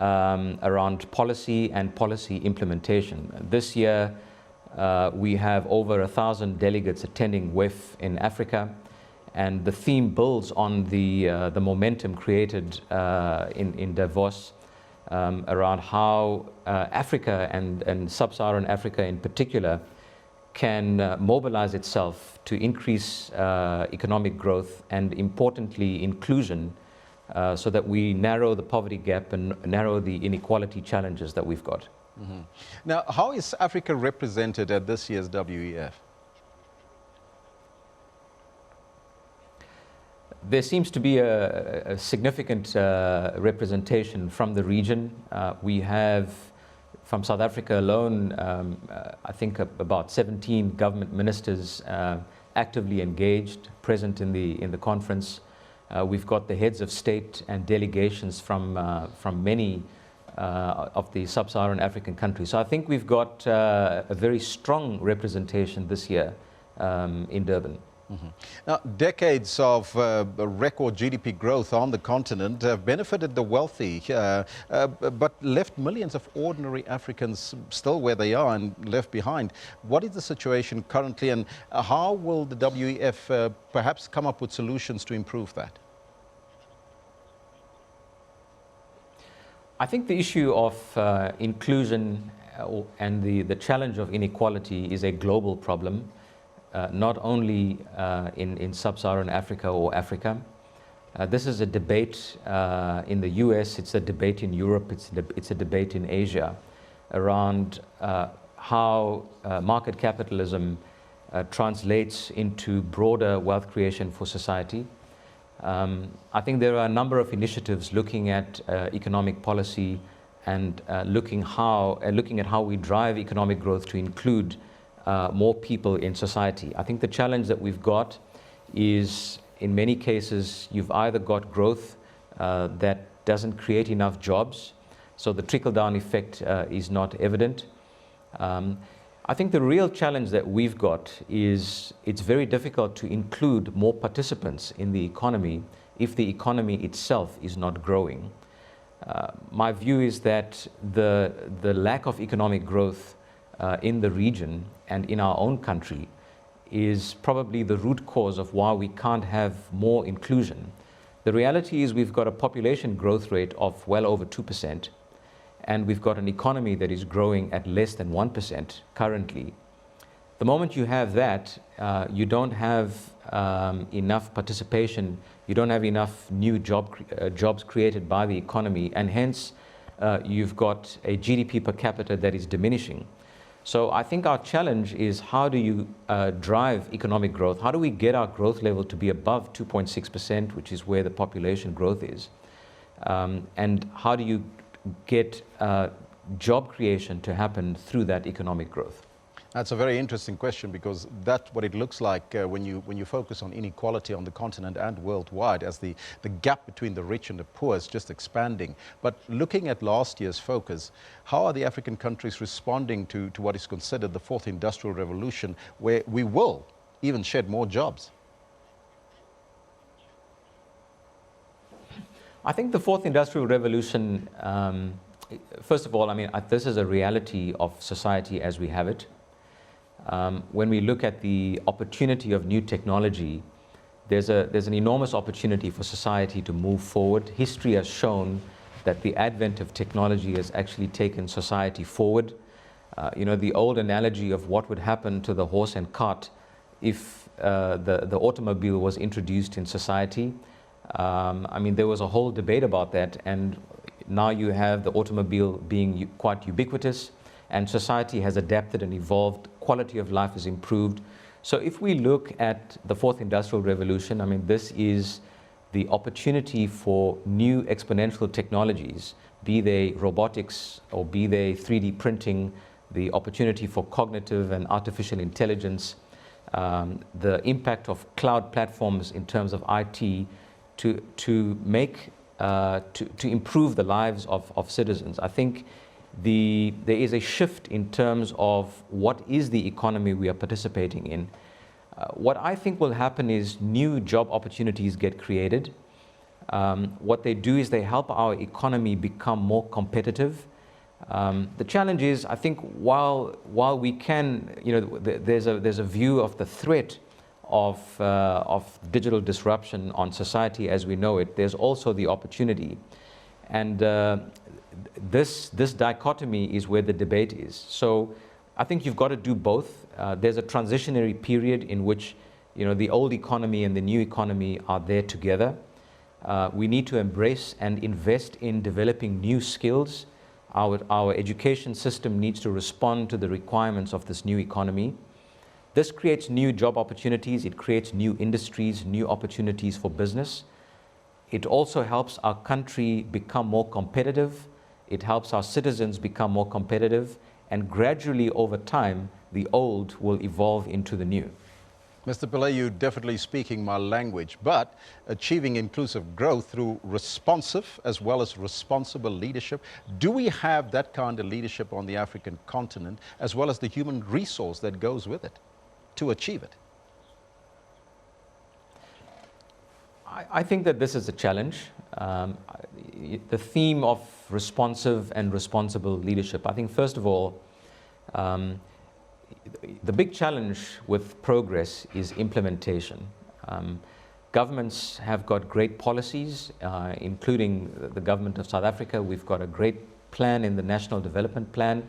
around policy and policy implementation. This year, we have over 1,000 delegates attending WEF in Africa, and the theme builds on the momentum created in Davos around how Africa and sub-Saharan Africa in particular can mobilize itself to increase economic growth and, importantly, inclusion so that we narrow the poverty gap and narrow the inequality challenges that we've got. Mm-hmm. Now, how is Africa represented at this year's WEF? There seems to be a significant representation from the region. We have, from South Africa alone, I think about 17 government ministers actively engaged, present in the conference. We've got the heads of state and delegations from many of the sub-Saharan African countries. So I think we've got a very strong representation this year in Durban. Mm-hmm. Now, decades of record GDP growth on the continent have benefited the wealthy, but left millions of ordinary Africans still where they are and left behind. What is the situation currently, and how will the WEF perhaps come up with solutions to improve that? I think the issue of inclusion and the challenge of inequality is a global problem. Not only in sub-Saharan Africa or Africa. This is a debate in the US, it's a debate in Europe, it's a debate in Asia around how market capitalism translates into broader wealth creation for society. I think there are a number of initiatives looking at economic policy and looking at how we drive economic growth to include more people in society. I think the challenge that we've got is, in many cases, you've either got growth that doesn't create enough jobs, so the trickle-down effect is not evident. I think the real challenge that we've got is it's very difficult to include more participants in the economy if the economy itself is not growing. My view is that the lack of economic growth in the region and in our own country is probably the root cause of why we can't have more inclusion. The reality is we've got a population growth rate of well over 2%, and we've got an economy that is growing at less than 1% currently. The moment you have that, you don't have enough participation, you don't have enough new jobs created by the economy, and hence you've got a GDP per capita that is diminishing. So I think our challenge is how do you drive economic growth? How do we get our growth level to be above 2.6%, which is where the population growth is? And how do you get job creation to happen through that economic growth? That's a very interesting question, because that's what it looks like when you focus on inequality on the continent and worldwide, as the gap between the rich and the poor is just expanding. But looking at last year's focus, how are the African countries responding to what is considered the fourth industrial revolution, where we will even shed more jobs? I think the fourth industrial revolution, first of all, I mean, this is a reality of society as we have it. When we look at the opportunity of new technology, there's an enormous opportunity for society to move forward. History has shown that the advent of technology has actually taken society forward. The old analogy of what would happen to the horse and cart if the automobile was introduced in society. There was a whole debate about that, and now you have the automobile being quite ubiquitous, and society has adapted and evolved, quality of life has improved. So if we look at the fourth industrial revolution, this is the opportunity for new exponential technologies, be they robotics or be they 3D printing, the opportunity for cognitive and artificial intelligence, the impact of cloud platforms in terms of IT to improve the lives of citizens. I think there is a shift in terms of what is the economy we are participating in. What I think will happen is new job opportunities get created. What they do is they help our economy become more competitive. The challenge is, I think, while we can, there's a view of the threat of digital disruption on society as we know it, there's also the opportunity. And this dichotomy is where the debate is. So I think you've got to do both. There's a transitionary period in which the old economy and the new economy are there together. We need to embrace and invest in developing new skills. Our education system needs to respond to the requirements of this new economy. This creates new job opportunities, it creates new industries, new opportunities for business. It also helps our country become more competitive. It helps our citizens become more competitive. And gradually over time, the old will evolve into the new. Mr. Pillay, you're definitely speaking my language, but achieving inclusive growth through responsive as well as responsible leadership. Do we have that kind of leadership on the African continent, as well as the human resource that goes with it to achieve it? I think that this is a challenge. The theme of responsive and responsible leadership. I think, first of all, the big challenge with progress is implementation. Governments have got great policies, including the government of South Africa. We've got a great plan in the National Development Plan.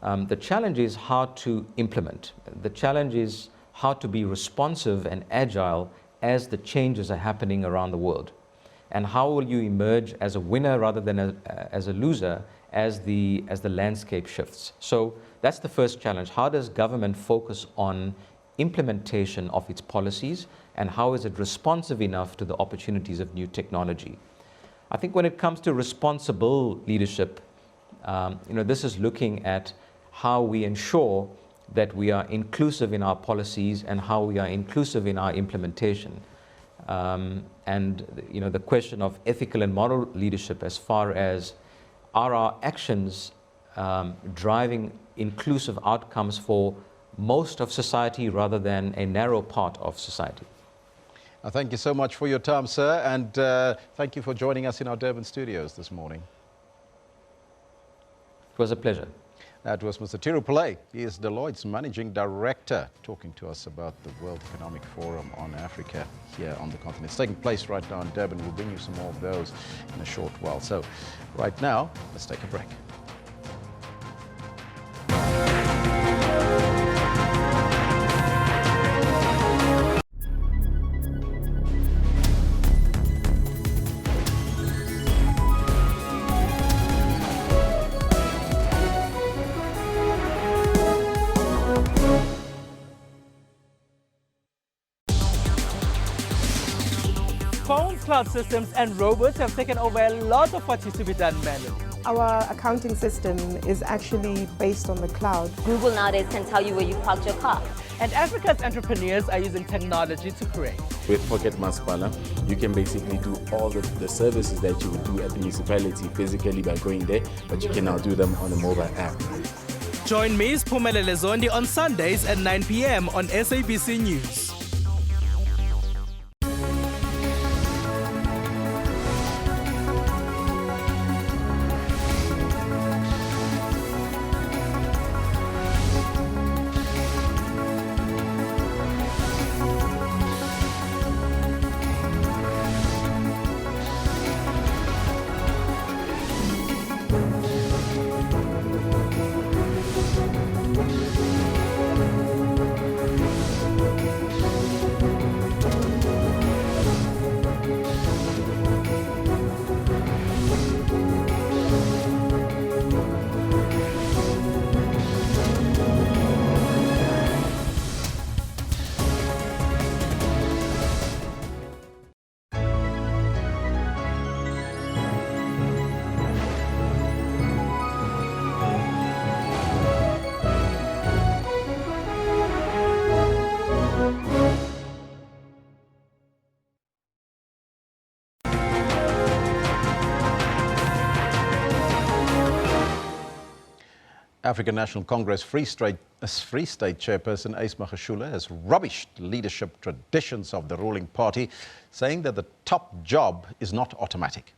The challenge is how to implement. The challenge is how to be responsive and agile as the changes are happening around the world. And how will you emerge as a winner rather than as a loser as the landscape shifts? So that's the first challenge. How does government focus on implementation of its policies, and how is it responsive enough to the opportunities of new technology? I think when it comes to responsible leadership, this is looking at how we ensure that we are inclusive in our policies and how we are inclusive in our implementation. The question of ethical and moral leadership, as far as are our actions driving inclusive outcomes for most of society rather than a narrow part of society. Thank you so much for your time, sir, and thank you for joining us in our Durban studios this morning. It was a pleasure. That was Mr. Tiru Pillay. He is Deloitte's Managing Director, talking to us about the World Economic Forum on Africa here on the continent. It's taking place right now in Durban. We'll bring you some more of those in a short while. So right now, let's take a break. Phones, cloud systems and robots have taken over a lot of what used to be done manually. Our accounting system is actually based on the cloud. Google nowadays can tell you where you parked your car. And Africa's entrepreneurs are using technology to create. With Pocket Masipala, you can basically do all the services that you would do at the municipality physically by going there, but you can now do them on a mobile app. Join me, Spumelele Zondi, on Sundays at 9 p.m. on SABC News. African National Congress Free State Chairperson Ace Magashule has rubbished leadership traditions of the ruling party, saying that the top job is not automatic.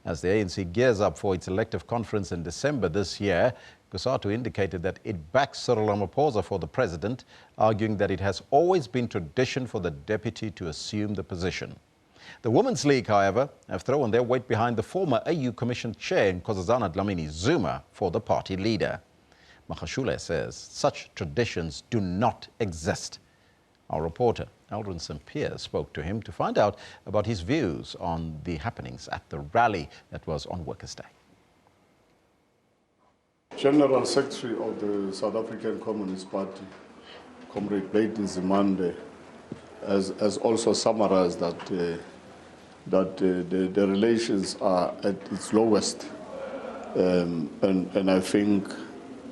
As the ANC gears up for its elective conference in December this year, Kusatu indicated that it backs Cyril Ramaphosa for the president, arguing that it has always been tradition for the deputy to assume the position. The Women's League, however, have thrown their weight behind the former AU Commission chair, Nkosazana Dlamini Zuma, for the party leader. Magashule says such traditions do not exist. Our reporter, Eldrin St. Pierre, spoke to him to find out about his views on the happenings at the rally that was on Workers' Day. General Secretary of the South African Communist Party, Comrade Blade Nzimande, has also summarized that the relations are at its lowest. And I think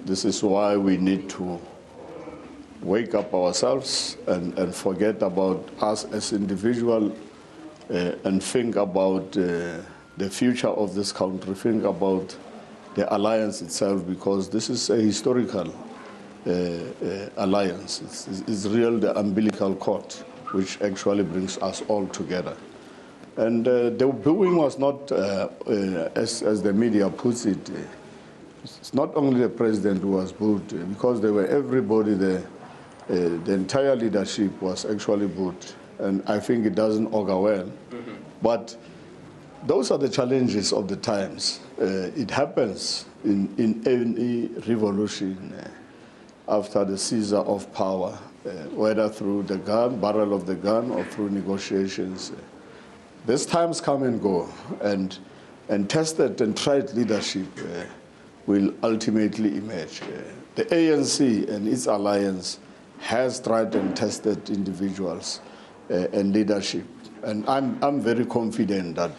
this is why we need to wake up ourselves and forget about us as individuals and think about the future of this country, think about the alliance itself, because this is a historical alliance. It's real, the umbilical cord, which actually brings us all together. And the booing was not, as the media puts it, it's not only the president who was booed, because they were everybody there. The entire leadership was actually booed, and I think it doesn't augur well. But those are the challenges of the times. It happens in any revolution after the seizure of power, whether through the gun, barrel of the gun, or through negotiations. These times come and go, and tested and tried leadership will ultimately emerge. The ANC and its alliance has tried and tested individuals and leadership. And I'm very confident that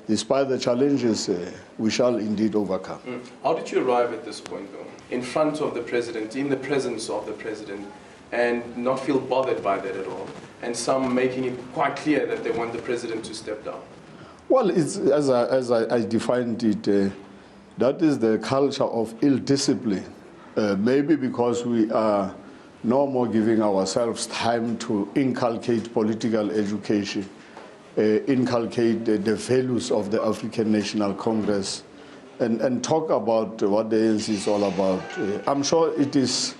despite the challenges, we shall indeed overcome. How did you arrive at this point, though, in front of the president, in the presence of the president, and not feel bothered by that at all? And some making it quite clear that they want the president to step down. Well, it's, as I defined it, that is the culture of ill discipline. Maybe because we are no more giving ourselves time to inculcate political education, inculcate the values of the African National Congress, and talk about what the ANC is all about. I'm sure it is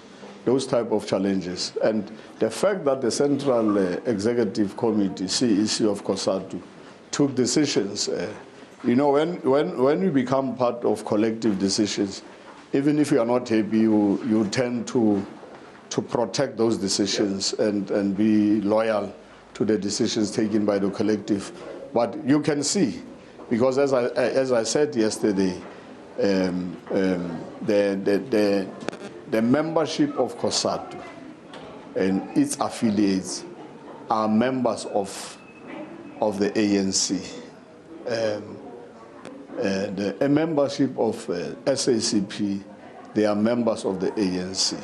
those type of challenges. And the fact that the Central Executive Committee, CEC of COSATU, took decisions, you know, when you become part of collective decisions, even if you are not happy, you tend to protect those decisions and be loyal to the decisions taken by the collective. But you can see, because as I said yesterday, the membership of COSATU and its affiliates are members of the ANC. A membership of SACP, they are members of the ANC.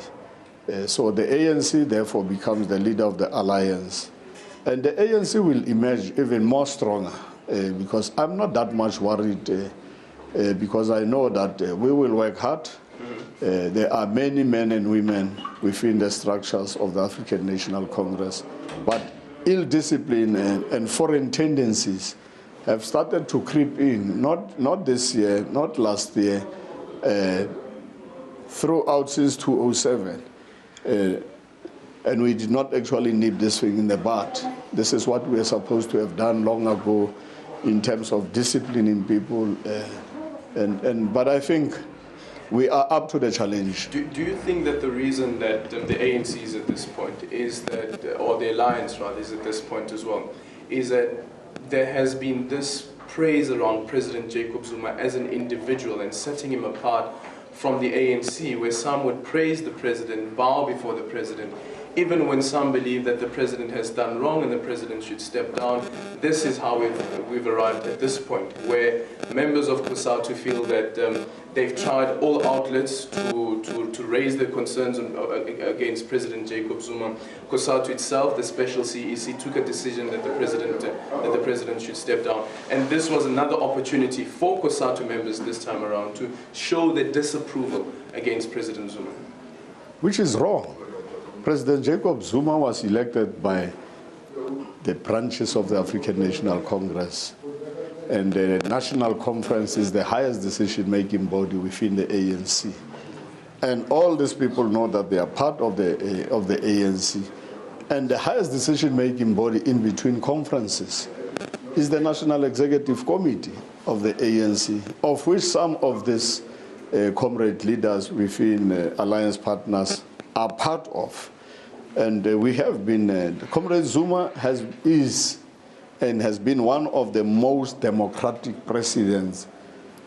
So the ANC therefore becomes the leader of the alliance. And the ANC will emerge even more stronger because I'm not that much worried because I know that we will work hard. There are many men and women within the structures of the African National Congress, but ill discipline and foreign tendencies have started to creep in, not this year, not last year, throughout since 2007. And we did not actually nip this thing in the bud. This is what we are supposed to have done long ago in terms of disciplining people. But I think we are up to the challenge. Do you think that the reason that the ANC is at this point is that, or the alliance rather, is at this point as well, is that there has been this praise around President Jacob Zuma as an individual and setting him apart from the ANC, where some would praise the president, bow before the president, even when some believe that the president has done wrong and the president should step down, this is how we've arrived at this point, where members of COSATU feel that they've tried all outlets to raise their concerns against President Jacob Zuma. COSATU itself, the special CEC, took a decision that the president should step down. And this was another opportunity for COSATU members this time around to show their disapproval against President Zuma. Which is wrong. President Jacob Zuma was elected by the branches of the African National Congress. And the National Conference is the highest decision-making body within the ANC. And all these people know that they are part of the ANC. And the highest decision-making body in between conferences is the National Executive Committee of the ANC, of which some of these comrade leaders within alliance partners are part of. And we have been, Comrade Zuma has been one of the most democratic presidents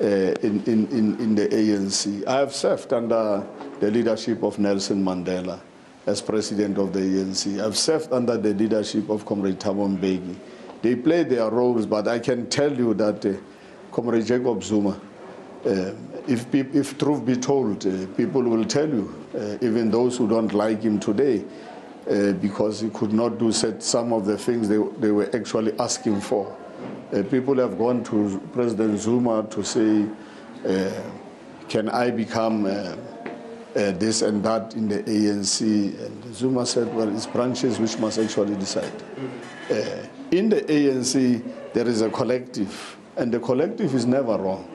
in the ANC. I have served under the leadership of Nelson Mandela as president of the ANC. I've served under the leadership of Comrade Thabo Mbeki. They play their roles, but I can tell you that Comrade Jacob Zuma, if truth be told, people will tell you, even those who don't like him today, because he could not do some of the things they were actually asking for. People have gone to President Zuma to say, can I become this and that in the ANC? And Zuma said, well, it's branches which must actually decide. In the ANC, there is a collective, and the collective is never wrong.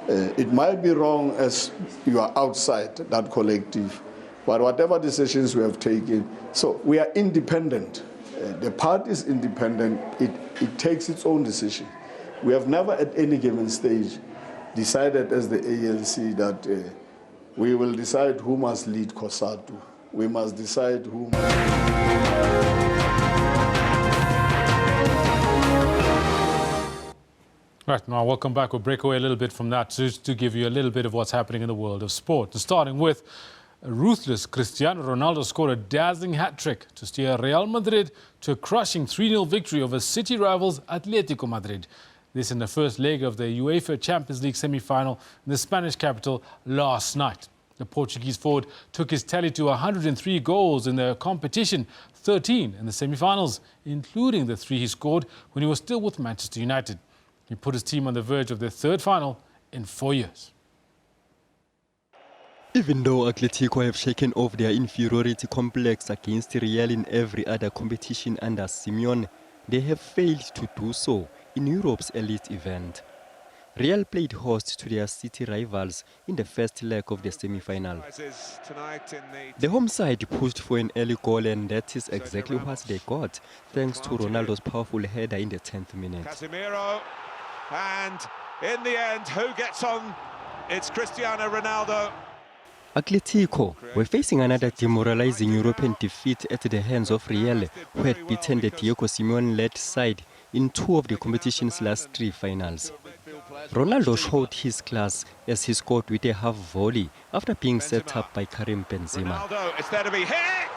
It might be wrong as you are outside that collective, but whatever decisions we have taken, so we are independent. The party is independent. It takes its own decision. We have never at any given stage decided as the ANC that we will decide who must lead COSATU. We must decide who Right, now welcome back. We'll break away a little bit from that just to give you a little bit of what's happening in the world of sport. And starting with a ruthless Cristiano Ronaldo scored a dazzling hat-trick to steer Real Madrid to a crushing 3-0 victory over city rivals Atletico Madrid. This in the first leg of the UEFA Champions League semi-final in the Spanish capital last night. The Portuguese forward took his tally to 103 goals in the competition, 13 in the semi-finals, including the 3 he scored when he was still with Manchester United. He put his team on the verge of their third final in 4 years. Even though Atletico have shaken off their inferiority complex against Real in every other competition under Simeone, they have failed to do so in Europe's elite event. Real played host to their city rivals in the first leg of the semi-final. The home side pushed for an early goal, and that is exactly what they got, thanks to Ronaldo's powerful header in the 10th minute. Casemiro, and in the end, who gets on? It's Cristiano Ronaldo. Atletico were facing another demoralizing European defeat at the hands of Real, who had beaten the Diego Simeone-led side in 2 of the competition's last 3 finals. Ronaldo showed his class as he scored with a half volley after being set up by Karim Benzema. Ronaldo, it's there to be hit!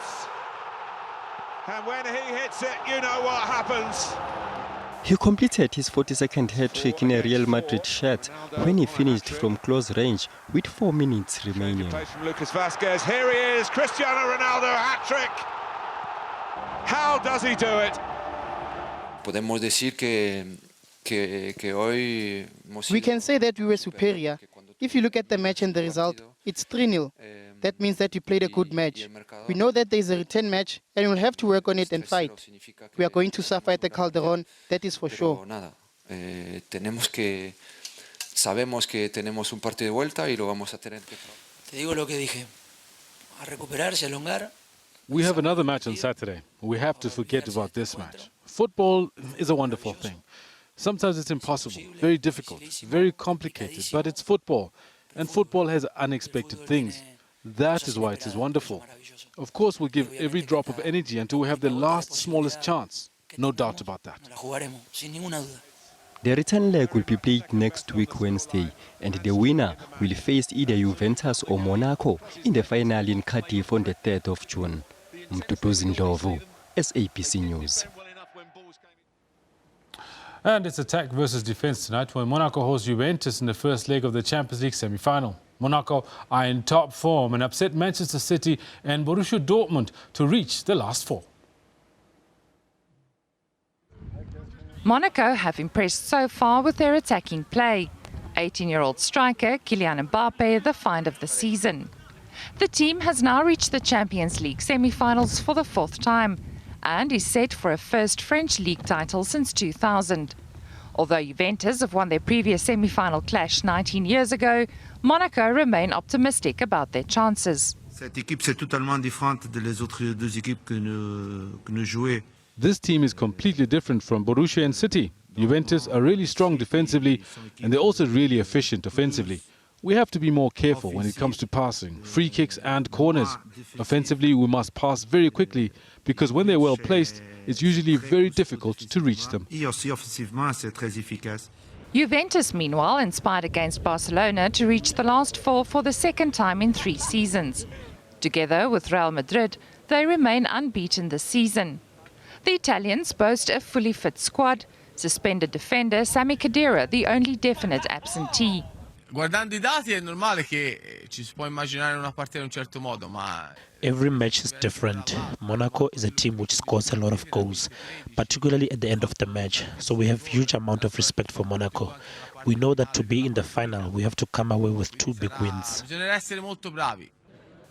And when he hits it, you know what happens. He completed his 42nd hat-trick in a Real Madrid shirt when he finished from close range with 4 minutes remaining. From Lucas Vazquez. Here he is, Cristiano Ronaldo, hat-trick. How does he do it? Podemos decir que hoy we can say that we were superior. If you look at the match and the result, it's 3-0. That means that we played a good match. We know that there is a return match and we'll have to work on it and fight. We are going to suffer at the Calderón, that is for sure. Sabemos que tenemos un partido de vuelta y lo vamos a tener que. Te digo lo que dije. A recuperarse, a alongar. We have another match on Saturday. We have to forget about this match. Football is a wonderful thing. Sometimes it's impossible, very difficult, very complicated, but it's football. And football has unexpected things. That is why it is wonderful. Of course, we'll give every drop of energy until we have the last smallest chance. No doubt about that. The return leg will be played next week Wednesday, and the winner will face either Juventus or Monaco in the final in Cardiff on the 3rd of June. Mtutuzi Ndlovu, SABC News. And it's attack versus defence tonight when Monaco hosts Juventus in the first leg of the Champions League semi-final. Monaco are in top form and upset Manchester City and Borussia Dortmund to reach the last four. Monaco have impressed so far with their attacking play. 18-year-old striker Kylian Mbappe the find of the season. The team has now reached the Champions League semi-finals for the fourth time and is set for a first French league title since 2000. Although Juventus have won their previous semi-final clash 19 years ago, Monaco remain optimistic about their chances. Cette équipe, c'est totalement différente des autres deux équipes que nous jouons. This team is completely different from Borussia and City. Juventus are really strong defensively and they're also really efficient offensively. We have to be more careful when it comes to passing, free kicks and corners. Offensively, we must pass very quickly because when they're well placed, it's usually very difficult to reach them. Juventus, meanwhile, inspired against Barcelona to reach the last four for the second time in 3 seasons. Together with Real Madrid, they remain unbeaten this season. The Italians boast a fully fit squad. Suspended defender Sami Khedira, the only definite absentee. Guardando I dati è normale che ci si può immaginare una partita in un certo modo, ma every match is different. Monaco is a team which scores a lot of goals, particularly at the end of the match. So we have huge amount of respect for Monaco. We know that to be in the final, we have to come away with 2 big wins. Bisognerà essere molto bravi.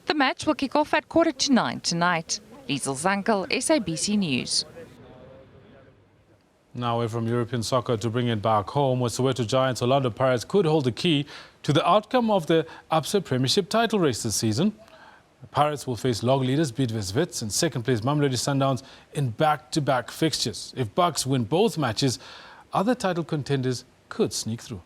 The match will kick off at 8:45 tonight. Liesel Zankel, SABC News. Now away from European soccer to bring it back home, where Soweto Giants Orlando Pirates could hold the key to the outcome of the Absa Premiership title race this season. The Pirates will face log leaders Bidvest Wits and second-place Mamelodi Sundowns in back-to-back fixtures. If Bucks win both matches, other title contenders could sneak through.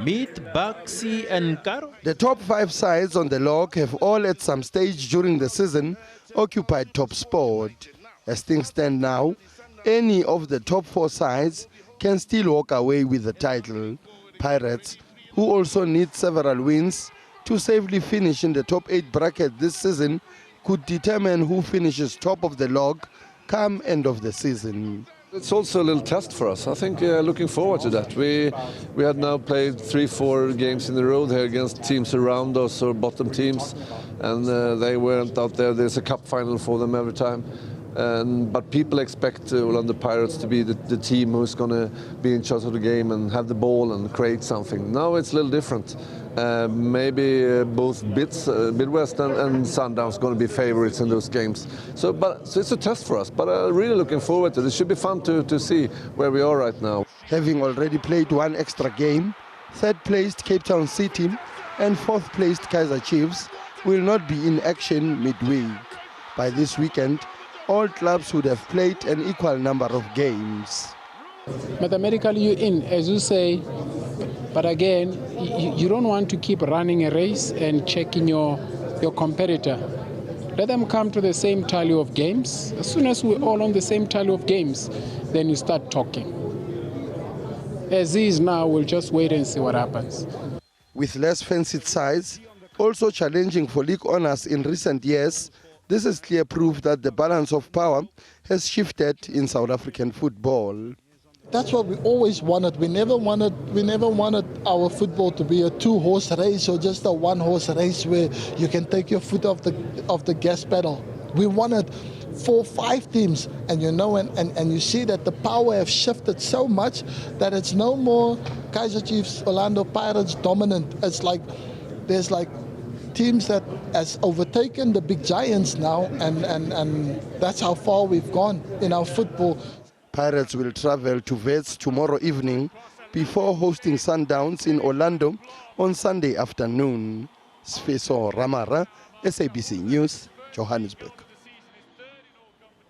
Meet Baxi and Karo. The top 5 sides on the log have all at some stage during the season occupied top spot. As things stand now, any of the top 4 sides can still walk away with the title. Pirates, who also need several wins to safely finish in the top 8 bracket this season, could determine who finishes top of the log come end of the season. It's also a little test for us. I think looking forward to that. We had now played 3-4 games in a row here against teams around us or bottom teams, and they weren't out there. There's a cup final for them every time. But people expect Orlando Pirates to be the team who's going to be in charge of the game and have the ball and create something. Now it's a little different. Maybe both Midwest and Sundowns going to be favorites in those games. So it's a test for us, but really looking forward to it. It should be fun to see where we are right now. Having already played 1 extra game, third-placed Cape Town City and fourth-placed Kaizer Chiefs will not be in action midweek. By this weekend, all clubs would have played an equal number of games. Mathematically, you're in, as you say, but again, you don't want to keep running a race and checking your competitor. Let them come to the same tally of games. As soon as we're all on the same tally of games, then you start talking. As is now, we'll just wait and see what happens. With less fancied sides, also challenging for league honours in recent years, this is clear proof that the balance of power has shifted in South African football. That's what we always wanted. We never wanted our football to be a 2-horse race or just a 1-horse race where you can take your foot off the gas pedal. We wanted 4-5 teams, and and you see that the power have shifted so much that it's no more Kaizer Chiefs, Orlando Pirates dominant. It's like there's like teams that has overtaken the big giants now, and that's how far we've gone in our football. Pirates will travel to Wits tomorrow evening before hosting Sundowns in Orlando on Sunday afternoon. Sfeso Ramara, SABC News, Johannesburg.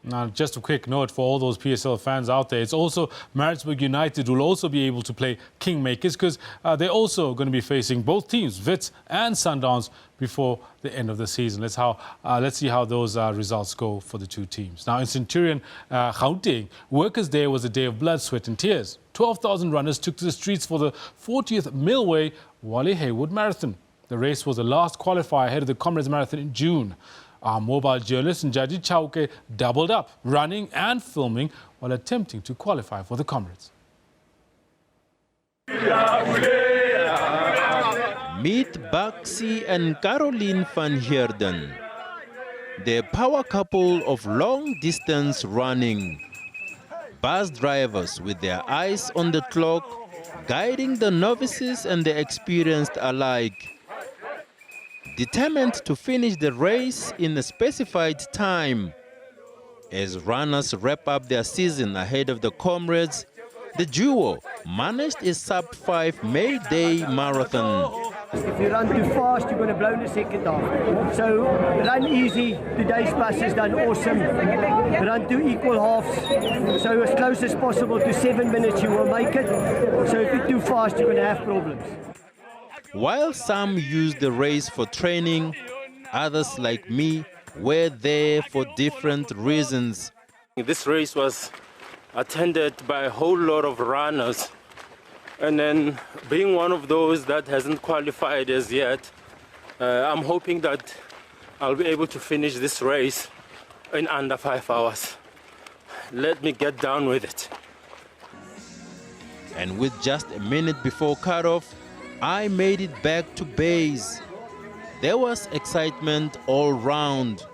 Now, just a quick note for all those PSL fans out there. It's also Maritzburg United will also be able to play Kingmakers because they're also going to be facing both teams, Wits and Sundowns, before the end of the season. Let's see how those results go for the 2 teams. Now, in Centurion, Gauteng, Workers' Day was a day of blood, sweat and tears. 12,000 runners took to the streets for the 40th Millway Wally Hayward Marathon. The race was the last qualifier ahead of the Comrades Marathon in June. Our mobile journalist Njaji Chauke doubled up, running and filming while attempting to qualify for the Comrades. Meet Baxi and Caroline van Heerden, the power couple of long-distance running. Bus drivers with their eyes on the clock, guiding the novices and the experienced alike. Determined to finish the race in a specified time. As runners wrap up their season ahead of the Comrades, the duo managed a sub-5 May Day marathon. If you run too fast, you're going to blow in the second half. So run easy. Today's bus has done awesome. Run two equal halves. So as close as possible to 7 minutes, you will make it. So if you're too fast, you're going to have problems. While some used the race for training, others like me were there for different reasons. This race was attended by a whole lot of runners. And then being one of those that hasn't qualified as yet, I'm hoping that I'll be able to finish this race in under 5 hours. Let me get down with it. And with just a minute before cutoff, I made it back to base. There was excitement all round.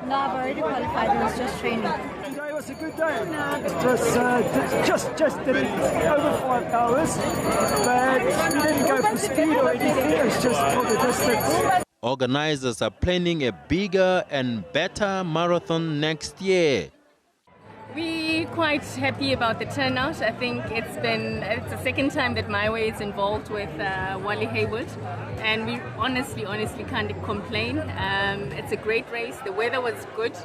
No, I've already qualified. It was just training. Today was a good day. Just did it over 5 hours, but we didn't go for speed or anything. It was just for the distance. Organizers are planning a bigger and better marathon next year. We're quite happy about the turnout. I think it's the second time that My Way is involved with Wally Hayward, and we honestly can't complain. It's a great race. The weather was good,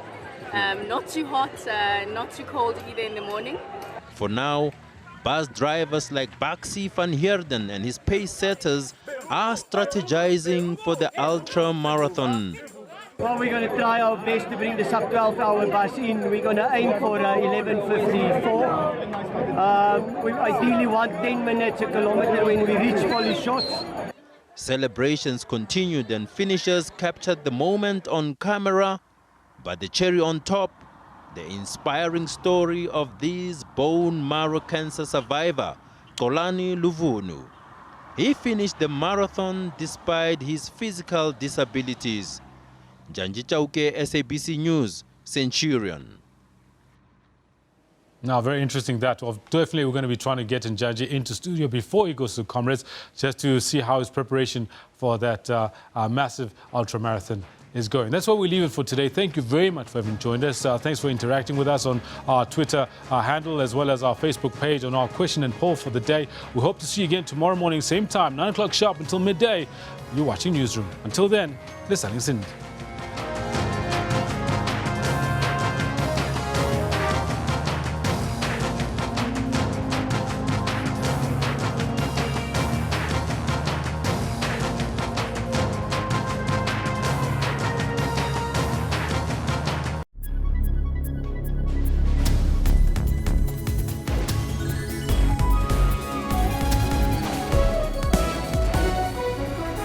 not too hot, not too cold either in the morning. For now, bus drivers like Baxi van Heerden and his pace setters are strategizing for the ultra marathon. Well, we're going to try our best to bring the sub-12-hour bus in. We're going to aim for 11:54. We ideally want 10 minutes a kilometer when we reach Polly shots. Celebrations continued and finishers captured the moment on camera. But the cherry on top, the inspiring story of this bone marrow cancer survivor, Kolani Luvunu. He finished the marathon despite his physical disabilities. Njaji Chauke, SABC News, Centurion. Now, very interesting that. Well, definitely we're going to be trying to get Njaji into studio before he goes to Comrades, just to see how his preparation for that massive ultramarathon is going. That's what we leave it for today. Thank you very much for having joined us. Thanks for interacting with us on our Twitter handle, as well as our Facebook page on our question and poll for the day. We hope to see you again tomorrow morning, same time, 9 o'clock sharp until midday. You're watching Newsroom. Until then, listening.